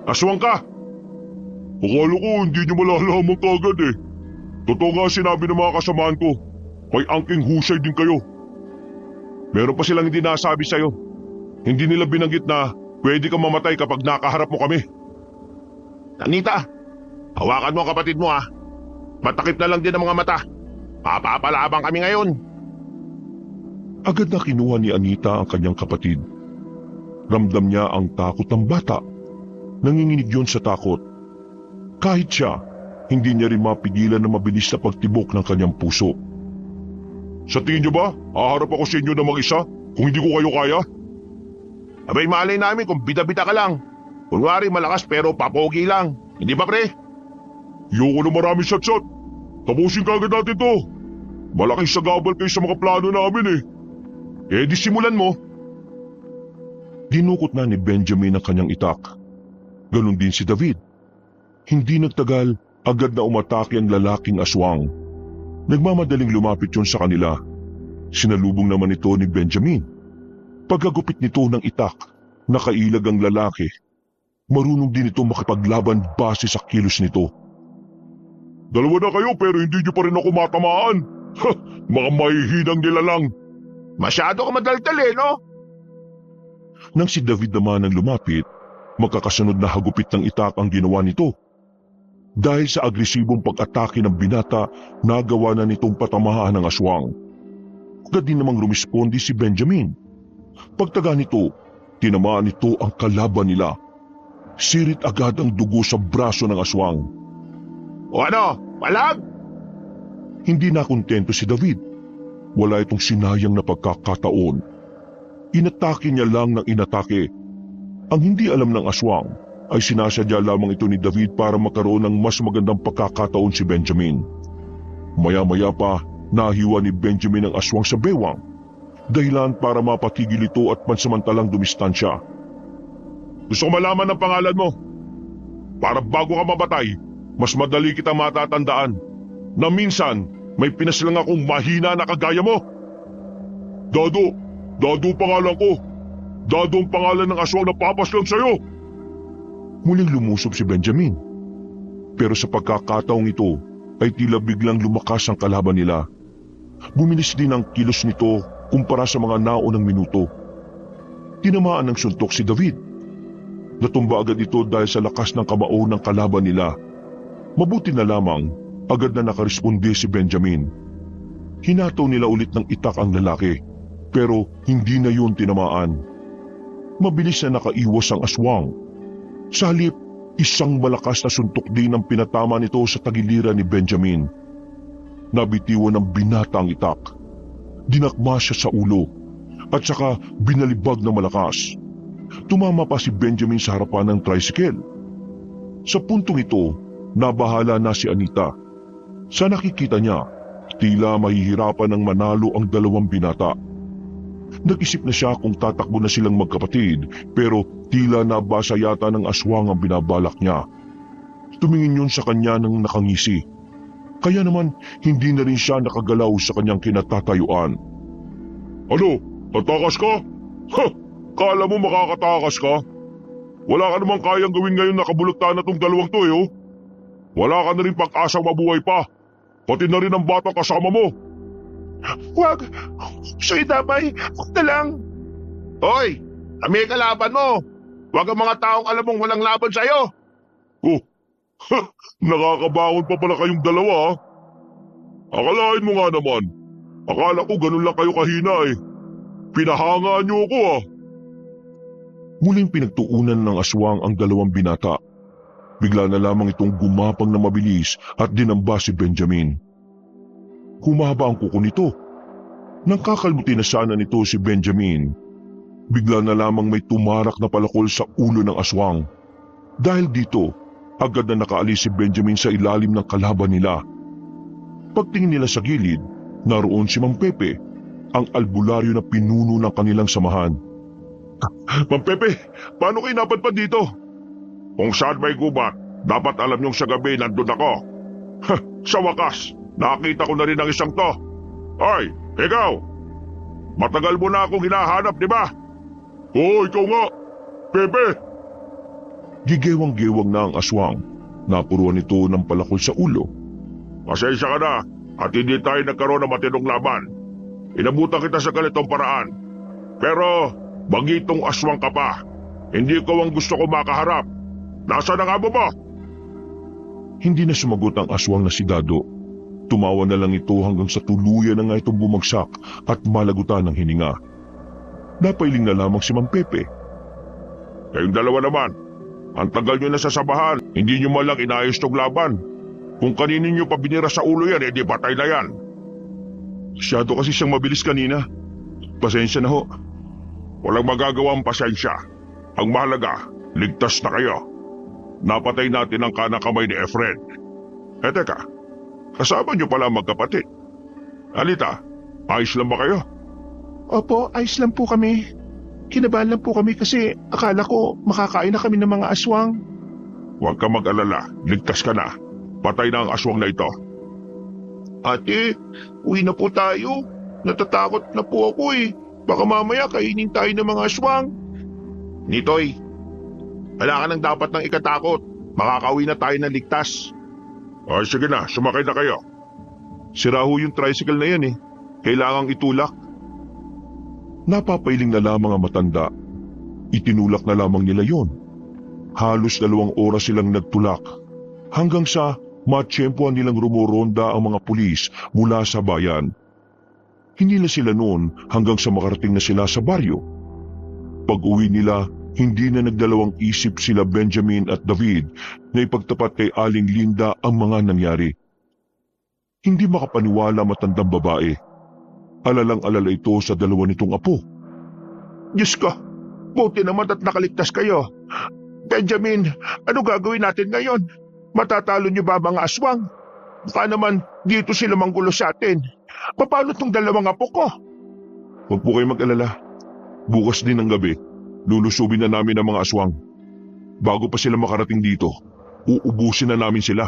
Aswang ka! Akala ko hindi niyo malalaman kagad eh. Totoo nga sinabi ng mga kasamaan ko, may angking husay din kayo. Meron pa silang hindi nasabi sa'yo. Hindi nila binanggit na pwede kang mamatay kapag nakaharap mo kami. Anita, hawakan mo ang kapatid mo ha. Matakip na lang din ang mga mata. Papapalabang kami ngayon. Agad na kinuha ni Anita ang kanyang kapatid. Ramdam niya ang takot ng bata. Nanginginig yun sa takot. Kahit siya, hindi niya rin mapigilan na mabilis na pagtibok ng kanyang puso. Sa tingin niyo ba, haharap ako sa inyo ng mag-isa kung hindi ko kayo kaya? Abay malay namin kung bida-bida ka lang. Kunwari malakas pero papogi lang. Hindi ba pre? Ayoko na maraming shot-shot. Tapusin ka agad natin to. Malaking sagabal kayo sa mga plano namin eh. Di simulan mo. Dinukot na ni Benjamin ang kanyang itak. Ganon din si David. Hindi nagtagal, agad na umatake ang lalaking aswang. Nagmamadaling lumapit yun sa kanila. Sinalubong naman ito ni Benjamin. Pagkagupit nito ng itak, nakailag ang lalaki. Marunong din ito makipaglaban base sa kilos nito. Dalawa na kayo pero hindi niyo pa rin ako matamaan. Ha! Mga mahihinang nilalang. Masyado ka madaldal no? Nang si David naman ang lumapit, magkakasunod na hagupit ng itak ang ginawa nito. Dahil sa agresibong pag-atake ng binata, nagawa na nitong patamahaan ng aswang. Agad din namang rumispondi si Benjamin. Pagtaga nito, tinamaan nito ang kalaban nila. Sirit agad ang dugo sa braso ng aswang. O ano? Malag? Hindi na kontento si David. Wala itong sinayang na pagkakataon. Inatake niya lang ng inatake. Ang hindi alam ng aswang ay sinasadya lamang ito ni David para magkaroon ng mas magandang pagkakataon si Benjamin. Maya-maya pa, nahiwa ni Benjamin ang aswang sa bewang. Dahilan para mapatigil ito at pansamantalang dumistansya. Gusto ko malaman ang pangalan mo. Para bago ka mabatay, mas madali kita matatandaan na minsan may pinaslang akong mahina na kagaya mo. Dado pangalan ko. Dado ang pangalan ng aswang na papaslang sa'yo. Muling lumusob si Benjamin. Pero sa pagkakataong ito ay tila biglang lumakas ang kalaban nila. Bumilis din ang kilos nito kumpara sa mga naunang minuto. Tinamaan ng suntok si David. Natumba agad ito dahil sa lakas ng kamao ng kalaban nila. Mabuti na lamang, agad na nakaresponde si Benjamin. Hinataw nila ulit ng itak ang lalaki, pero hindi na yun tinamaan. Mabilis na nakaiwas ang aswang. Sa halip, isang malakas na suntok din ang pinatama nito sa tagiliran ni Benjamin. Nabitiwan ng binata ang itak. Dinakma siya sa ulo, at saka binalibag na malakas. Tumama pa si Benjamin sa harapan ng tricycle. Sa puntong ito, nabahala na si Anita. Sa nakikita niya, tila mahihirapan ng manalo ang dalawang binata. Nag-isip na siya kung tatakbo na silang magkapatid, pero tila nabasa yata ng aswang ang binabalak niya. Tumingin yun sa kanya ng nakangisi. Kaya naman hindi na rin siya nakagalaw sa kanyang kinatatayuan. Ano? Tatakas ka? Ha! Kala mo makakatakas ka? Wala ka namang kayang gawin ngayon nakabuluktan na tong dalawang to oh. Wala ka na rin pag-asang mabuhay pa. Pati na rin ang batang kasama mo. Wag! Sa'yo damay! Huwag na lang! Hoy! Kami kalaban mo! Wag ang mga taong alam mong walang laban sa'yo! Oh! Ha! Nakakabangon pa pala kayong dalawa ha? Akalain mo nga naman. Akala ko ganun lang kayo kahina eh. Pinahanga niyo ako ha. Muling pinagtuunan ng aswang ang dalawang binata. Bigla na lamang itong gumapang na mabilis at dinamba si Benjamin. Humaba ang kuko nito. Nang kakalbuti na sana nito si Benjamin, bigla na lamang may tumarak na palakol sa ulo ng aswang. Dahil dito, agad na nakaalis si Benjamin sa ilalim ng kalaban nila. Pagtingin nila sa gilid, naroon si Mang Pepe, ang albularyo na pinuno ng kanilang samahan. Mang Pepe, paano kayo napadpad dito? Kung saan may gubat, dapat alam niyong sa gabi nandun ako. Sa wakas, nakita ko na rin ang isang to. Hoy, ikaw! Matagal mo na akong hinahanap, di ba? Oo, ikaw nga! Pepe! Gigewang-gewang na ang aswang. Napuruan ito ng palakol sa ulo. Pasensya ka na at hindi tayo nagkaroon ng matinong laban. Inabutan kita sa ganitong paraan. Pero bagitong aswang ka pa. Hindi ko ang gusto ko makaharap. Nasaan ang amo mo? Hindi na sumagot ang aswang na si Dado. Tumawa na lang ito hanggang sa tuluyan na nga itong bumagsak at malagutan ng hininga. Napailing na lamang si Mang Pepe. Kayong dalawa naman, ang tagal nyo na sa sabahan, hindi nyo malang inayos tong laban. Kung kaninin nyo pa binira sa ulo yan, edi patay na yan. Masyado kasi siyang mabilis kanina. Pasensya na ho. Walang magagawang pasensya. Ang mahalaga, ligtas na kayo. Napatay natin ang kanang kamay ni Efren. Teka, kasama niyo pala magkapatid. Anita, ayos lang ba kayo? Opo, ayos lang po kami. Kinabahan lang po kami kasi akala ko makakain na kami ng mga aswang. Huwag ka mag-alala, ligtas ka na. Patay na ang aswang na ito. Ate, uwi na po tayo. Natatakot na po ako eh. Baka mamaya kainin tayo ng mga aswang. Nitoy, wala ka nang dapat nang ikatakot. Makakauwi na tayo ng ligtas. Ay sige na, sumakay na kayo. Sira ho yung tricycle na yan eh. Kailangang itulak. Napapailing na lamang ang matanda. Itinulak na lamang nila yon. Halos 2 oras silang nagtulak. Hanggang sa matsyempohan nilang rumoronda ang mga pulis mula sa bayan. Hindi na sila noon hanggang sa makarating na sila sa baryo. Pag-uwi nila, hindi na nagdalawang isip sila Benjamin at David na ipagtapat kay Aling Linda ang mga nangyari. Hindi makapaniwala matandang babae. Alalang-alala ito sa 2 nitong apo. Diyos ko, buti naman at nakaligtas kayo. Benjamin, ano gagawin natin ngayon? Matatalo niyo ba mga aswang? Baka naman dito sila manggulo sa atin. Paano tong 2 apo ko? Huwag po kayong mag-alala. Bukas din ng gabi, lulusubin na namin ang mga aswang. Bago pa sila makarating dito, uubusin na namin sila.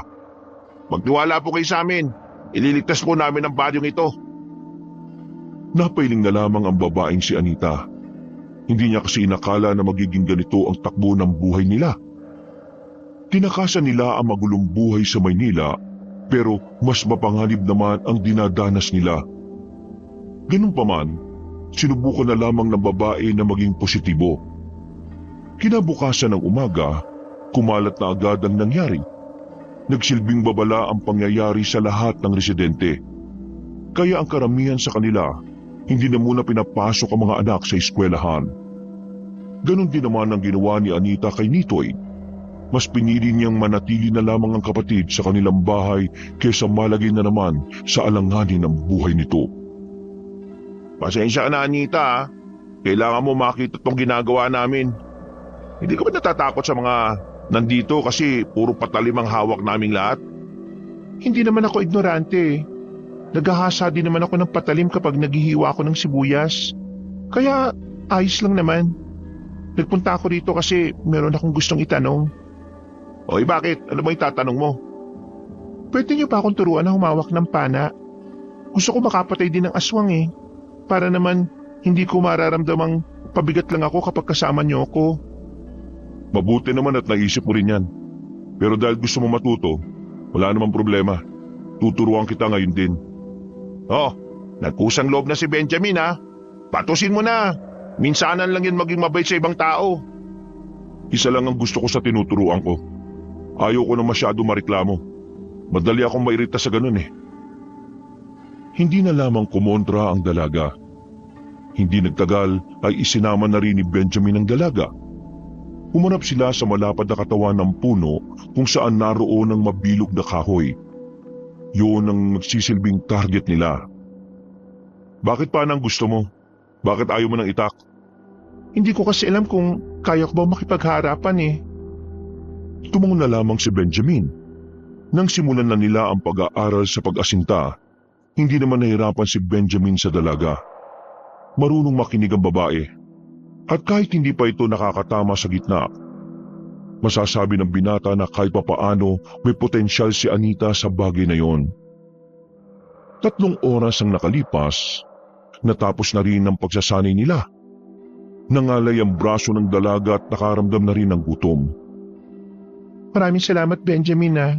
Magtiwala po kayo sa amin. Ililigtas po namin ang baryong ito. Napailing na lamang ang babaeng si Anita. Hindi niya kasi inakala na magiging ganito ang takbo ng buhay nila. Tinakasan nila ang magulong buhay sa Maynila, pero mas mapanganib naman ang dinadanas nila. Ganun pa man, sinubukan na lamang ng babae na maging positibo. Kinabukasan ng umaga, kumalat na agad ang nangyari. Nagsilbing babala ang pangyayari sa lahat ng residente. Kaya ang karamihan sa kanila, hindi na muna pinapasok ang mga anak sa eskwelahan. Ganon din naman ang ginawa ni Anita kay Nitoy. Mas pinili niyang manatili na lamang ang kapatid sa kanilang bahay kaysa malagay na naman sa alanganin ng buhay nito. Pasensya ka na, Anita. Kailangan mo makita itong ginagawa namin. Hindi ka ba natatakot sa mga nandito kasi puro patalim ang hawak naming lahat? Hindi naman ako ignorante. Naghahasa din naman ako ng patalim kapag naghihiwa ako ng sibuyas. Kaya ayos lang naman. Nagpunta ako rito kasi meron akong gustong itanong. Oy, bakit? Ano ba yung tatanong mo? Pwede niyo pa akong turuan na humawak ng pana? Gusto ko makapatay din ng aswang eh. Para naman hindi ko mararamdamang pabigat lang ako kapag kasama niyo ako. Mabuti naman at naisip mo rin yan. Pero dahil gusto mo matuto, wala namang problema. Tuturuan kita ngayon din. Oh, nagkusang loob na si Benjamin ha. Patusin mo na. Minsanan lang yun maging mabait sa ibang tao. Isa lang ang gusto ko sa tinuturuan ko. Ayaw ko na masyado mareklamo. Madali akong mairita sa ganun eh. Hindi na lamang kumontra ang dalaga. Hindi nagtagal ay isinama na rin ni Benjamin ang dalaga. Humanap sila sa malapad na katawan ng puno kung saan naroon ang mabilog na kahoy. Yun ang nagsisilbing target nila. Bakit pa nang gusto mo? Bakit ayaw mo nang itak? Hindi ko kasi alam kung kaya ko ba makipagharapan eh. Tumangon na lamang si Benjamin. Nang simulan na nila ang pag-aaral sa pag-asinta, hindi naman nahirapan si Benjamin sa dalaga. Marunong makinig ang babae. At kahit hindi pa ito nakakatama sa gitna, masasabi ng binata na kahit papaano may potensyal si Anita sa bagay na yon. 3 oras ang nakalipas, natapos na rin ang pagsasanay nila. Nangalay ang braso ng dalaga at nakaramdam na rin ng gutom. Maraming salamat Benjamin ah.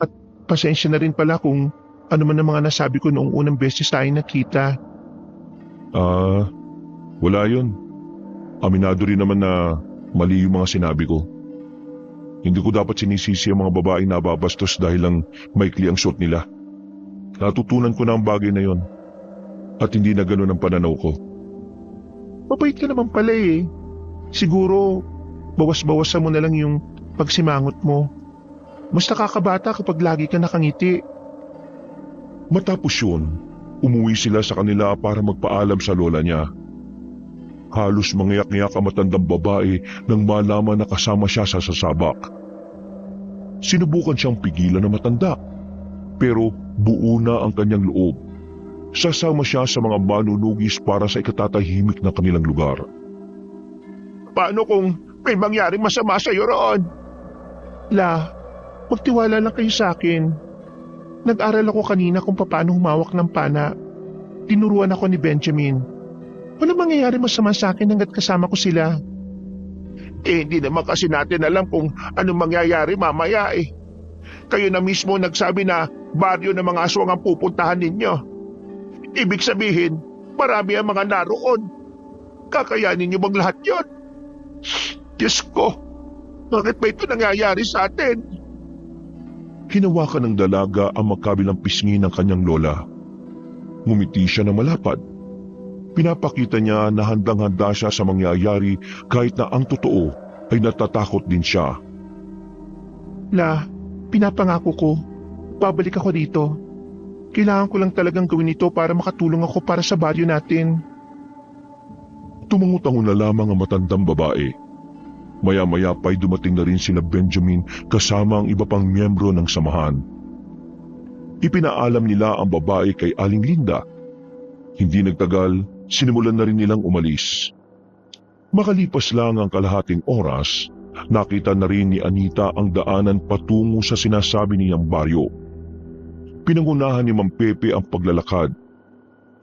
At pasensya na rin pala kung ano man ang mga nasabi ko noong unang beses tayo nakita. Wala yun. Aminado rin naman na mali yung mga sinabi ko. Hindi ko dapat sinisisi ang mga babaeng nababastos dahil lang maikli ang suot nila. Natutunan ko na ang bagay na yon. At hindi na ganun ang pananaw ko. Mabait ka naman pala eh. Siguro, bawas-bawasan mo na lang yung pagsimangot mo. Mas nakakabata kapag lagi ka nakangiti. Matapos yun, Umuwi sila sa kanila para magpaalam sa lola niya. Halos mangiyak-ngiyak ang matandang babae nang malaman na kasama siya sa sasabak. Sinubukan siyang pigilan ng matanda, pero buo na ang kanyang loob. Sasama siya sa mga manunugis para sa ikatatahimik na kanilang lugar. Paano kung may mangyaring masama sa'yo roon? La, magtiwala lang kayo sa akin. Nag-aral ako kanina kung paano humawak ng pana. Tinuruan ako ni Benjamin. Walang mangyayari masama sa akin hanggat kasama ko sila. Hindi naman kasi natin alam kung anong mangyayari mamaya eh. Kayo na mismo nagsabi na baryo ng mga aswang ang pupuntahan ninyo. Ibig sabihin, marami ang mga naroon. Kakayanin niyo bang lahat yon? Diyos ko, bakit ba ito nangyayari sa atin? Hinawakan ng dalaga ang magkabilang pisngi ng kanyang lola. Ngumiti siya na malapad. Pinapakita niya na handang-handa siya sa mangyayari kahit na ang totoo ay natatakot din siya. La, pinapangako ko, babalik ako dito. Kailangan ko lang talagang gawin ito para makatulong ako para sa baryo natin. Tumangutango na lamang ang matandang babae. Maya-maya pa'y dumating na rin sina Benjamin kasama ang iba pang miyembro ng samahan. Ipinaalam nila ang babae kay Aling Linda. Hindi nagtagal, sinimulan na rin nilang umalis. Makalipas lang ang kalahating oras, nakita na rin ni Anita ang daanan patungo sa sinasabi niyang baryo. Pinangunahan ni Mang Pepe ang paglalakad.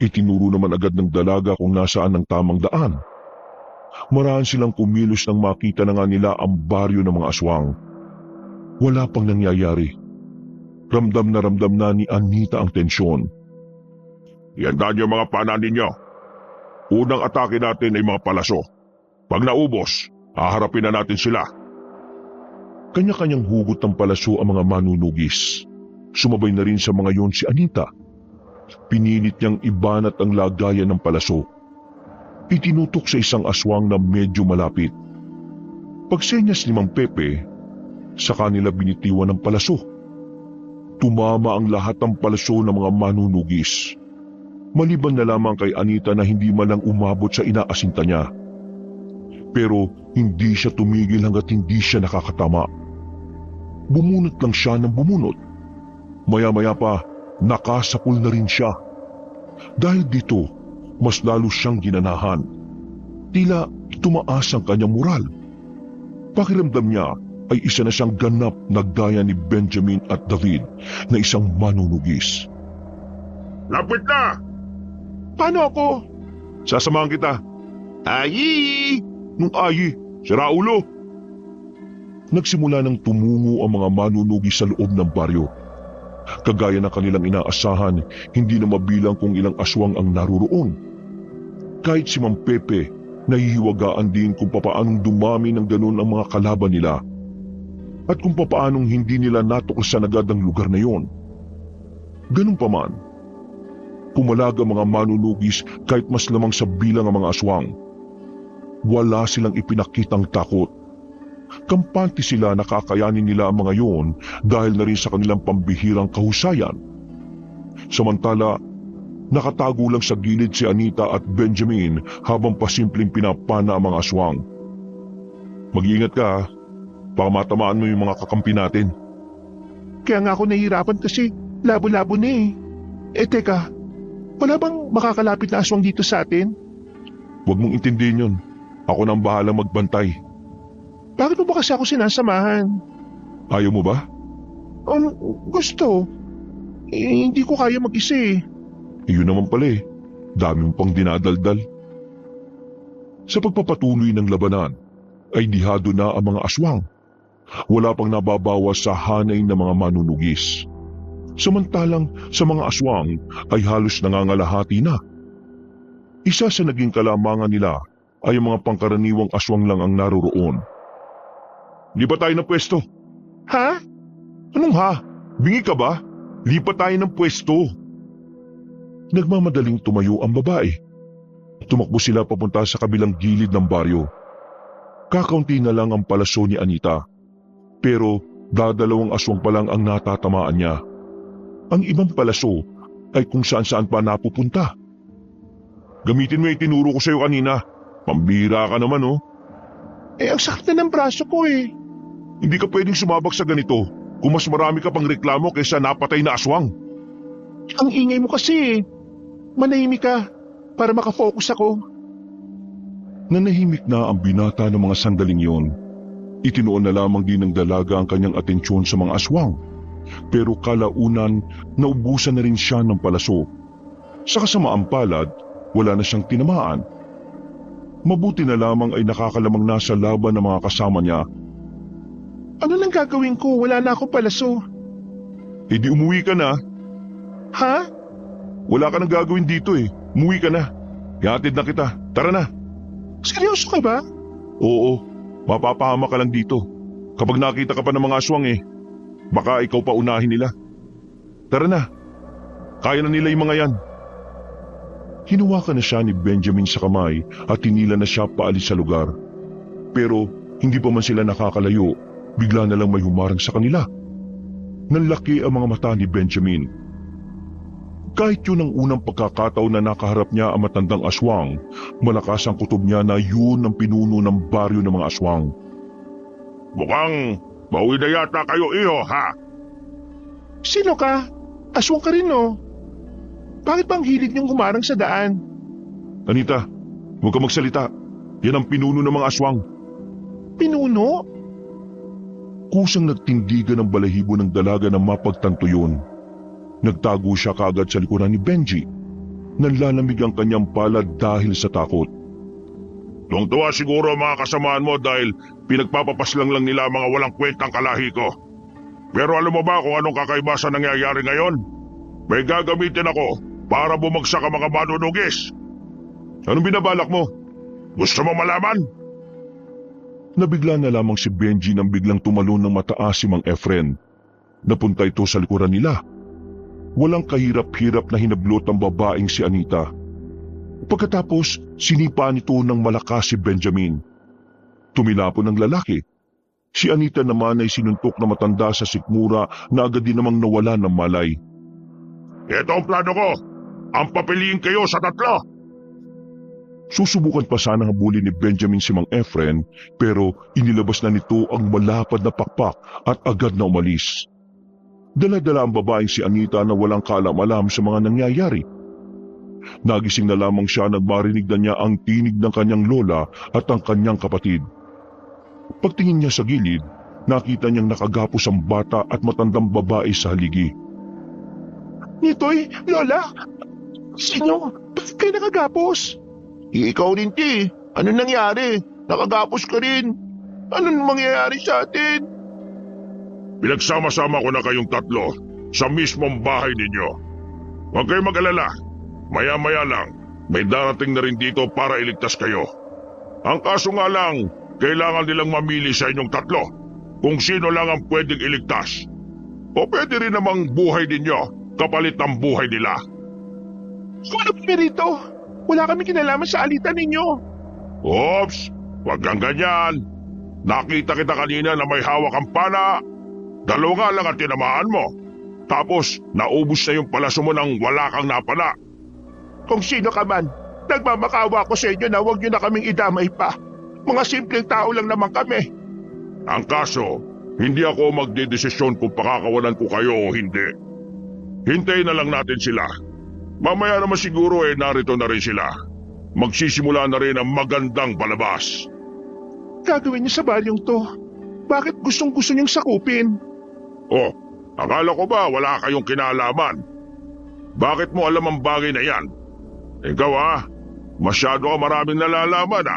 Itinuro naman agad ng dalaga kung nasaan ang tamang daan. Maraan silang kumilos nang makita na nga nila ang baryo ng mga aswang. Wala pang nangyayari. Ramdam na ni Anita ang tensyon. Iandaan niyo mga pana ninyo. Unang atake natin ay mga palaso. Pag naubos, haharapin na natin sila. Kanya-kanyang hugot ng palaso ang mga manunugis. Sumabay na rin sa mga yon si Anita. Pinilit niyang ibanat ang lagayan ng palaso. Itinutok sa isang aswang na medyo malapit. Pagsenyas ni Mang Pepe, sa kanila binitiwan ng palaso. Tumama ang lahat ng palaso ng mga manunugis. Maliban na lamang kay Anita na hindi man lang umabot sa inaasinta niya. Pero hindi siya tumigil hanggat hindi siya nakakatama. Bumunot lang siya ng bumunot. Maya-maya pa, nakasapul na rin siya. Dahil dito, mas lalo siyang ginanahan. Tila tumaas ang kanyang moral. Pakiramdam niya ay isa na siyang ganap na gaya ni Benjamin at David na isang manunugis. Lapit na! Paano ako? Sasamahan kita. Ayi! Nung ayi, sira ulo. Nagsimula ng tumungo ang mga manunugis sa loob ng baryo. Kagaya ng kanilang inaasahan, hindi na mabilang kung ilang aswang ang naroroon. Kahit si Mang Pepe, nahihiwagaan din kung papaanong dumami ng ganun ang mga kalaban nila. At kung papaanong hindi nila natuklasan agad ang lugar na yon. Ganun pa man, pumalag ang mga manunugis kahit mas lamang sa bilang ang mga aswang. Wala silang ipinakitang takot. Kampante sila na kakayanin nila ang mga yon dahil na rin sa kanilang pambihirang kahusayan. Samantala, nakatago lang sa gilid si Anita at Benjamin habang pasimpleng pinapana ang mga aswang. Mag-iingat ka, baka matamaan mo yung mga kakampi natin. Kaya nga ako nahihirapan kasi labo-labo na eh. Teka, wala bang makakalapit na aswang dito sa atin? Huwag mong intindihin yun. Ako nang bahala magbantay. Bakit mo ba kasi ako sinasamahan? Ayaw mo ba? Gusto. Hindi ko kaya mag-isa eh. Iyon naman pala eh. Dami mo pang dinadaldal. Sa pagpapatuloy ng labanan, ay dihado na ang mga aswang. Wala pang nababawas sa hanay ng mga manunugis. Samantalang sa mga aswang ay halos nangangalahati na. Isa sa naging kalamangan nila ay ang mga pangkaraniwang aswang lang ang naroroon. Lipat tayo ng pwesto. Ha? Anong ha? Bingi ka ba? Lipat tayo ng pwesto. Nagmamadaling tumayo ang babae. Tumakbo sila papunta sa kabilang gilid ng baryo. Kakaunti na lang ang palaso ni Anita. Pero dadalawang aswang pa lang ang natatamaan niya. Ang ibang palaso ay kung saan-saan pa napupunta. Gamitin mo yung tinuro ko sa'yo kanina. Pambira ka naman oh. Ang sakit na ng braso ko eh. Hindi ka pwedeng sumabak sa ganito kung mas marami ka pang reklamo kaysa napatay na aswang. Ang ingay mo kasi eh. Manahimik ka para makafocus ako. Nanahimik na ang binata ng mga sandaling yon. Itinuon na lamang din ng dalaga ang kanyang atensyon sa mga aswang. Pero kalaunan, naubusan na rin siya ng palaso. Sa kasamaang palad, wala na siyang tinamaan. Mabuti na lamang ay nakakalamang na sa laban ng mga kasama niya. Ano nang gagawin ko? Wala na akong palaso. E di umuwi ka na. Ha? Wala ka nang gagawin dito eh. Umuwi ka na. Ihatid na kita. Tara na. Seryoso ka ba? Oo, mapapahama ka lang dito. Kapag nakita ka pa ng mga aswang eh, baka ikaw pa unahin nila. Tara na. Kaya na nila yung mga yan. Hinawakan na siya ni Benjamin sa kamay at tinila na siya paalis sa lugar. Pero hindi pa man sila nakakalayo, bigla na lang may humarang sa kanila. Nanlaki ang mga mata ni Benjamin. Kahit yun ang unang pagkakataon na nakaharap niya ang matandang aswang, malakas ang kutob niya na yun ang pinuno ng baryo ng mga aswang. Mukhang mauwi na yata kayo, iho, ha? Sino ka? Aswang ka rin no? Bakit bang hilig niyong humarang sa daan? Anita, huwag ka magsalita. Yan ang pinuno ng mga aswang. Pinuno? Kusang nagtindigan ng balahibo ng dalaga na mapagtanto yun. Nagtago siya kaagad sa likuran ni Benji. Nanlalamig ang kanyang palad dahil sa takot. Tuwang-tuwa siguro ang mga kasamaan mo dahil pinagpapapaslang lang nila mga walang kwentang kalahi ko. Pero alam mo ba kung anong kakaiba sa nangyayari ngayon? May gagamitin ako para bumagsak ang mga manunugis. Anong binabalak mo? Gusto mo malaman? Nabigla na lamang si Benji nang biglang tumalon ng mataas si Mang Efren. Napunta ito sa likuran nila. Walang kahirap-hirap na hinablot ang babaeng si Anita. Pagkatapos, sinipa nito ng malakas si Benjamin. Tumilapon ang lalaki. Si Anita naman ay sinuntok na matanda sa sikmura na agad din namang nawala ng malay. Ito ang plano ko. Ang papiliin kayo sa tatlo. Susubukan pa sana habulin ni Benjamin si Mang Efren pero inilabas na nito ang malapad na pakpak at agad na umalis. Dala-dala ang babaeng si Anita na walang kaalam-alam sa mga nangyayari. Nagising na lamang siya nang marinig na niya ang tinig ng kanyang lola at ang kanyang kapatid. Pagtingin niya sa gilid, nakita niyang nakagapos ang bata at matandang babae sa haligi. Nitoy, Lola? Sino? Bakit kayo nakagapos? Ikaw din, Ti. Ano nangyari? Nakagapos ka rin. Anong mangyayari sa atin? Pinagsama-sama ko na kayong tatlo sa mismong bahay ninyo. Huwag kayong mag-alala. Maya-maya lang, may darating na rin dito para iligtas kayo. Ang kaso nga lang, kailangan nilang mamili sa inyong tatlo kung sino lang ang pwedeng iligtas. O pwede rin namang buhay ninyo kapalit ng buhay nila. Ano ba rito? Wala kami kinalaman sa alitan ninyo. Oops! Huwag kang ganyan. Nakita kita kanina na may hawak ang pana. Dalawa nga lang ang tinamaan mo. Tapos, naubos na yung palaso mo nang wala kang napala. Kung sino ka man, nagmamakawa ko sa inyo na huwag nyo na kaming idamay pa. Mga simpleng tao lang naman kami. Ang kaso, hindi ako magdedesisyon kung pakakawalan ko kayo o hindi. Hintayin na lang natin sila. Mamaya naman siguro narito na rin sila. Magsisimula na rin ang magandang palabas. Gagawin niyo sa baryong to. Bakit gustong-gusto niyong sakupin? Oh, akala ko ba wala kayong kinalaman? Bakit mo alam ang bagay na yan? Ikaw masyado ka maraming nalalaman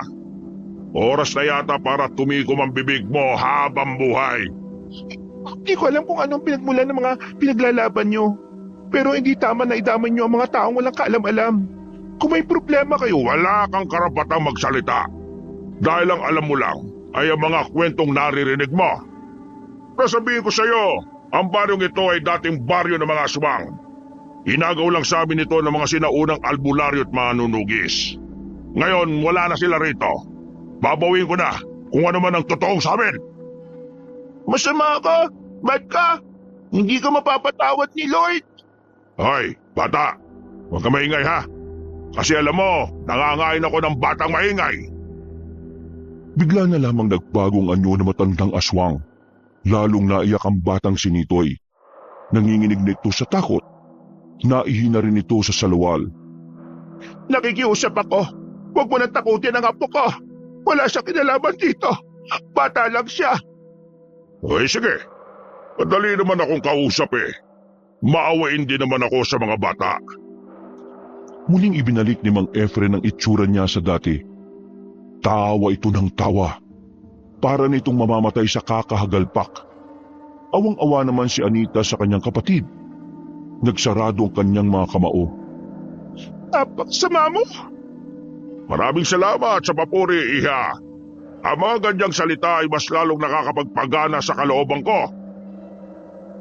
Oras na yata para tumikom ang bibig mo habang buhay. Hindi ko alam kung anong pinagmulan ng mga pinaglalaban niyo. Pero hindi tama na idamay niyo ang mga taong walang kaalam-alam. Kung may problema kayo, Wala kang karapatang magsalita. Dahil ang alam mo lang ay ang mga kwentong naririnig mo. Nasabihin ko sa iyo, ang baryong ito ay dating baryo ng mga aswang. Inagaw lang sa amin ito ng mga sinaunang albularyo at manunugis. Ngayon, wala na sila rito. Babawin ko na kung ano man ang totoong sa amin. masama ka? Bad ka? Hindi ka mapapatawad ni Lord? Hoy, Bata, huwag ka maingay ha. Kasi alam mo, nangangain ako ng batang maingay. Bigla na lamang nagbagong anyo na matandang aswang. Lalong naiyak ang batang si Nitoy. Nanginginig nito sa takot. Naihina rin ito sa salawal. Nakikiusap ako. Huwag mo nang takutin ang apo ko. Wala siya kinalaman dito. Bata lang siya. Okay, sige. Madali naman akong kausap eh. Maawain din naman ako sa mga bata. Muling ibinalik ni Mang Efren ang itsura niya sa dati. Tawa ito ng tawa. Para nitong mamamatay sa kakahagalpak. Awang-awa naman si Anita sa kanyang kapatid. Nagsarado ang kanyang mga kamao. Napaksama mo. Maraming salamat sa papuri, Iha. Ang mga ganyang salita ay mas lalong nakakapagpagana sa kalooban ko.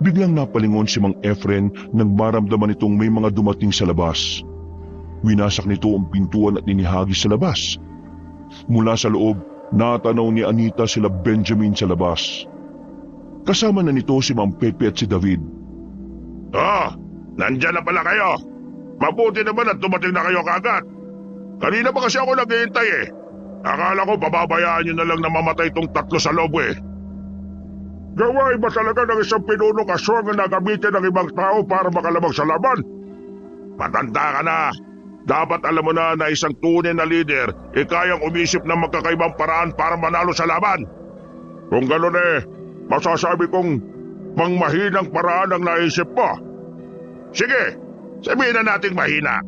Biglang napalingon si Mang Efren nang maramdaman itong may mga dumating sa labas. Winasak nito ang pintuan at inihagis sa labas. Mula sa loob, natanaw ni Anita sila Benjamin sa labas. Kasama na nito si Mang Pepe at si David. Nandyan na pala kayo. Mabuti naman at dumating na kayo kagad. Kanina pa kasi ako naghihintay eh. Akala ko pababayaan nyo na lang na mamatay itong tatlo sa loob eh. Gawain ba talaga ng isang pinunong aswang na gagamitin ng ibang tao para makalabag sa laban? Matanda ka na. Dapat alam mo na isang tunay na leader kayang umisip ng magkakaibang paraan para manalo sa laban. Kung gano'n masasabi kong mangmahinang paraan ang naisip mo. Sige, sabihin na nating mahina.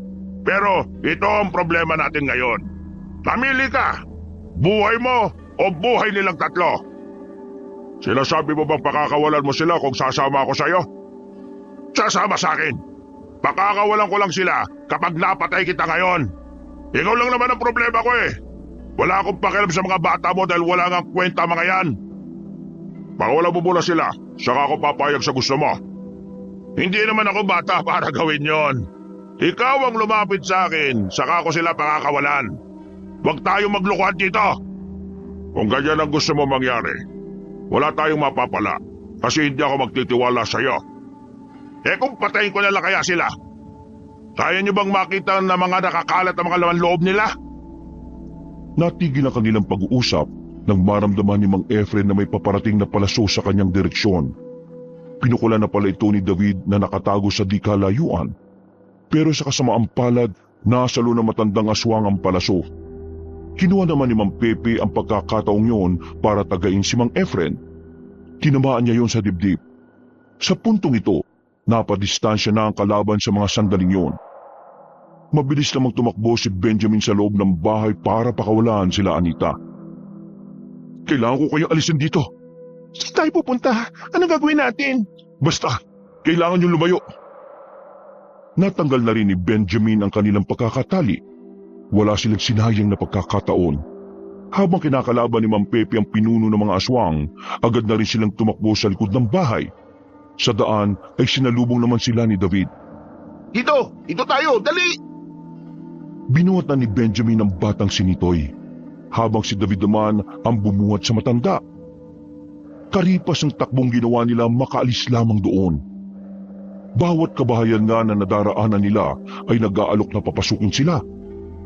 Pero ito ang problema natin ngayon. Mamili ka, buhay mo o buhay nilang tatlo. Sinasabi mo bang pakakawalan mo sila kung sasama ako sa'yo? Sasama sa akin. Pakakawalan ko lang sila kapag napatay kita ngayon. Ikaw lang naman ang problema ko eh. Wala akong pakialam sa mga bata mo dahil wala ngang kwenta mga yan. Pakawalan mo muna sila, saka ako papayag sa gusto mo. Hindi naman ako bata para gawin yon. Ikaw ang lumapit sa akin, saka ako sila pakakawalan. Huwag tayong maglukuhan dito. Kung ganyan ang gusto mo mangyari, wala tayong mapapala kasi hindi ako magtitiwala sa iyo. Kung patayin ko na lang kaya sila, kaya niyo bang makita na mga nakakalat ang mga laman loob nila? Natigil ang kanilang pag-uusap nang maramdaman ni Mang Efren na may paparating na palaso sa kanyang direksyon. Pinukulan na pala ito ni David na nakatago sa di kalayuan. Pero sa kasamaang palad, nasalo na matandang aswang ang palaso. Kinuha naman ni Mang Pepe ang pagkakataong yon para tagain si Mang Efren. Tinamaan niya yon sa dibdib. Sa puntong ito, napadistansya na ang kalaban sa mga sandaling yon. Mabilis namang tumakbo si Benjamin sa loob ng bahay para pakawalan sila Anita. Kailangan ko kayong alisin dito. Saan tayo pupunta? Anong gagawin natin? Basta, kailangan niyong lumayo. Natanggal na rin ni Benjamin ang kanilang pagkakatali. Wala silang sinayang na pagkakataon. Habang kinakalaban ni Mang Pepe ang pinuno ng mga aswang, agad na rin silang tumakbo sa likod ng bahay. Sa daan ay sinalubong naman sila ni David. Ito tayo, dali! Binuhat na ni Benjamin ang batang si Nitoy, habang si David naman ang bumuhat sa matanda. Karipas ang takbong ginawa nila makaalis lamang doon. Bawat kabahayan nga na nadaraanan nila ay nag-aalok na papasukin sila.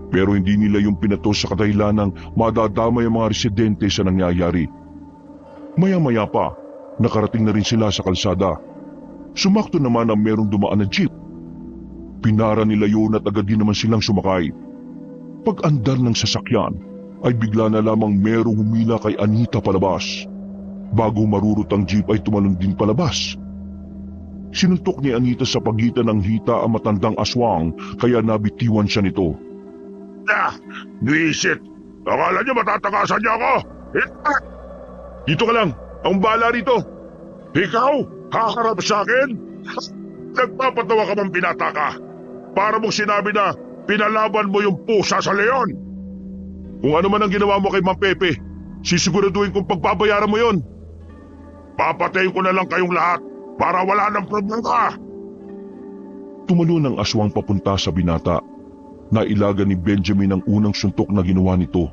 Pero hindi nila yung pinato sa kadahilanang madadamay ang mga residente sa nangyayari. Maya-maya pa, nakarating na rin sila sa kalsada. Sumakto naman ang merong dumaan na jeep. Pinara nila yun at agad din naman silang sumakay. Pag-andar ng sasakyan, ay bigla na lamang merong humila kay Anita palabas. Bago marurot ang jeep ay tumalon din palabas. Sinuntok ni Anita sa pagitan ng hita ang matandang aswang kaya nabitiwan siya nito. Visit! Akala niyo matatakasan niyo ako? Dito ka lang! Ang bala rito! Ikaw? Haharap sa akin? Nagpapatawa ka bang binata ka? Para mong sinabi na pinalaban mo yung pusa sa leon. Kung ano man ang ginawa mo kay Mang Pepe, sisiguraduhin kong pagbabayaran mo yon. Papatayin ko na lang kayong lahat para wala ng problema. Tumalon ang aswang papunta sa binata. Nailaga ni Benjamin ang unang suntok na ginawa nito.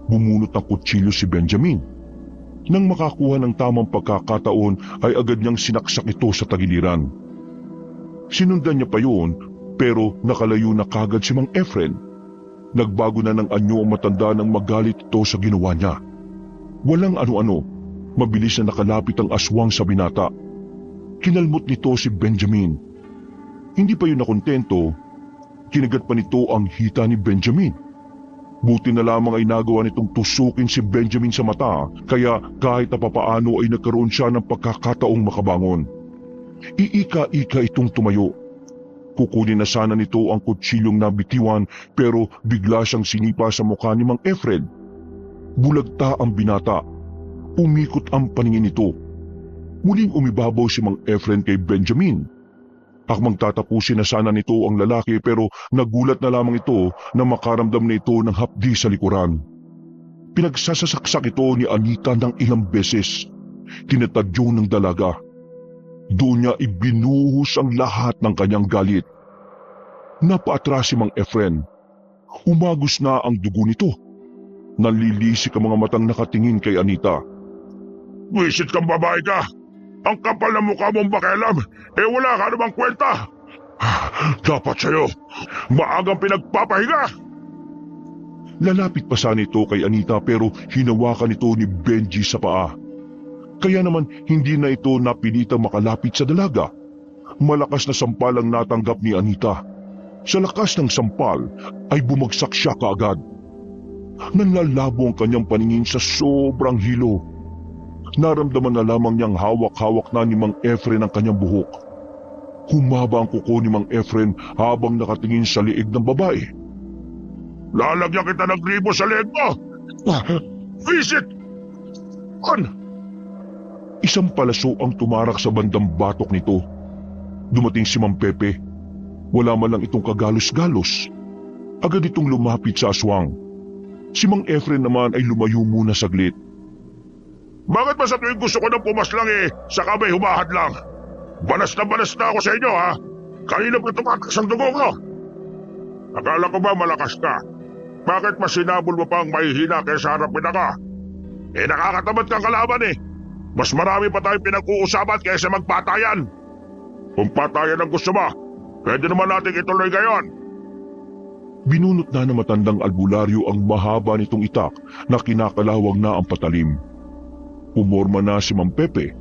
Bumunot ng kutsilyo si Benjamin. Nang makakuha ng tamang pagkakataon ay agad niyang sinaksak ito sa tagiliran. Sinundan niya pa yun, pero nakalayo na kagad si Mang Efren. Nagbago na ng anyo ang matanda nang magalit ito sa ginawa niya. Walang ano-ano, mabilis na nakalapit ang aswang sa binata. Kinalmot nito si Benjamin. Hindi pa yun nakontento, kinagat pa nito ang hita ni Benjamin. Buti na lamang ay nagawa nitong tusukin si Benjamin sa mata, kaya kahit na papaano ay nagkaroon siya ng pagkakataong makabangon. Iika-ika itong tumayo. Kukunin na sana nito ang kutsilyong nabitiwan, pero bigla siyang sinipa sa mukha ni Mang Efren. Bulagta ang binata. Umikot ang paningin nito. Muling umibabaw si Mang Efren kay Benjamin. Akmang tatapusin na sana nito ang lalaki, pero nagulat na lamang ito na makaramdam na ito ng hapdi sa likuran. Pinagsasaksak ito ni Anita ng ilang beses. Tinatadyo ng dalaga. Doon niya ibinuhos ang lahat ng kanyang galit. Napaatras si Mang Efren. Umagos na ang dugo nito. Nanlilisik ang mga matang nakatingin kay Anita. Wisit kang babae ka! Ang kapal na mukha mong bakelam, wala ka namang kwenta! Dapat sa'yo, maagang pinagpapahinga! Lalapit pa sana ito kay Anita, pero hinawakan ito ni Benji sa paa. Kaya naman hindi na ito napilitang makalapit sa dalaga. Malakas na sampal ang natanggap ni Anita. Sa lakas ng sampal ay bumagsak siya kaagad. Nanlalabo ang kanyang paningin sa sobrang hilo. Naramdaman na lamang niyang hawak-hawak na ni Mang Efren ang kanyang buhok. Humaba ang kuko ni Mang Efren habang nakatingin sa liig ng babae. Lalagyan kita ng gribo sa leeg mo! Visit! Isang palaso ang tumarak sa bandang batok nito. Dumating si Mang Pepe. Wala man lang itong kagalos-galos. Agad itong lumapit sa aswang. Si Mang Efren naman ay lumayo muna saglit. Bakit ba sa tuwing gusto ko ng pumaslang saka may humahad lang? Banas na ako sa inyo, ha? Kanina pa tumakas ang dugo ko. Akala ko ba malakas ka? Bakit mas sinabol mo pang mahihina kaysa harapin ako? Nakakatamad kang kalaban Mas marami pa tayong pinag-uusapan kaysa magpatayan. Kung patayan ang gusto mo, pwede naman natin ituloy ngayon. Binunot na ng matandang albularyo ang mahaba nitong itak na kinakalawag na ang patalim. Umorma na si Mang Pepe.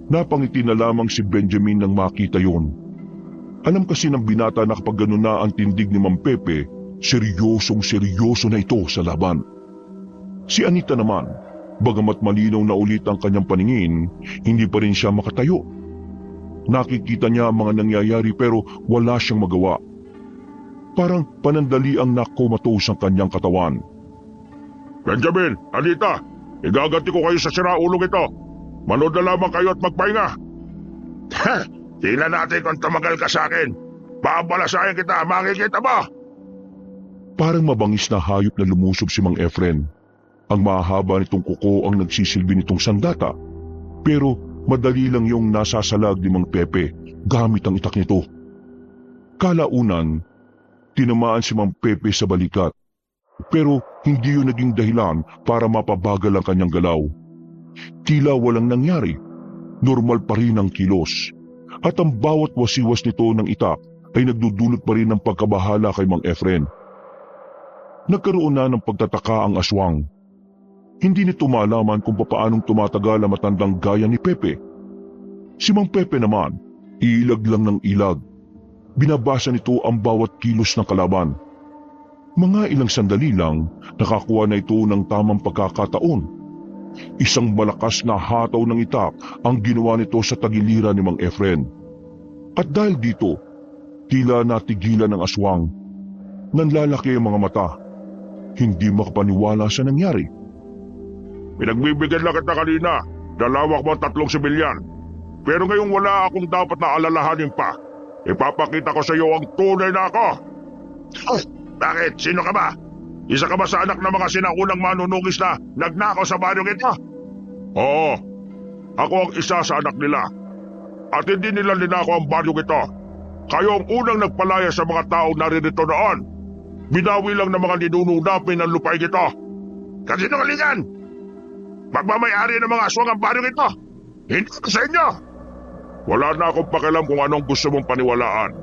Napangiti na lamang si Benjamin nang makita yon. Alam kasi ng binata na kapag gano'n na ang tindig ni Mang Pepe, seryosong-seryoso na ito sa laban. Si Anita naman, bagamat malinaw na ulit ang kanyang paningin, hindi pa rin siya makatayo. Nakikita niya ang mga nangyayari pero wala siyang magawa. Parang panandali ang nakomatos ang kanyang katawan. Benjamin, Anita, igaganti ko kayo sa siraulong ito. Manood na lamang kayo at magpahinga. Tingnan natin kung tumagal ka sa akin. Babalasahin kita, makikita mo! Parang mabangis na hayop na lumusob si Mang Efren. Ang mahaba nitong kuko ang nagsisilbi nitong sandata. Pero madali lang yung nasasalag ni Mang Pepe gamit ang itak nito. Kalaunan, tinamaan si Mang Pepe sa balikat. Pero hindi yun naging dahilan para mapabagal ang kanyang galaw. Tila walang nangyari. Normal pa rin ang kilos. At ang bawat wasiwas nito ng itak ay nagdudulot pa rin ng pagkabahala kay Mang Efren. Nagkaroon na ng pagtataka ang aswang. Hindi nito malaman kung paanong tumatagal ang matandang gaya ni Pepe. Si Mang Pepe naman, ilag lang ng ilag. Binabasa nito ang bawat kilos ng kalaban. Mga ilang sandali lang, nakakuha na ito ng tamang pagkakataon. Isang malakas na hataw ng itak ang ginawa nito sa tagiliran ni Mang Efren. At dahil dito, tila natigilan ng aswang. Nanlalaki ang mga mata. Hindi makapaniwala sa nangyari. Pinagbibigyan lang kita kanina. Dalawak mo 3 sibilyan. Pero ngayong wala akong dapat na alalahanin pa. Ipapakita ko sa iyo ang tunay na ako. Bakit? Sino ka ba? Isa ka ba sa anak ng mga sinaunang manunugis na nagnakaw sa baryong ito? Oo. Ako ang isa sa anak nila. At hindi nila ninakaw ang baryong ito. Kayo ang unang nagpalaya sa mga taong naririto noon. Binawi lang ng mga ninuno namin ng lupain ito. Kasinungalingan! Magmamayari ng mga aswang ang baryong ito. Hindi ko sa inyo. Wala na akong pakialam kung anong gusto mong paniwalaan.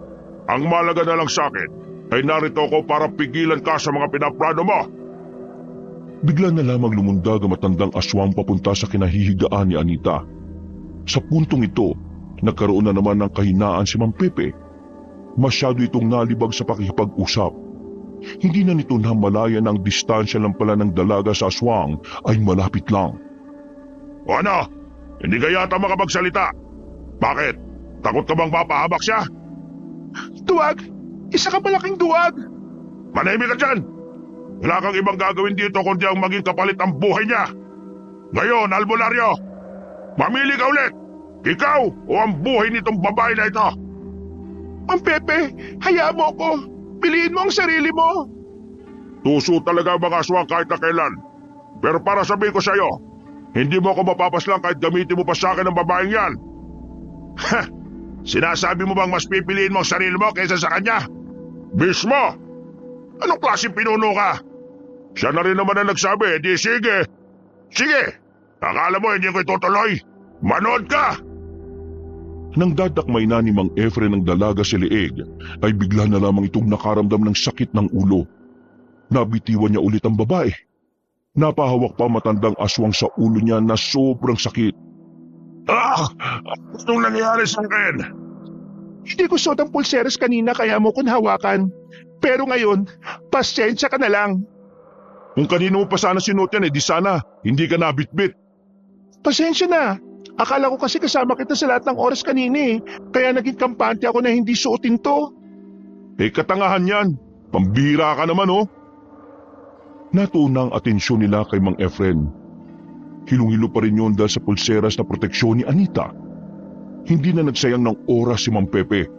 Ang malaga na lang sa akin ay narito ako para pigilan ka sa mga pinaplano mo. Bigla na lamang lumundag ang matandang aswang papunta sa kinahihigaan ni Anita. Sa puntong ito, nagkaroon na naman ng kahinaan si Mang Pepe. Masyado itong nalibag sa pakikipag-usap. Hindi na nito namalayan na ang distansya lang pala ng dalaga sa aswang ay malapit lang. O ano? Hindi ka yata makapagsalita. Bakit? Takot ka bang mapahamak siya? Duwag! Isa ka malaking duwag! Manahimik ka dyan! Wala kang ibang gagawin dito kundi ang maging kapalit ang buhay niya. Ngayon, albularyo, mamili ka ulit! Ikaw o ang buhay nitong babae na ito? Mang Pepe, hayaan mo ako! Piliin mo ang sarili mo! Tuso talaga ang mga aswang kahit na kailan. Pero para sabihin ko sa iyo, hindi mo ako mapapaslang kahit gamitin mo pa sa akin ang babaeng yan. Ha! Sinasabi mo bang mas pipiliin mo ang sarili mo kaysa sa kanya? Mismo! Anong klaseng pinuno ka? Siya na rin naman ang nagsabi, di sige. Sige! Akala mo hindi ko itutuloy? Manood ka! Nang dadakmay na ni Mang Efren ng dalaga si Leeg, ay bigla na lamang itong nakaramdam ng sakit ng ulo. Nabitiwan niya ulit ang babae. Napahawak pa matandang aswang sa ulo niya na sobrang sakit. Anong nangyari sa akin? Hindi ko suot ang pulseras kanina kaya mo kong hawakan. Pero ngayon, pasensya ka na lang. Kung kanino mo pa sana sinuot yan, di sana hindi ka nabitbit. Pasensya na. Akala ko kasi kasama kita sa lahat ng oras kanina eh. Kaya naging kampante ako na hindi suotin to. Katangahan yan. Pambira ka naman oh. Natuon ang atensyon nila kay Mang Efren. Hilong-hilo pa rin yun dahil sa pulseras na proteksyon ni Anita. Hindi na nagsayang ng oras si Mang Pepe.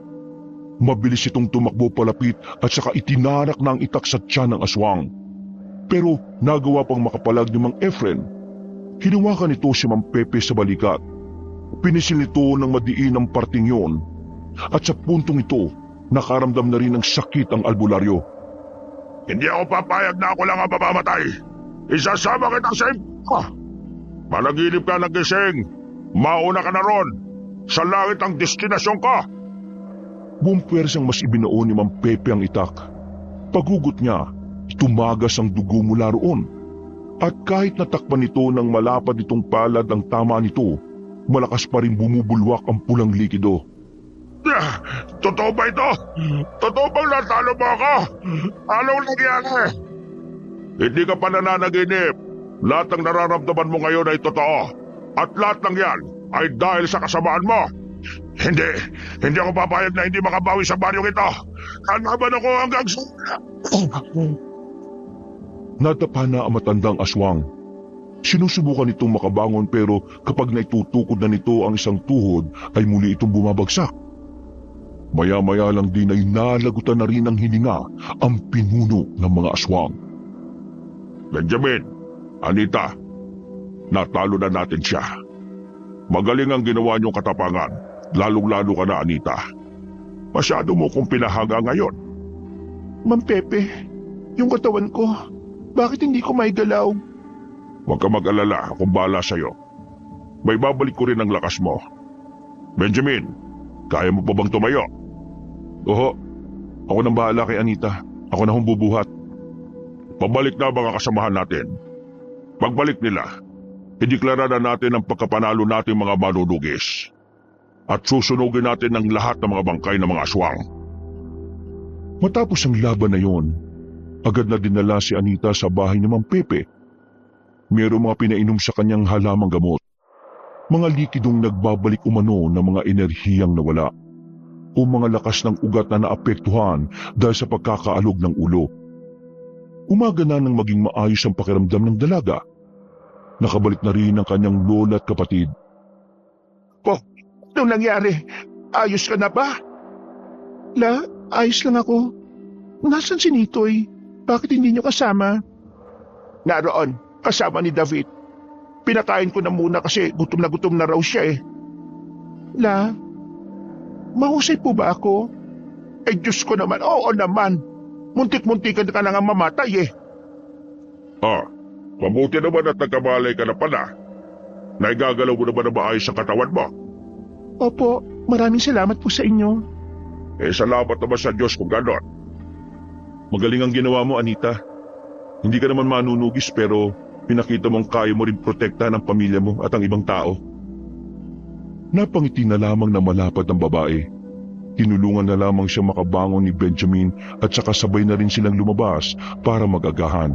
Mabilis itong tumakbo palapit at saka itinarak na ang itak sa tiyan ng aswang. Pero nagawa pang makapalag ni Mang Efren. Hinawakan nito si Mang Pepe sa balikat. Pinisil nito ng madiin ang parting yon. At sa puntong ito, nakaramdam na rin ng sakit ang albularyo. Hindi ako papayag na ako lang ang mamamatay. Isasama kita sa Managinip ka ng gising. Mauna ka na ron. Sa langit ang destinasyon ka. Buong puwersang mas ibinoon ni Mang Pepe ang itak. Paghugot niya, tumagas ang dugo mula roon. At kahit natakpan nito ng malapad itong palad ang tama nito, malakas pa rin bumubulwak ang pulang likido. Totoo ba ito? Totoo bang natalo mo ako? Anong nangyari? Hindi ka pa nananaginip. Lahat ng nararamdaman mo ngayon ay totoo. At lahat ng yan ay dahil sa kasamaan mo. Hindi ako papayag na hindi makabawi sa baryong ito. Kalaban ako hanggang sa... Nadapa na ang matandang aswang. Sinusubukan itong makabangon pero kapag naitutukod na nito ang isang tuhod ay muli itong bumabagsak. Maya-maya lang din ay nalagutan na rin ng hininga ang pinuno ng mga aswang. Benjamin, Anita, natalo na natin siya. Magaling ang ginawa niyong katapangan, lalong-lalo ka na Anita. Masyado mo kong pinahaga ngayon. Mang Pepe, yung katawan ko, bakit hindi ko maigalaw? Huwag ka mag-alala, akong bahala sa'yo. May babalik ko rin ang lakas mo. Benjamin, kaya mo pa bang tumayo? Oo, ako nang bahala kay Anita. Ako na bubuhat. Pabalik na mga kasamahan natin. Pagbalik nila, ideklara na natin ang pagkapanalo natin mga manunugis. At susunugin natin ang lahat ng mga bangkay ng mga aswang. Matapos ang laban na yon, agad na dinala si Anita sa bahay ni Mang Pepe. Mayroong mga pinainom sa kanyang halamang gamot. Mga likidong nagbabalik umano ng mga enerhiyang nawala. O mga lakas ng ugat na naapektuhan dahil sa pagkakaalog ng ulo. Umaga na nang maging maayos ang pakiramdam ng dalaga. Nakabalik na rin ang kanyang lola at kapatid. Anong nangyari? Ayos ka na ba? Ayos lang ako. Nasaan si Nitoy? Bakit hindi niyo kasama? Naroon, kasama ni David. Pinakain ko na muna kasi gutom na raw siya eh. Mahusay po ba ako? Diyos ko naman, oo naman. Muntik-muntikan ka na nga mamatay eh. Mabuti naman at nagkabalay ka na pala. Naigagalaw mo naman na maayos sa katawan mo. Opo, Maraming salamat po sa inyo. Salamat naman sa Diyos kung gano'n. Magaling ang ginawa mo, Anita. Hindi ka naman manunugis pero pinakita mong kaya mo rin protektahan ang pamilya mo at ang ibang tao. Napangiti na lamang na malapad ang babae. Tinulungan na lamang siya makabangon ni Benjamin at saka sabay na rin silang lumabas para mag-agahan.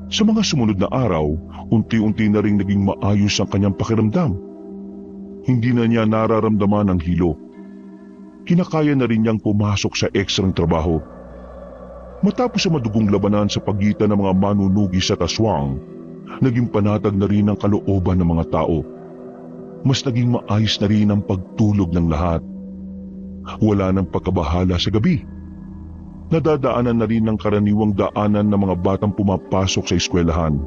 Sa mga sumunod na araw, unti-unti na rin naging maayos ang kanyang pakiramdam. Hindi na niya nararamdaman ang hilo. Kinakaya na rin niyang pumasok sa ekstrang trabaho. Matapos ang madugong labanan sa pagitan ng mga manunugis at aswang, naging panatag na rin ang kalooban ng mga tao. Mas naging maayos na rin ang pagtulog ng lahat. Wala nang pagkabahala sa gabi. Nadadaanan na rin ng karaniwang daanan ng mga batang pumapasok sa eskwelahan.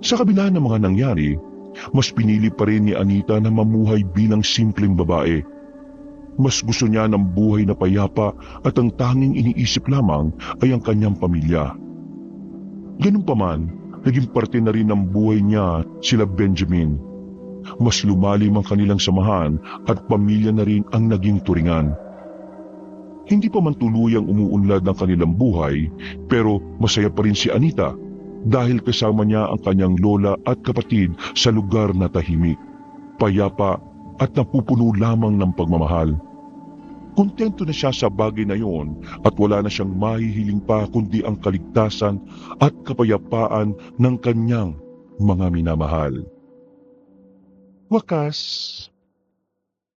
Sa kabila ng mga nangyari, mas pinili pa rin ni Anita na mamuhay bilang simpleng babae. Mas gusto niya ng buhay na payapa at ang tanging iniisip lamang ay ang kanyang pamilya. Ganun pa man, naging parte na rin ng buhay niya sila Benjamin. Mas lumalim ang kanilang samahan at pamilya na rin ang naging turingan. Hindi pa man tuluyang umuunlad ang kanilang buhay, pero masaya pa rin si Anita dahil kasama niya ang kanyang lola at kapatid sa lugar na tahimik, payapa at napupuno lamang ng pagmamahal. Kontento na siya sa bagay na yon at wala na siyang mahihiling pa kundi ang kaligtasan at kapayapaan ng kanyang mga minamahal. Wakas,